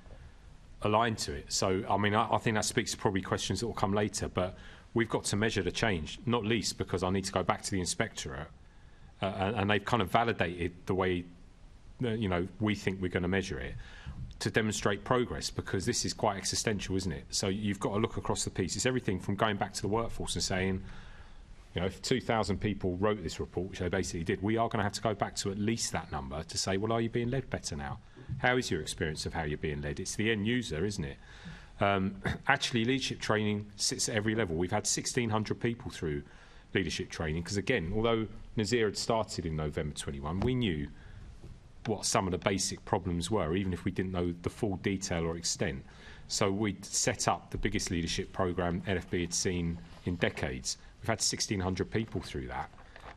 D: aligned to it. So, I think that speaks to probably questions that will come later, but we've got to measure the change, not least because I need to go back to the inspectorate, and they've kind of validated the way we think we're going to measure it, to demonstrate progress, because this is quite existential, isn't it? So you've got to look across the piece. It's everything from going back to the workforce and saying, You know, if 2,000 people wrote this report, which they basically did, we are going to have to go back to at least that number to say, well, are you being led better now? How is your experience of how you're being led? It's the end user, isn't it? Actually, leadership training sits at every level. We've had 1,600 people through leadership training because, again, although Nazir had started in November 21, we knew what some of the basic problems were, even if we didn't know the full detail or extent. So we set up the biggest leadership programme LFB had seen in decades. We've had 1,600 people through that.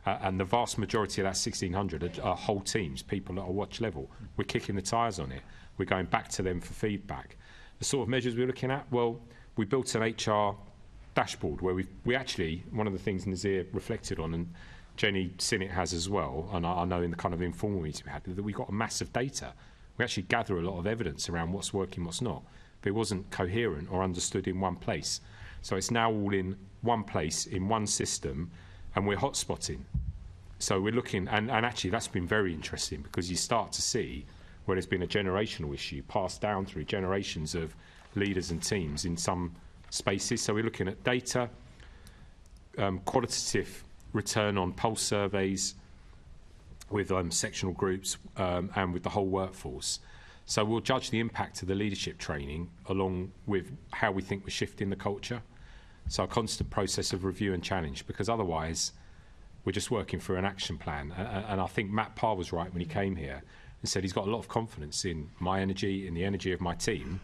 D: And the vast majority of that 1,600 are whole teams, people at a watch level. We're kicking the tyres on it. We're going back to them for feedback. The sort of measures we're looking at, well, we built an HR dashboard where we actually, one of the things Nazir reflected on, and Jenny Sinnott has as well, and I know in the kind of informal meeting we had, that we got a massive data. We actually gather a lot of evidence around what's working, what's not, but it wasn't coherent or understood in one place. So it's now all in one place, in one system, and we're hotspotting. So we're looking, and actually that's been very interesting because you start to see where there's been a generational issue passed down through generations of leaders and teams in some spaces. So we're looking at data, qualitative return on pulse surveys with sectional groups and with the whole workforce. So we'll judge the impact of the leadership training along with how we think we're shifting the culture. So a constant process of review and challenge, because otherwise we're just working through an action plan. And I think Matt Parr was right when he came here and said he's got a lot of confidence in my energy, in the energy of my team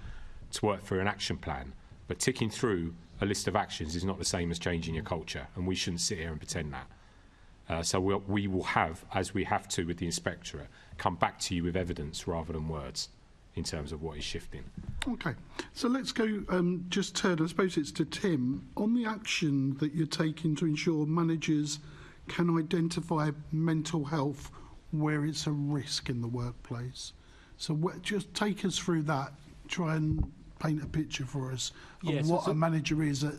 D: to work through an action plan. But ticking through a list of actions is not the same as changing your culture, and we shouldn't sit here and pretend that. So we will have, as we have to with the inspectorate, come back to you with evidence rather than words in terms of what is shifting.
O: Okay, so let's go just turn, I suppose it's to Tim, on the action that you're taking to ensure managers can identify mental health where it's a risk in the workplace. So just take us through that, try and paint a picture for us of what a manager is at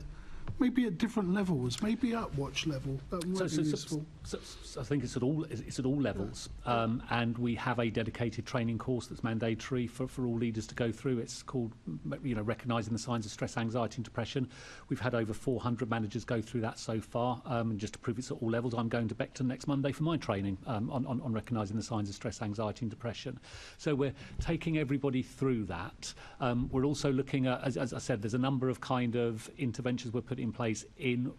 O: maybe at different levels, maybe at watch level. That might be useful.
G: So I think it's at all levels, and we have a dedicated training course that's mandatory for all leaders to go through. It's called, recognising the signs of stress, anxiety and depression. We've had over 400 managers go through that so far, and just to prove it's at all levels, I'm going to Beeton next Monday for my training on recognising the signs of stress, anxiety and depression. So we're taking everybody through that. We're also looking at, as I said, there's a number of kind of interventions we're putting in place in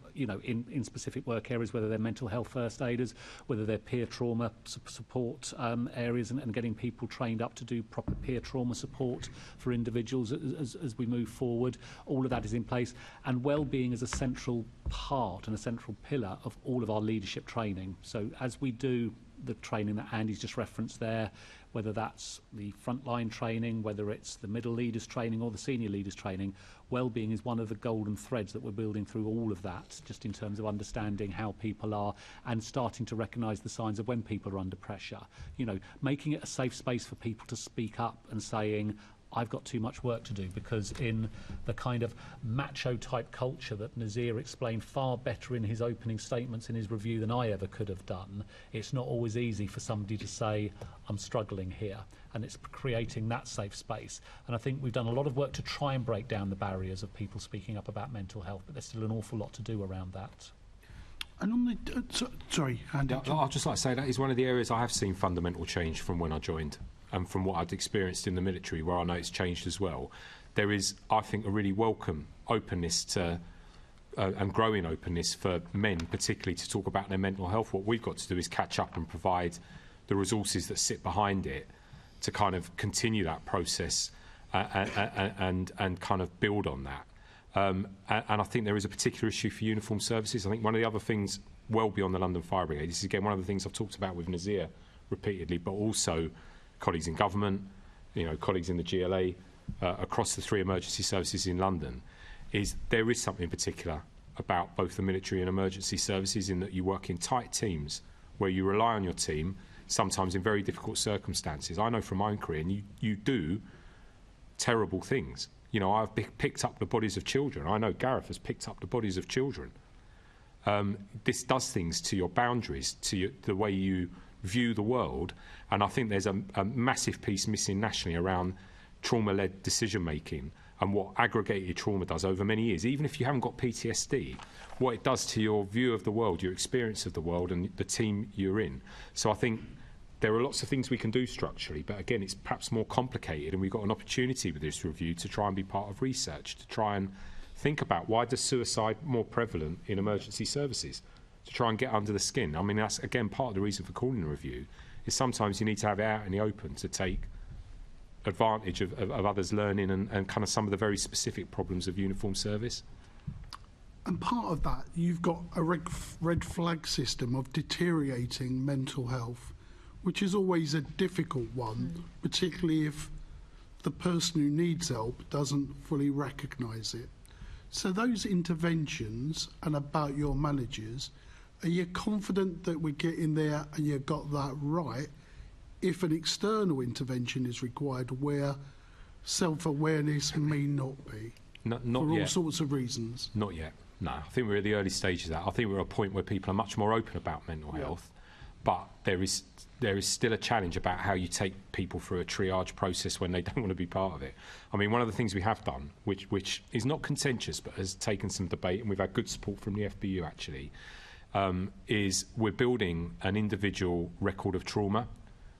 G: specific work areas, whether they're mental health first aiders, whether they're peer trauma support areas, and getting people trained up to do proper peer trauma support for individuals as we move forward. All of that is in place, and well-being is a central part and a central pillar of all of our leadership training. So as we do the training that Andy's just referenced there, whether that's the frontline training, whether it's the middle leaders training or the senior leaders training, well-being is one of the golden threads that we're building through all of that, just in terms of understanding how people are and starting to recognise the signs of when people are under pressure. Making it a safe space for people to speak up and saying, I've got too much work to do, because in the kind of macho type culture that Nazir explained far better in his opening statements in his review than I ever could have done, it's not always easy for somebody to say, I'm struggling here, and it's creating that safe space. And I think we've done a lot of work to try and break down the barriers of people speaking up about mental health, but there's still an awful lot to do around that.
O: And on the sorry, Andy.
D: I'd just like to say that is one of the areas I have seen fundamental change from when I joined, and from what I'd experienced in the military, where I know it's changed as well. There is, I think, a really welcome openness to and growing openness for men, particularly, to talk about their mental health. What we've got to do is catch up and provide the resources that sit behind it to kind of continue that process and kind of build on that. And I think there is a particular issue for uniformed services. I think one of the other things, well beyond the London Fire Brigade, this is again one of the things I've talked about with Nazir repeatedly, but also colleagues in government, colleagues in the GLA, across the 3 emergency services in London, is there is something in particular about both the military and emergency services in that you work in tight teams where you rely on your team, sometimes in very difficult circumstances. I know from my own career, and you do terrible things. I've picked up the bodies of children. I know Gareth has picked up the bodies of children. This does things to your boundaries, to the way you view the world, and I think there's a massive piece missing nationally around trauma-led decision-making and what aggregated trauma does over many years, even if you haven't got PTSD, what it does to your view of the world, your experience of the world and the team you're in. So I think there are lots of things we can do structurally, but again, it's perhaps more complicated, and we've got an opportunity with this review to try and be part of research, to try and think about why is suicide more prevalent in emergency services, to try and get under the skin. I mean, that's, again, part of the reason for calling a review, is sometimes you need to have it out in the open to take advantage of others' learning and kind of some of the very specific problems of uniformed service.
O: And part of that, you've got a red flag system of deteriorating mental health, which is always a difficult one, particularly if the person who needs help doesn't fully recognise it. So those interventions and about your managers, are you confident that we're getting there and you've got that right if an external intervention is required where self-awareness may not be?
D: Not
O: for
D: yet.
O: all sorts of reasons.
D: Not yet. No, I think we're at the early stages of that. I think we're at a point where people are much more open about mental health, but there is still a challenge about how you take people through a triage process when they don't want to be part of it. I mean, one of the things we have done, which is not contentious but has taken some debate, and we've had good support from the FBU actually, is we're building an individual record of trauma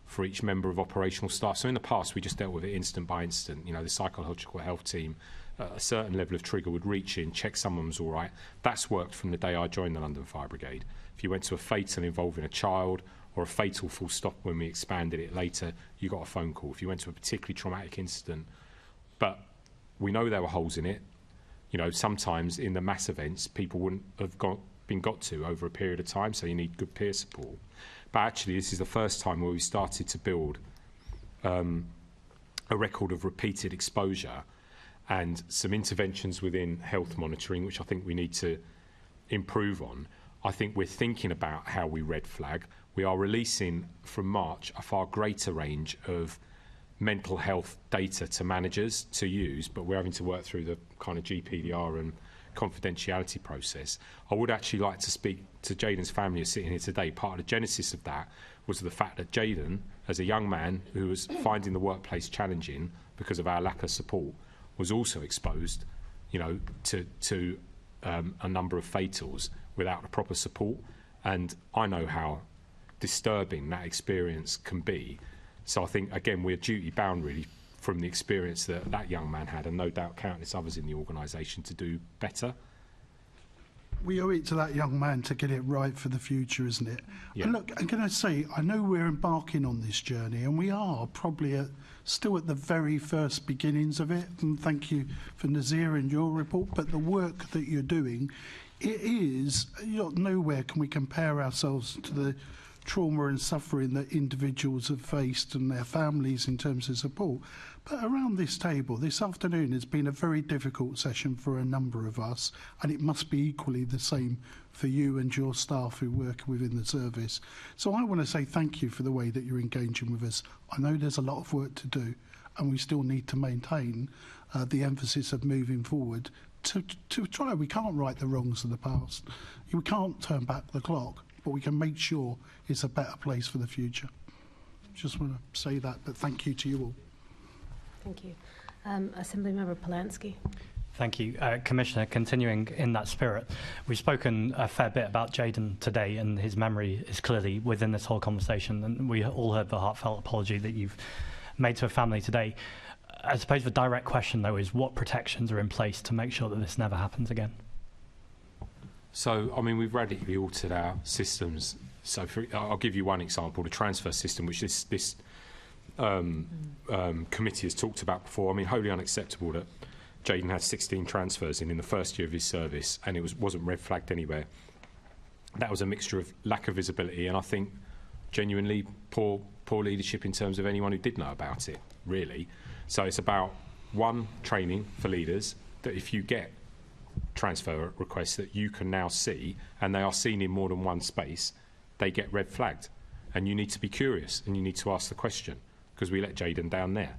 D: for each member of operational staff. So in the past, we just dealt with it instant by instant. You know, the psychological health team, a certain level of trigger would reach in, check someone was all right. That's worked from the day I joined the London Fire Brigade. If you went to a fatal involving a child or a fatal full stop when we expanded it later, you got a phone call. If you went to a particularly traumatic incident, but we know there were holes in it. You know, sometimes in the mass events, people wouldn't have been got to over a period of time, so you need good peer support. But actually, this is the first time where we started to build a record of repeated exposure and some interventions within health monitoring, which I think we need to improve on. I think we're thinking about how we red flag. We are releasing from March a far greater range of mental health data to managers to use, but we're having to work through the kind of GDPR and confidentiality process. I would actually like to speak to Jaden's family who's sitting here today. Part of the genesis of that was the fact that Jaden, as a young man who was finding the workplace challenging because of our lack of support, was also exposed, you know, to a number of fatals without the proper support. And I know how disturbing that experience can be. So I think, again, we're duty bound really from the experience that that young man had, and no doubt countless others in the organisation, to do better.
O: We owe it to that young man to get it right for the future, isn't it?
D: Yeah.
O: And look, I'm going to say, I know we're embarking on this journey, and we are probably still at the very first beginnings of it. And thank you for Nazir and your report. But the work that you're doing, it is, you know, nowhere can we compare ourselves to the trauma and suffering that individuals have faced and their families in terms of support. But around this table this afternoon has been a very difficult session for a number of us, and it must be equally the same for you and your staff who work within the service. So I want to say thank you for the way that you're engaging with us. I know there's a lot of work to do, and we still need to maintain the emphasis of moving forward to try. We can't right the wrongs of the past. We can't turn back the clock, but we can make sure it's a better place for the future. Just want to say that, but thank you to you all.
A: Thank you. Assemblymember Polanski.
L: Thank you. Commissioner, continuing in that spirit, we've spoken a fair bit about Jaden today, and his memory is clearly within this whole conversation, and we all heard the heartfelt apology that you've made to a family today. I suppose the direct question, though, is what protections are in place to make sure that this never happens again?
D: So, I mean, we've radically altered our systems. So, I'll give you one example, the transfer system, which this committee has talked about before. I mean, wholly unacceptable that Jaden had 16 transfers in the first year of his service, and it wasn't red flagged anywhere. That was a mixture of lack of visibility and I think genuinely poor leadership in terms of anyone who did know about it, really. So it's about, one, training for leaders, that if you get transfer requests that you can now see, and they are seen in more than one space, they get red flagged. And you need to be curious, and you need to ask the question, because we let Jaden down there.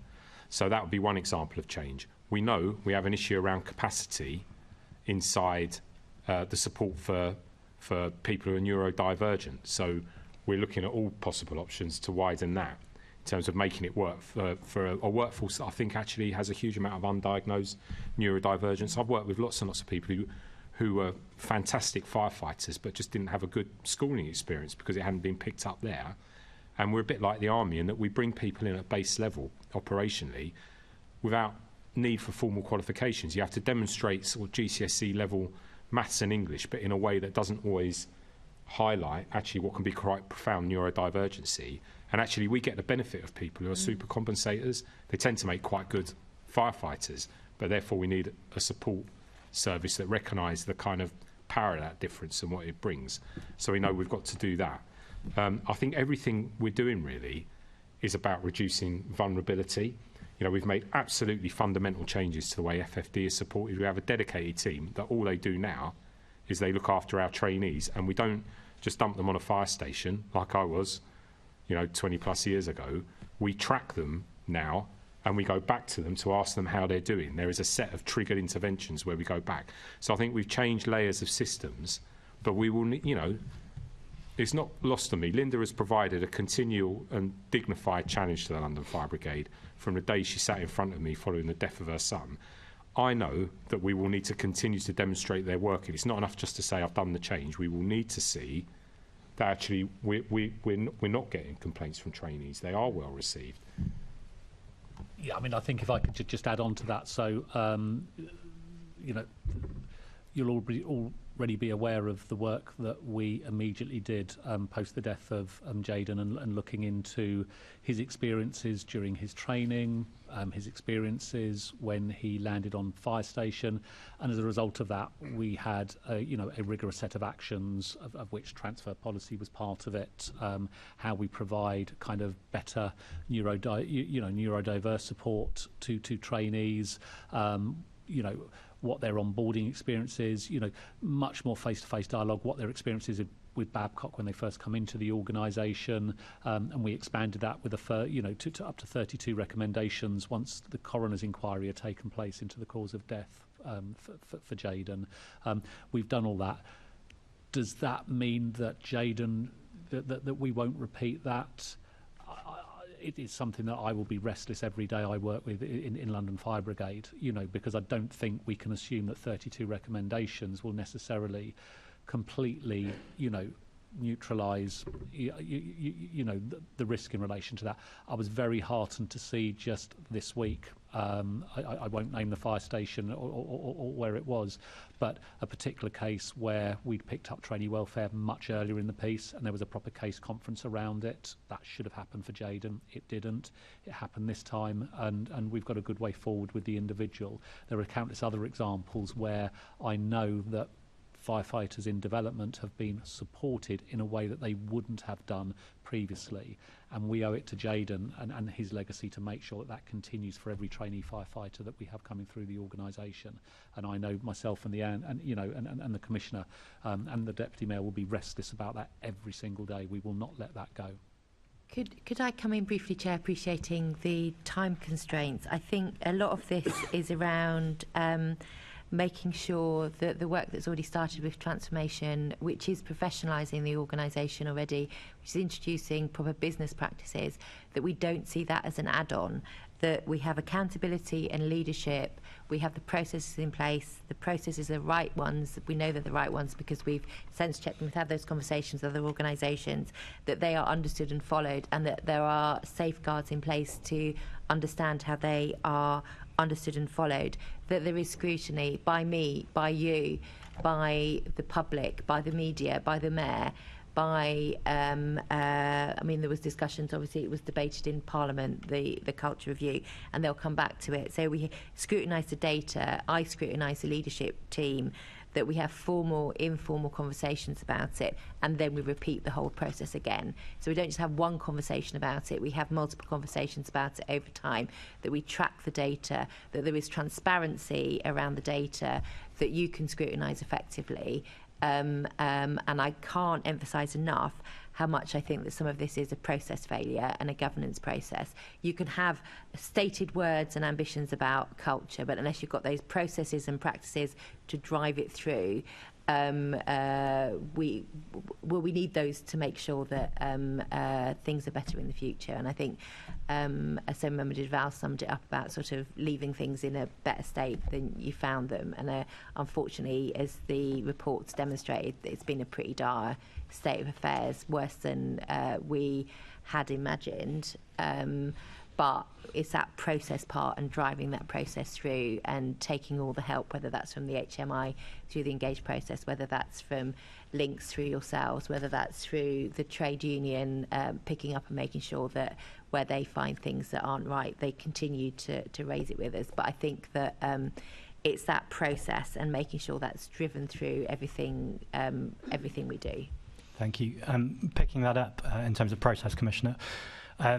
D: So that would be one example of change. We know we have an issue around capacity inside the support for people who are neurodivergent. So we're looking at all possible options to widen that. In terms of making it work for a workforce that I think actually has a huge amount of undiagnosed neurodivergence. I've worked with lots and lots of people who were fantastic firefighters but just didn't have a good schooling experience because it hadn't been picked up there. And we're a bit like the army in that we bring people in at base level operationally without need for formal qualifications. You have to demonstrate sort of GCSE level maths and English, but in a way that doesn't always highlight actually what can be quite profound neurodivergency. And actually we get the benefit of people who are super compensators. They tend to make quite good firefighters, but therefore we need a support service that recognise the kind of power of that difference and what it brings. So we know we've got to do that. I think everything we're doing really is about reducing vulnerability. You know, we've made absolutely fundamental changes to the way FFD is supported. We have a dedicated team that all they do now is they look after our trainees, and we don't just dump them on a fire station like I was, 20 plus years ago. We track them now and we go back to them to ask them how they're doing. There is a set of triggered interventions where we go back. So I think we've changed layers of systems, but we will, it's not lost on me. Linda has provided a continual and dignified challenge to the London Fire Brigade from the day she sat in front of me following the death of her son. I know that we will need to continue to demonstrate their work. And it's not enough just to say I've done the change. We will need to see that actually we're not getting complaints from trainees. They are well received.
G: Yeah, I mean, I think if I could just add on to that. So, you'll already be aware of the work that we immediately did post the death of Jayden and looking into his experiences during his training, his experiences when he landed on fire station, and as a result of that we had a rigorous set of actions of which transfer policy was part of it, how we provide kind of better neurodiverse support to trainees, what their onboarding experience is, much more face-to-face dialogue, what their experience is with Babcock when they first come into the organisation, and we expanded that with to up to 32 recommendations once the coroner's inquiry had taken place into the cause of death for Jayden. We've done all that. Does that mean that Jayden, that we won't repeat that? It is something that I will be restless every day I work with in London Fire Brigade, because I don't think we can assume that 32 recommendations will necessarily completely, neutralise, the risk in relation to that. I was very heartened to see just this week, I won't name the fire station or where it was, but a particular case where we'd picked up trainee welfare much earlier in the piece and there was a proper case conference around it. That should have happened for Jayden. It didn't. It happened this time, and we've got a good way forward with the individual. There are countless other examples where I know that firefighters in development have been supported in a way that they wouldn't have done previously, and we owe it to Jayden and his legacy to make sure that continues for every trainee firefighter that we have coming through the organisation. And I know myself and the Commissioner and the Deputy Mayor will be restless about that every single day. We will not let that go.
J: Could I come in briefly, Chair, appreciating the time constraints? I think a lot of this is around making sure that the work that's already started with transformation, which is professionalising the organisation already, which is introducing proper business practices, that we don't see that as an add-on, that we have accountability and leadership, we have the processes in place, the processes are the right ones, we know they're the right ones because we've sense-checked them, we've had those conversations with other organisations, that they are understood and followed, and that there are safeguards in place to understand how they are understood and followed, that there is scrutiny by me, by you, by the public, by the media, by the Mayor, by, there was discussions, obviously it was debated in Parliament, the culture review, and they'll come back to it. So we scrutinise the data, I scrutinise the leadership team, that we have formal, informal conversations about it, and then we repeat the whole process again. So we don't just have one conversation about it, we have multiple conversations about it over time, that we track the data, that there is transparency around the data, that you can scrutinise effectively. And I can't emphasise enough how much I think that some of this is a process failure and a governance process. You can have stated words and ambitions about culture, but unless you've got those processes and practices to drive it through, we need those to make sure that things are better in the future. And I think Assembly Member Val summed it up about sort of leaving things in a better state than you found them. And unfortunately, as the reports demonstrated, it's been a pretty dire state of affairs, worse than we had imagined. But it's that process part and driving that process through and taking all the help, whether that's from the HMI through the engaged process, whether that's from links through yourselves, whether that's through the trade union, picking up and making sure that where they find things that aren't right, they continue to raise it with us. But I think that it's that process and making sure that's driven through everything we do.
L: Thank you. Picking that up in terms of process, Commissioner,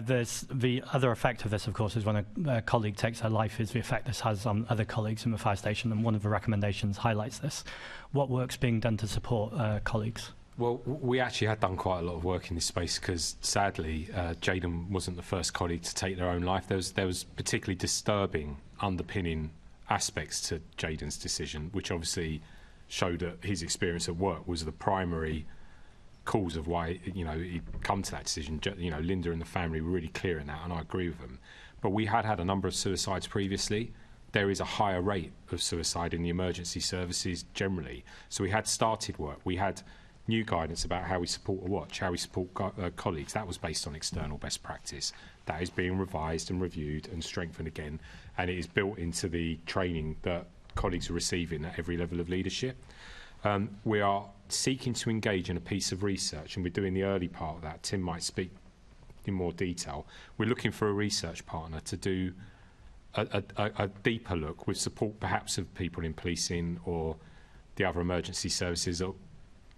L: there's the other effect of this, of course, is when a colleague takes their life, is the effect this has on other colleagues in the fire station, and one of the recommendations highlights this. What work's being done to support colleagues?
D: Well, we actually had done quite a lot of work in this space because, sadly, Jaden wasn't the first colleague to take their own life. There was particularly disturbing underpinning aspects to Jaden's decision, which obviously showed that his experience at work was the primary cause of why he'd come to that decision. Linda and the family were really clear in that, and I agree with them. But we had a number of suicides previously. There is a higher rate of suicide in the emergency services generally. So we had started work. We had new guidance about how we support a watch, how we support colleagues. That was based on external best practice. That is being revised and reviewed and strengthened again, and it is built into the training that colleagues are receiving at every level of leadership. We are seeking to engage in a piece of research, and we're doing the early part of that. Tim might speak in more detail. We're looking for a research partner to do a deeper look with support perhaps of people in policing or the other emergency services.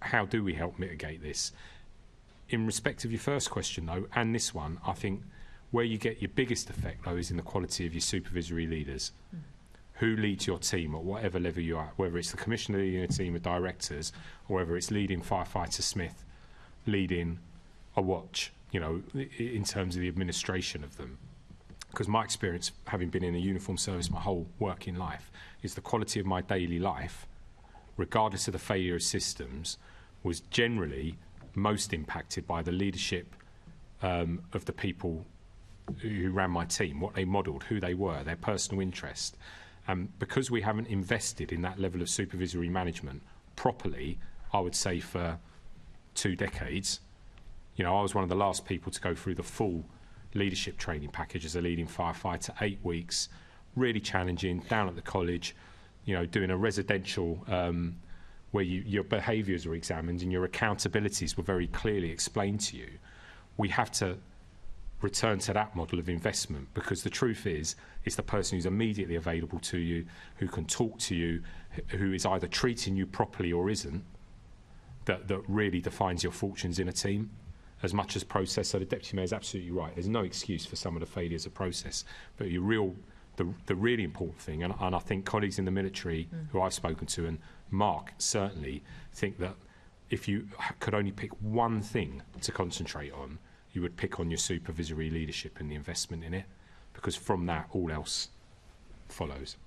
D: How do we help mitigate this? In respect of your first question, though, and this one, I think where you get your biggest effect, though, is in the quality of your supervisory leaders. Who leads your team at whatever level you are, whether it's the commissioner leading a team of directors or whether it's leading firefighter Smith leading a watch, in terms of the administration of them. Because my experience, having been in a uniform service my whole working life, is the quality of my daily life, regardless of the failure of systems, was generally most impacted by the leadership of the people who ran my team, what they modelled, who they were, their personal interest. Because we haven't invested in that level of supervisory management properly, I would say for 2 decades, I was one of the last people to go through the full leadership training package as a leading firefighter, 8 weeks, really challenging, down at the college, doing a residential where your behaviours were examined and your accountabilities were very clearly explained to you. We have to return to that model of investment, because the truth is, it's the person who's immediately available to you, who can talk to you, who is either treating you properly or isn't, that really defines your fortunes in a team as much as process. So the Deputy Mayor is absolutely right. There's no excuse for some of the failures of process, but the really important thing, and I think colleagues in the military who I've spoken to, and Mark certainly, think that if you could only pick one thing to concentrate on, you would pick on your supervisory leadership and the investment in it, because from that all else follows.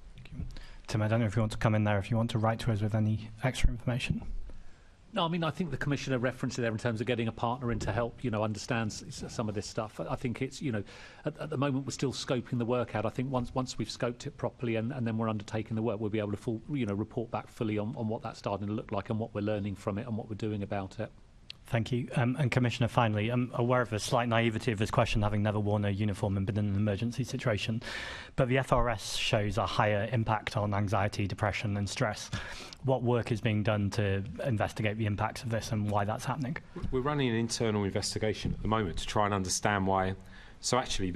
L: Tim, I don't know if you want to come in there, if you want to write to us with any extra information.
G: No, I mean, I think the Commissioner referenced it there in terms of getting a partner in to help, understand some of this stuff. I think it's, at the moment we're still scoping the work out. I think once we've scoped it properly and then we're undertaking the work, we'll be able to report back fully on what that's starting to look like and what we're learning from it and what we're doing about it.
L: Thank you. And Commissioner, finally, I'm aware of the slight naivety of this question, having never worn a uniform and been in an emergency situation, but the FRS shows a higher impact on anxiety, depression and stress. What work is being done to investigate the impacts of this and why that's happening? We're
D: running an internal investigation at the moment to try and understand why. So actually,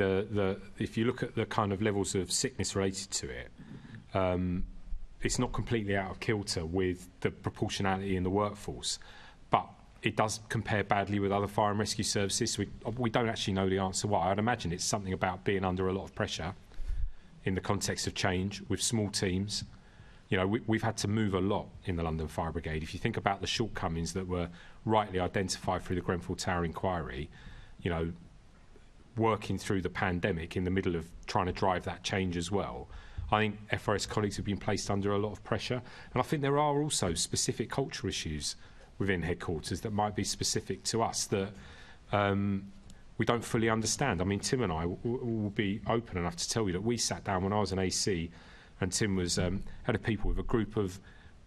D: if you look at the kind of levels of sickness related to it, it's not completely out of kilter with the proportionality in the workforce, but it does compare badly with other fire and rescue services. We don't actually know the answer why. I'd imagine it's something about being under a lot of pressure in the context of change with small teams. We've had to move a lot in the London Fire Brigade. If you think about the shortcomings that were rightly identified through the Grenfell Tower inquiry, working through the pandemic in the middle of trying to drive that change as well, I think FRS colleagues have been placed under a lot of pressure. And I think there are also specific cultural issues within headquarters that might be specific to us that we don't fully understand. I mean, Tim and I will be open enough to tell you that we sat down when I was an AC and Tim was head of people with a group of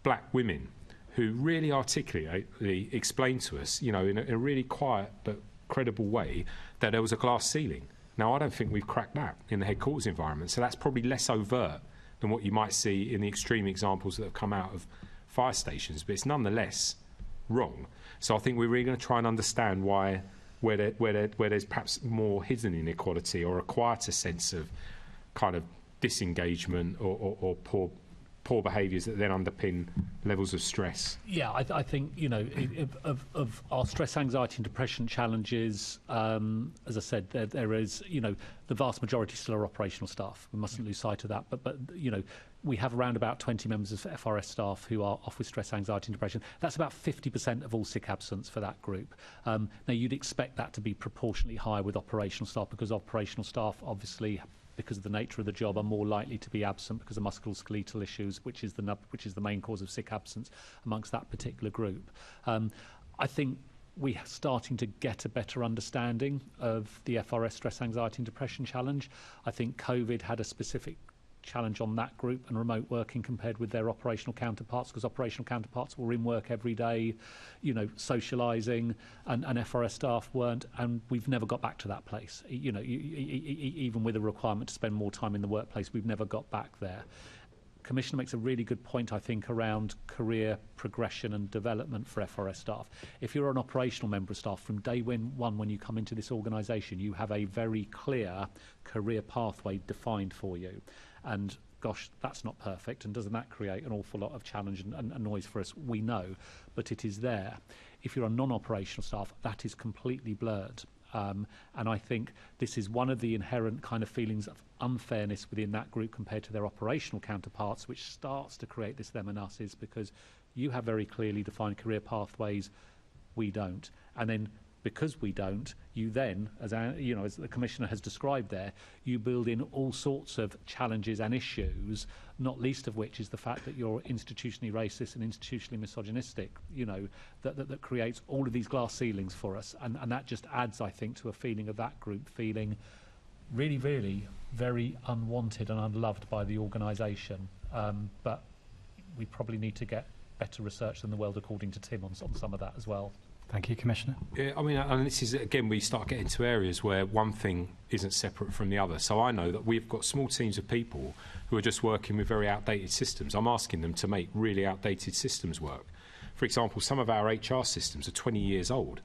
D: black women who really articulately explained to us, you know, in a really quiet but credible way, that there was a glass ceiling. Now, I don't think we've cracked that in the headquarters environment, so that's probably less overt than what you might see in the extreme examples that have come out of fire stations, but it's nonetheless wrong. So I think we're really going to try and understand why, where there's perhaps more hidden inequality or a quieter sense of kind of disengagement or poor behaviours that then underpin levels of stress.
G: Yeah, I think, you know, of our stress, anxiety and depression challenges, as I said, there is, you know, the vast majority still are operational staff. We mustn't lose sight of that. But you know, we have around about 20 members of FRS staff who are off with stress, anxiety and depression. That's about 50% of all sick absence for that group. Now, you'd expect that to be proportionally higher with operational staff, because operational staff, obviously, because of the nature of the job, are more likely to be absent because of musculoskeletal issues, which is the main cause of sick absence amongst that particular group. I think we are starting to get a better understanding of the FRS stress, anxiety and depression challenge. I think COVID had a specific challenge on that group and remote working compared with their operational counterparts, because operational counterparts were in work every day, you know, socialising, and FRS staff weren't, and we've never got back to that place. You know, even with a requirement to spend more time in the workplace, we've never got back there. Commissioner makes a really good point, I think, around career progression and development for FRS staff. If you're an operational member of staff, from day one when you come into this organisation, you have a very clear career pathway defined for you. And gosh, that's not perfect, and doesn't that create an awful lot of challenge and noise for us? We know, but it is there. If you're a non-operational staff, that is completely blurred. And I think this is one of the inherent kind of feelings of unfairness within that group compared to their operational counterparts, which starts to create this them and us, is because you have very clearly defined career pathways, we don't. And then because we don't, you then, as the Commissioner has described there, you build in all sorts of challenges and issues, not least of which is the fact that you're institutionally racist and institutionally misogynistic, you know, that creates all of these glass ceilings for us. And that just adds, I think, to a feeling of that group feeling really, really very unwanted and unloved by the organisation. But we probably need to get better research than the world, according to Tim, on some of that as well.
L: Thank you, Commissioner.
D: Yeah, I mean, and this is, again, we start getting to areas where one thing isn't separate from the other. So I know that we've got small teams of people who are just working with very outdated systems. I'm asking them to make really outdated systems work. For example, some of our HR systems are 20 years old.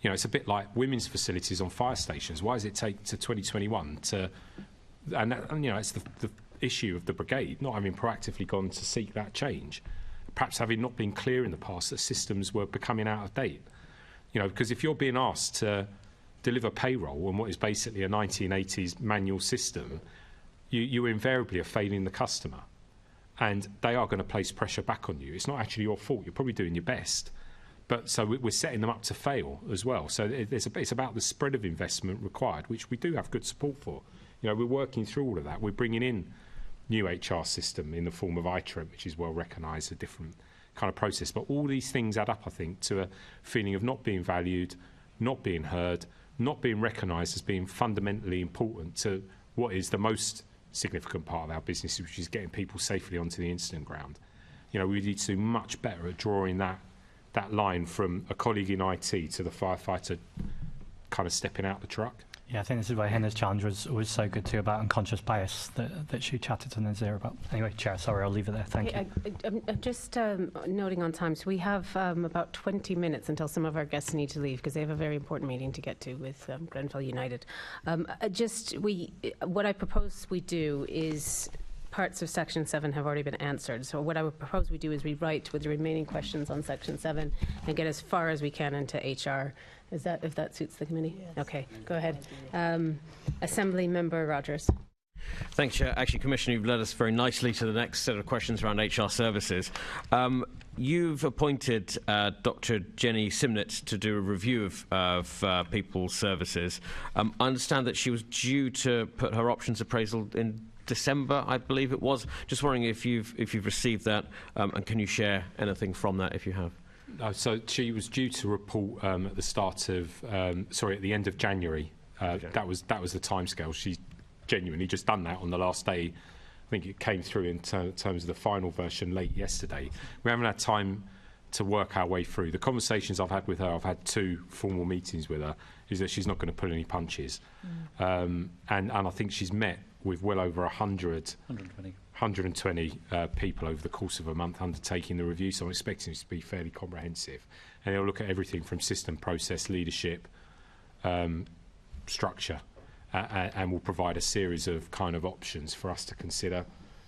D: You know, it's a bit like women's facilities on fire stations. Why does it take to 2021 to... And you know, it's the issue of the Brigade not having proactively gone to seek that change. Perhaps having not been clear in the past that systems were becoming out of date. You know, because if you're being asked to deliver payroll on what is basically a 1980s manual system, you invariably are failing the customer. And they are going to place pressure back on you. It's not actually your fault. You're probably doing your best. But so we're setting them up to fail as well. So it's about the spread of investment required, which we do have good support for. You know, we're working through all of that. We're bringing in new HR system in the form of ITREP, which is well recognised, a different kind of process. But all these things add up, I think, to a feeling of not being valued, not being heard, not being recognised as being fundamentally important to what is the most significant part of our business, which is getting people safely onto the incident ground. You know, we need to do much better at drawing that line from a colleague in IT to the firefighter kind of stepping out the truck.
L: Yeah, I think this is why Hannah's challenge was so good too, about unconscious bias that she chatted to Nazir about. Anyway, Chair, sorry, I'll leave it there. Thank you.
A: I'm just noting on time, so we have about 20 minutes until some of our guests need to leave because they have a very important meeting to get to with Grenfell United. What I propose we do is... Parts of Section 7 have already been answered. So what I would propose we do is we write with the remaining questions on Section 7 and get as far as we can into HR. Is that, if that suits the committee? Yes. Okay, go ahead. Assembly Member Rogers.
N: Thanks, Chair. Actually, Commissioner, you've led us very nicely to the next set of questions around HR services. You've appointed Dr. Jenny Simnett to do a review of people's services. I understand that she was due to put her options appraisal in December, I believe it was. Just wondering if you've received that, and can you share anything from that if you have?
D: So she was due to report at the start of, at the end of January. That was the timescale. She's genuinely just done that on the last day. I think it came through in terms of the final version late yesterday. We haven't had time to work our way through. The conversations I've had with her, I've had 2 formal meetings with her, is that she's not going to pull any punches. And I think she's met with well over 120 people over the course of a month undertaking the review, so I'm expecting it to be fairly comprehensive. And they'll look at everything from system, process, leadership, structure, and will provide a series of kind of options for us to consider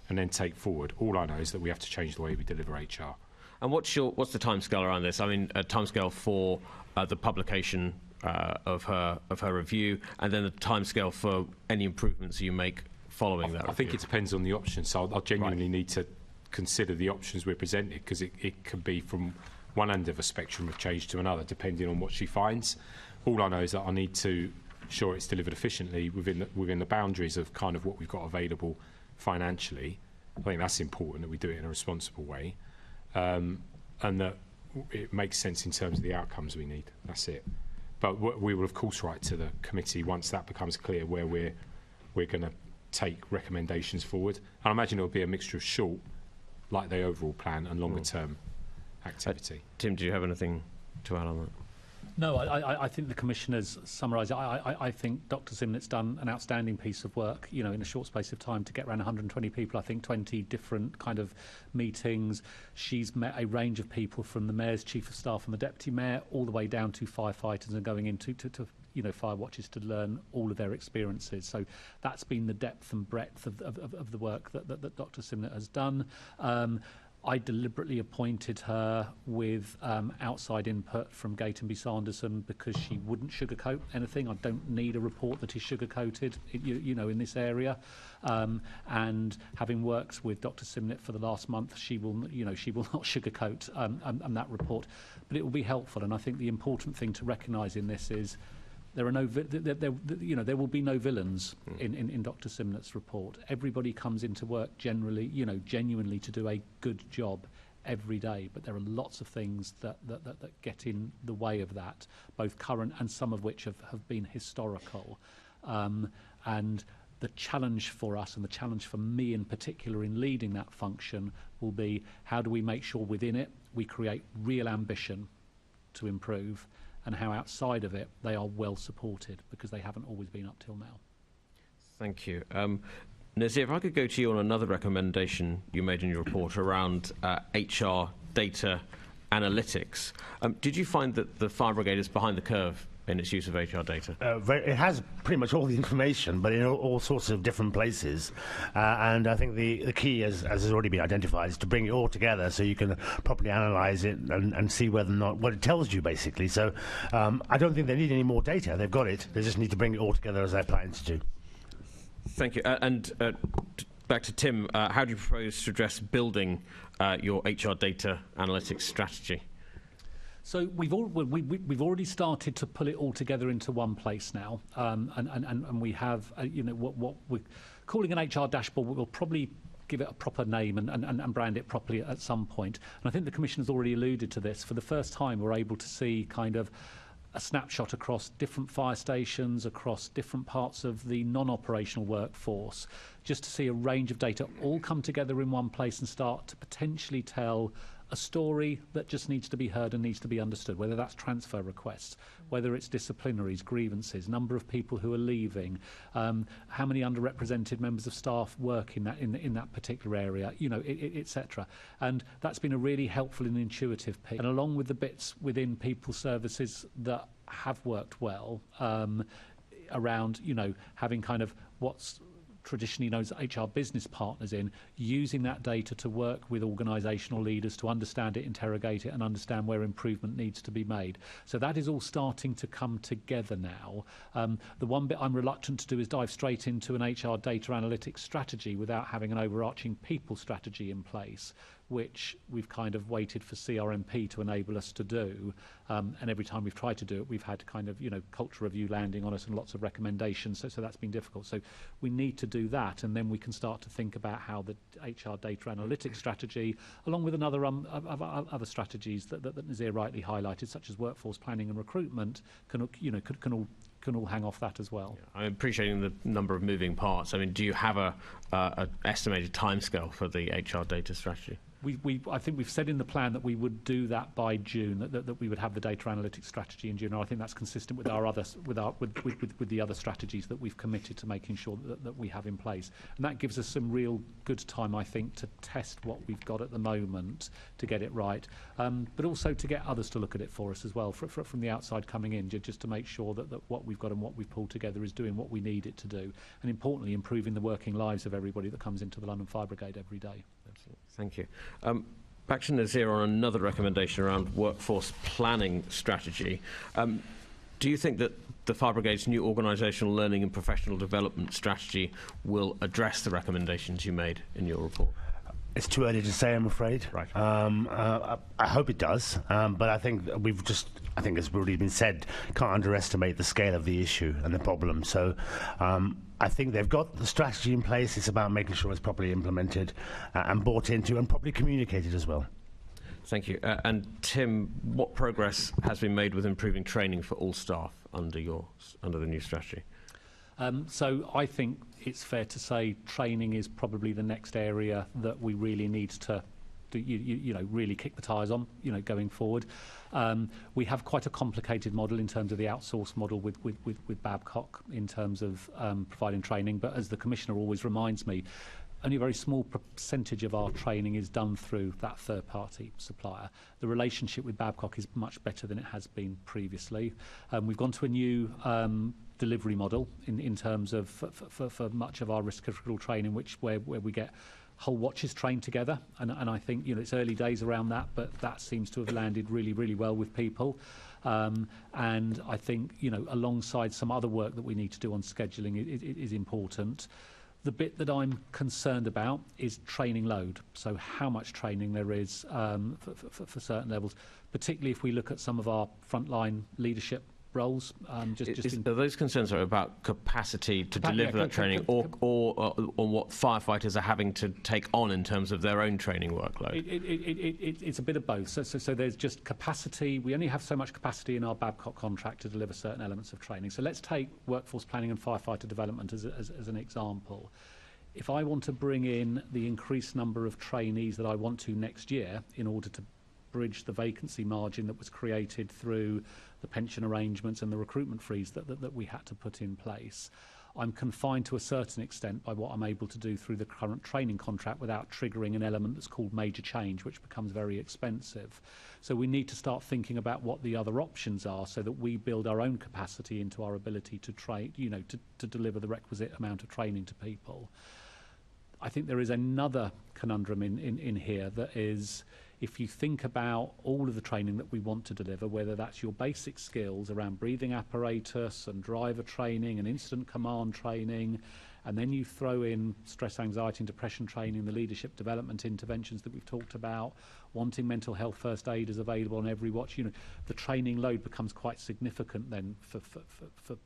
D: and then take forward. All I know is that we have to change the way we deliver HR.
N: And what's the timescale around this? I mean, a timescale for the publication of her review, and then the timescale for any improvements you make following that. I
D: think it depends on the options. So I'll genuinely need to consider the options we're presented, because it could be from one end of a spectrum of change to another, depending on what she finds. All I know is that I need to ensure it's delivered efficiently within the boundaries of kind of what we've got available financially. I think that's important, that we do it in a responsible way. And that it makes sense in terms of the outcomes we need. That's it. But we will, of course, write to the committee once that becomes clear where we're going to take recommendations forward. And I imagine it will be a mixture of short, like the overall plan, and longer-term activity.
N: Tim, do you have anything to add on that?
G: No, I think the Commissioner's summarised it. I think Dr Simnett's done an outstanding piece of work, in a short space of time to get around 120 people, I think 20 different kind of meetings. She's met a range of people from the Mayor's Chief of Staff and the Deputy Mayor all the way down to firefighters and going into fire watches to learn all of their experiences. So that's been the depth and breadth of the work that Dr Simnett has done. I deliberately appointed her with outside input from Gatenby Sanderson because she wouldn't sugarcoat anything. I don't need a report that is sugar-coated, in this area. And having worked with Dr Simnett for the last month, she will not sugarcoat that report. But it will be helpful, and I think the important thing to recognise in this is there will be no villains in Dr Simnett's report. Everybody comes into work genuinely to do a good job every day, but there are lots of things that get in the way of that, both current and some of which have been historical. And the challenge for us, and the challenge for me in particular in leading that function, will be how do we make sure within it we create real ambition to improve, and how outside of it they are well supported, because they haven't always been up till now.
N: Thank you. Nazir, if I could go to you on another recommendation you made in your report around HR data analytics. Did you find that the Fire Brigade is behind the curve in its use of HR data?
F: It has pretty much all the information, but in all sorts of different places. And I think the key, as has already been identified, is to bring it all together so you can properly analyse it and see whether or not what it tells you, basically. So I don't think they need any more data. They've got it. They just need to bring it all together as they're planning to do.
N: Thank you. And back to Tim, how do you propose to address building your HR data analytics strategy?
G: So we've already started to pull it all together into one place now, and we have what we're calling an HR dashboard. We'll probably give it a proper name and brand it properly at some point. And I think the Commissioner's already alluded to this. For the first time, we're able to see kind of a snapshot across different fire stations, across different parts of the non-operational workforce, just to see a range of data all come together in one place and start to potentially tell a story that just needs to be heard and needs to be understood, whether that's transfer requests, whether it's disciplinaries, grievances, number of people who are leaving, how many underrepresented members of staff work in that particular area, etc. And that's been a really helpful and intuitive piece. And along with the bits within people services that have worked well, around having kind of what's traditionally known as HR business partners in, using that data to work with organisational leaders to understand it, interrogate it, and understand where improvement needs to be made. So that is all starting to come together now. The one bit I'm reluctant to do is dive straight into an HR data analytics strategy without having an overarching people strategy in place, which we've kind of waited for CRMP to enable us to do. And every time we've tried to do it, we've had kind of, culture review landing on us and lots of recommendations. So that's been difficult. So we need to do that, and then we can start to think about how the HR data analytics strategy, along with another other strategies that Nazir rightly highlighted, such as workforce planning and recruitment, can all hang off that as well.
N: Yeah, I'm appreciating the number of moving parts. I mean, do you have a estimated timescale for the HR data strategy?
G: I think we've said in the plan that we would do that by June, that we would have the data analytics strategy in June. And I think that's consistent with with the other strategies that we've committed to making sure that we have in place. And that gives us some real good time, I think, to test what we've got at the moment to get it right, but also to get others to look at it for us as well, from the outside coming in, just to make sure that what we've got and what we've pulled together is doing what we need it to do, and importantly, improving the working lives of everybody that comes into the London Fire Brigade every day.
N: Thank you. Back to Nazir on another recommendation around workforce planning strategy. Do you think that the Fire Brigade's new organisational learning and professional development strategy will address the recommendations you made in your report?
F: It's too early to say, I'm afraid.
N: Right.
F: I hope it does, but I think as already been said, can't underestimate the scale of the issue and the problem. So I think they've got the strategy in place. It's about making sure it's properly implemented and bought into and properly communicated as well.
N: Thank you. And Tim, what progress has been made with improving training for all staff under the new strategy?
G: So I think it's fair to say training is probably the next area that we really need to really kick the tyres on, going forward. We have quite a complicated model in terms of the outsource model with Babcock in terms of providing training. But as the Commissioner always reminds me, only a very small percentage of our training is done through that third-party supplier. The relationship with Babcock is much better than it has been previously. We've gone to a new delivery model in terms of for much of our risk critical training, where we get whole watches trained together, and I think it's early days around that, but that seems to have landed really, really well with people. And I think alongside some other work that we need to do on scheduling is important. The bit that I'm concerned about is training load. So how much training there is for certain levels, particularly if we look at some of our frontline leadership roles.
N: Are those concerns about capacity to deliver that training, or what firefighters are having to take on in terms of their own training workload?
G: It's a bit of both. So there's just capacity. We only have so much capacity in our Babcock contract to deliver certain elements of training. So let's take workforce planning and firefighter development as an example. If I want to bring in the increased number of trainees that I want to next year in order to bridge the vacancy margin that was created through the pension arrangements and the recruitment freeze that we had to put in place, I'm confined to a certain extent by what I'm able to do through the current training contract without triggering an element that's called major change, which becomes very expensive. So we need to start thinking about what the other options are so that we build our own capacity into our ability to train, to deliver the requisite amount of training to people. I think there is another conundrum in here that is, if you think about all of the training that we want to deliver, whether that's your basic skills around breathing apparatus and driver training and incident command training, and then you throw in stress, anxiety and depression training, the leadership development interventions that we've talked about, wanting mental health first aid is available on every watch, the training load becomes quite significant then for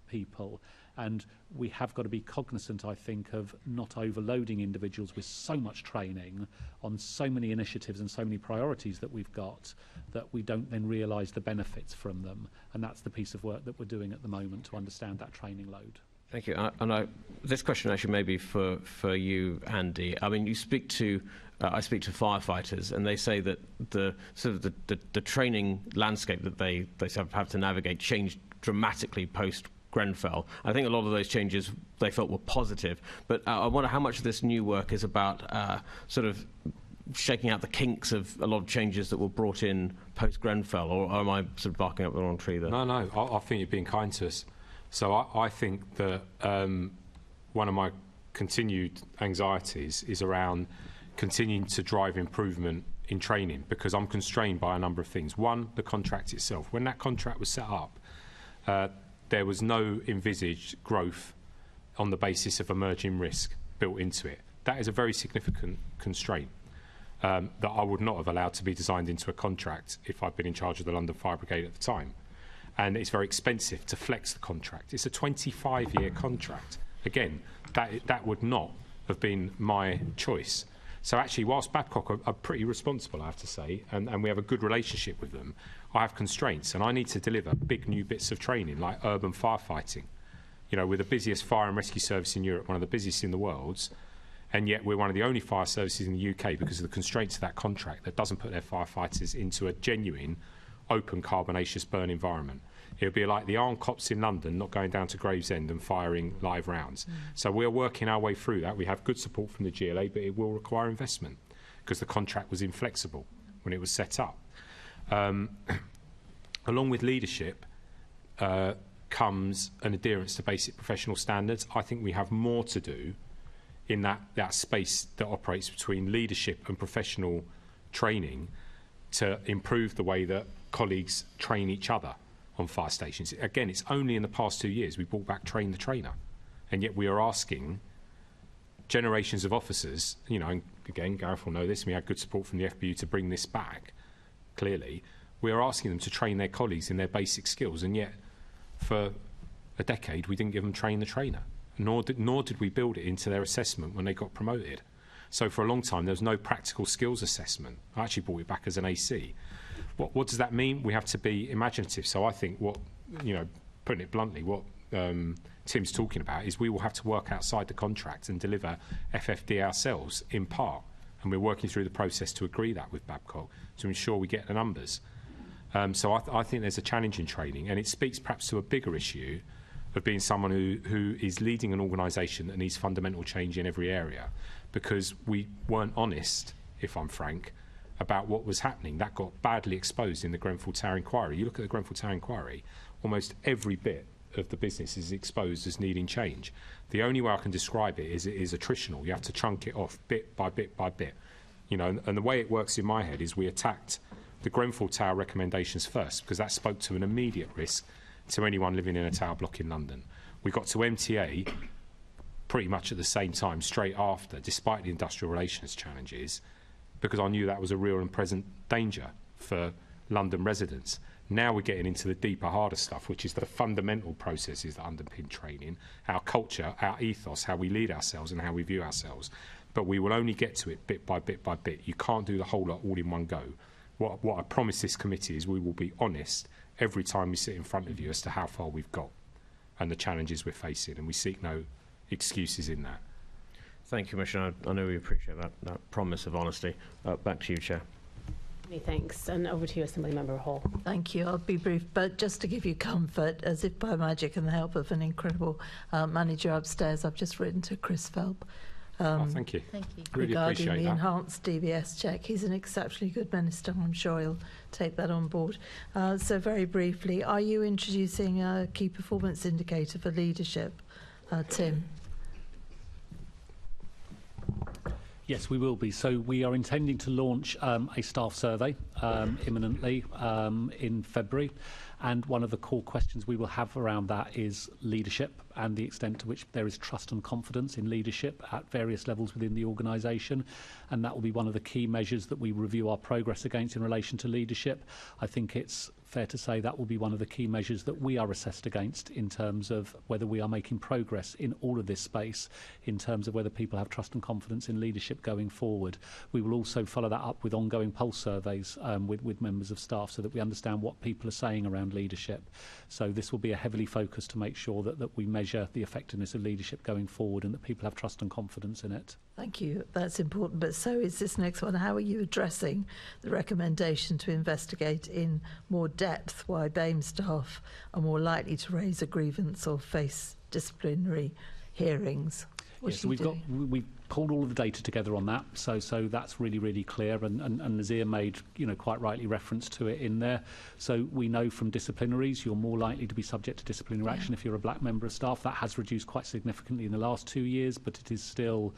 G: people. And we have got to be cognizant, I think, of not overloading individuals with so much training on so many initiatives and so many priorities that we've got that we don't then realise the benefits from them. And that's the piece of work that we're doing at the moment to understand that training load.
N: Thank you. This question actually may be for you, Andy. I mean, I speak to firefighters, and they say that the training landscape that they have to navigate changed dramatically post Grenfell. I think a lot of those changes they felt were positive, but I wonder how much of this new work is about sort of shaking out the kinks of a lot of changes that were brought in post Grenfell, or am I sort of barking up the wrong tree there?
D: No, I think you're being kind to us. So I think that one of my continued anxieties is around continuing to drive improvement in training, because I'm constrained by a number of things. One, the contract itself. When that contract was set up, there was no envisaged growth on the basis of emerging risk built into it. That is a very significant constraint. that I would not have allowed to be designed into a contract if I'd been in charge of the London Fire Brigade at the time. And it's very expensive to flex the contract. It's a 25-year contract. Again, that would not have been my choice. So actually, whilst Babcock are pretty responsible, I have to say, and we have a good relationship with them, I have constraints, and I need to deliver big new bits of training, like urban firefighting. You know, we're the busiest fire and rescue service in Europe, one of the busiest in the world, and yet we're one of the only fire services in the UK, because of the constraints of that contract, that doesn't put their firefighters into a genuine, open, carbonaceous burn environment. It would be like the armed cops in London not going down to Gravesend and firing live rounds. So we're working our way through that. We have good support from the GLA, but it will require investment, because the contract was inflexible when it was set up. Along with leadership comes an adherence to basic professional standards. I think we have more to do in that space that operates between leadership and professional training to improve the way that colleagues train each other on fire stations. Again, it's only in the past 2 years we brought back Train the Trainer, and yet we are asking generations of officers, you know, and again, Gareth will know this, and we had good support from the FBU to bring this back, clearly. We are asking them to train their colleagues in their basic skills, and yet for a decade we didn't give them Train the Trainer, nor did we build it into their assessment when they got promoted. So for a long time there was no practical skills assessment. I actually brought it back as an AC. What does that mean? We have to be imaginative. So I think what, you know, putting it bluntly, what Tim's talking about is we will have to work outside the contract and deliver FFD ourselves in part, and we're working through the process to agree that with Babcock to ensure we get the numbers. So I think there's a challenge in training, and it speaks perhaps to a bigger issue of being someone who is leading an organisation that needs fundamental change in every area, because we weren't honest, if I'm frank, about what was happening. That got badly exposed in the Grenfell Tower inquiry. You look at the Grenfell Tower inquiry, almost every bit of the business is exposed as needing change. The only way I can describe it is attritional. You have to chunk it off bit by bit by bit. You know, and the way it works in my head is we attacked the Grenfell Tower recommendations first, because that spoke to an immediate risk to anyone living in a tower block in London. We got to MTA pretty much at the same time, straight after, despite the industrial relations challenges, because I knew that was a real and present danger for London residents. Now we're getting into the deeper, harder stuff, which is the fundamental processes that underpin training, our culture, our ethos, how we lead ourselves and how we view ourselves. But we will only get to it bit by bit by bit. You can't do the whole lot all in one go. What I promise this committee is we will be honest every time we sit in front of you as to how far we've got and the challenges we're facing, and we seek no excuses in that.
N: Thank you, Commissioner. I know we appreciate that promise of honesty. Back to you, Chair.
A: Many thanks. And over to you, Assemblymember Hall.
C: Thank you. I'll be brief, but just to give you comfort, as if by magic and the help of an incredible manager upstairs, I've just written to Chris Phelp.
D: Thank you.
J: Thank you.
D: Really
C: Regarding
D: appreciate
C: the
D: that.
C: enhanced DBS check. He's an exceptionally good minister. I'm sure he'll take that on board. So very briefly, are you introducing a key performance indicator for leadership, Tim?
G: Yes, we will be. So we are intending to launch a staff survey imminently in February. And one of the core questions we will have around that is leadership and the extent to which there is trust and confidence in leadership at various levels within the organisation. And that will be one of the key measures that we review our progress against in relation to leadership. I think it's fair to say that will be one of the key measures that we are assessed against in terms of whether we are making progress in all of this space, in terms of whether people have trust and confidence in leadership going forward. We will also follow that up with ongoing pulse surveys with members of staff so that we understand what people are saying around leadership. So this will be a heavily focused to make sure that we measure the effectiveness of leadership going forward and that people have trust and confidence in it.
C: Thank you. That's important. But so is this next one. How are you addressing the recommendation to investigate in more depth why BAME staff are more likely to raise a grievance or face disciplinary hearings?
G: Yes, we've pulled all of the data together on that, so that's really, really clear, and Nazir made, quite rightly reference to it in there. So we know from disciplinaries you're more likely to be subject to disciplinary action if you're a black member of staff. That has reduced quite significantly in the last 2 years, but it is still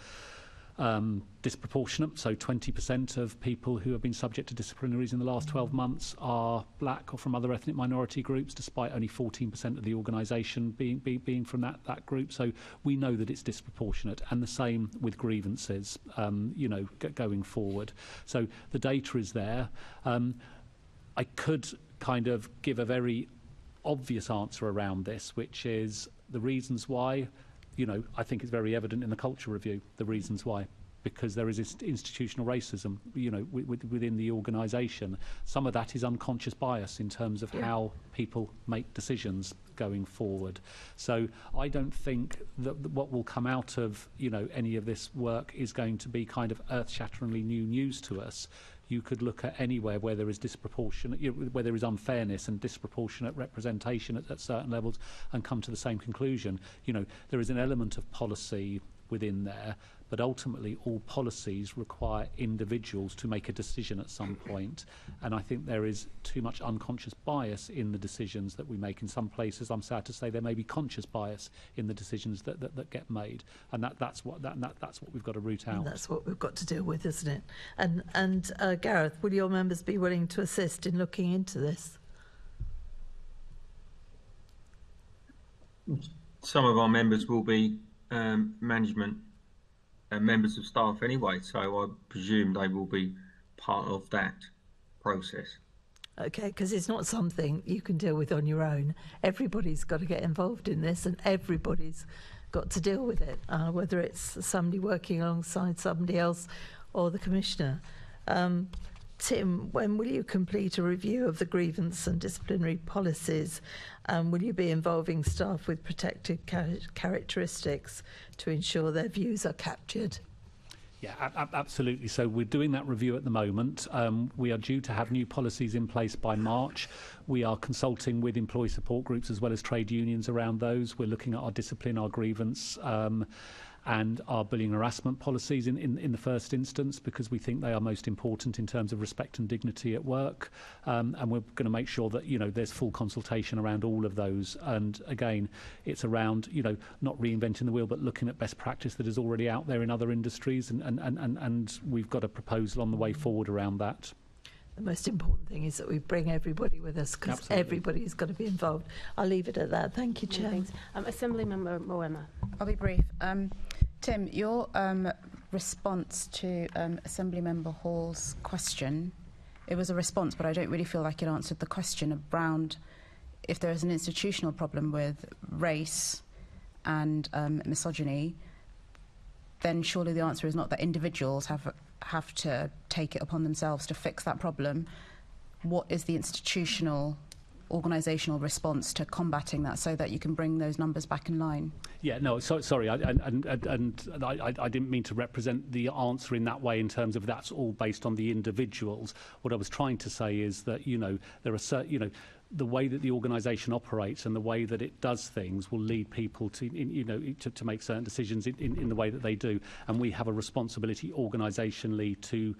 G: disproportionate, so 20% of people who have been subject to disciplinaries in the last 12 months are black or from other ethnic minority groups, despite only 14% of the organisation being from that group. So we know that it's disproportionate, and the same with grievances, going forward. So the data is there. I could kind of give a very obvious answer around this, which is the reasons why. I think it's very evident in the culture review, the reasons why. Because there is institutional racism, within the organisation. Some of that is unconscious bias in terms of how people make decisions going forward. So I don't think that what will come out of, any of this work is going to be kind of earth-shatteringly new news to us. You could look at anywhere where there is disproportionate, where there is unfairness and disproportionate representation at certain levels, and come to the same conclusion. There is an element of policy within there, but ultimately all policies require individuals to make a decision at some point, and I think there is too much unconscious bias in the decisions that we make. In some places, I'm sad to say, there may be conscious bias in the decisions that get made, and that's what we've got to root out.
C: And that's what we've got to deal with, isn't it? And Gareth, will your members be willing to assist in looking into this?
E: Some of our members will be management and members of staff anyway, so I presume they will be part of that process.
C: Okay, because it's not something you can deal with on your own. Everybody's got to get involved in this, and everybody's got to deal with it, whether it's somebody working alongside somebody else or the Commissioner. Tim, when will you complete a review of the grievance and disciplinary policies? Will you be involving staff with protected characteristics to ensure their views are captured?
G: Yeah, absolutely. So we're doing that review at the moment. We are due to have new policies in place by March. We are consulting with employee support groups as well as trade unions around those. We're looking at our discipline, our grievance, and our bullying and harassment policies in the first instance, because we think they are most important in terms of respect and dignity at work. And we're going to make sure that, there's full consultation around all of those. And again, it's around, not reinventing the wheel, but looking at best practice that is already out there in other industries. And we've got a proposal on the way forward around that.
C: The most important thing is that we bring everybody with us, because everybody's got to be involved. I'll leave it at that. Thank you, Chair.
A: Thanks. Assemblymember Moema.
K: I'll be brief. Tim, your response to Assemblymember Hall's question, it was a response, but I don't really feel like it answered the question around if there is an institutional problem with race and misogyny, then surely the answer is not that individuals have to take it upon themselves to fix that problem. What is the institutional, organisational response to combating that so that you can bring those numbers back in line?
G: Yeah, no, sorry, I didn't mean to represent the answer in that way in terms of that's all based on the individuals. What I was trying to say is that, there are certain, the way that the organisation operates and the way that it does things will lead people to, to make certain decisions in the way that they do. And we have a responsibility organisationally to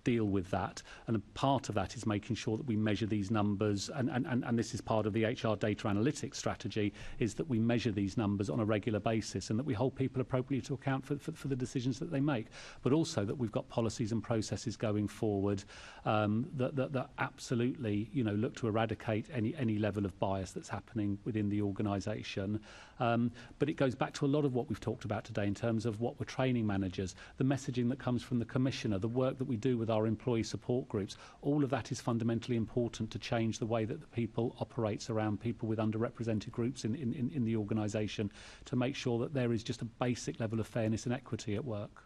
G: deal with that, and a part of that is making sure that we measure these numbers, and this is part of the HR data analytics strategy, is that we measure these numbers on a regular basis and that we hold people appropriately to account for the decisions that they make, but also that we've got policies and processes going forward that absolutely look to eradicate any level of bias that's happening within the organisation. But it goes back to a lot of what we've talked about today in terms of what we're training managers, the messaging that comes from the Commissioner, the work that we do with our employee support groups. All of that is fundamentally important to change the way that the people operates around people with underrepresented groups in the organisation, to make sure that there is just a basic level of fairness and equity at work.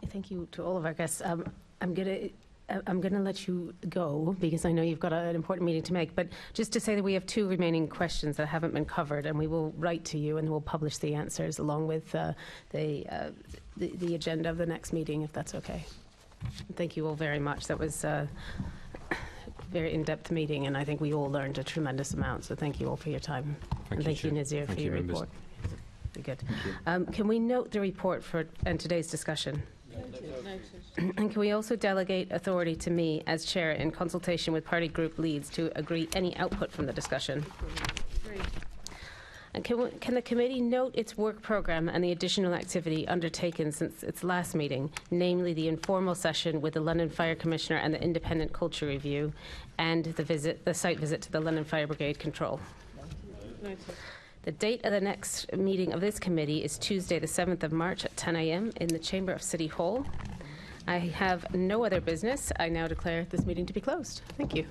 A: Thank you to all of our guests. I'm going to let you go because I know you've got an important meeting to make, but just to say that we have 2 remaining questions that haven't been covered, and we will write to you and we'll publish the answers along with the agenda of the next meeting, if that's okay. Thank you all very much. That was a very in-depth meeting, and I think we all learned a tremendous amount, so thank you all for your time. Thank you, Nazir, for your report. Very good. Can we note the report and today's discussion? And can we also delegate authority to me as chair in consultation with party group leads to agree any output from the discussion? And can the committee note its work program and the additional activity undertaken since its last meeting, namely the informal session with the London Fire Commissioner and the Independent Culture Review, and the site visit to the London Fire Brigade Control? The date of the next meeting of this committee is Tuesday, the 7th of March at 10 a.m. in the Chamber of City Hall. I have no other business. I now declare this meeting to be closed. Thank you.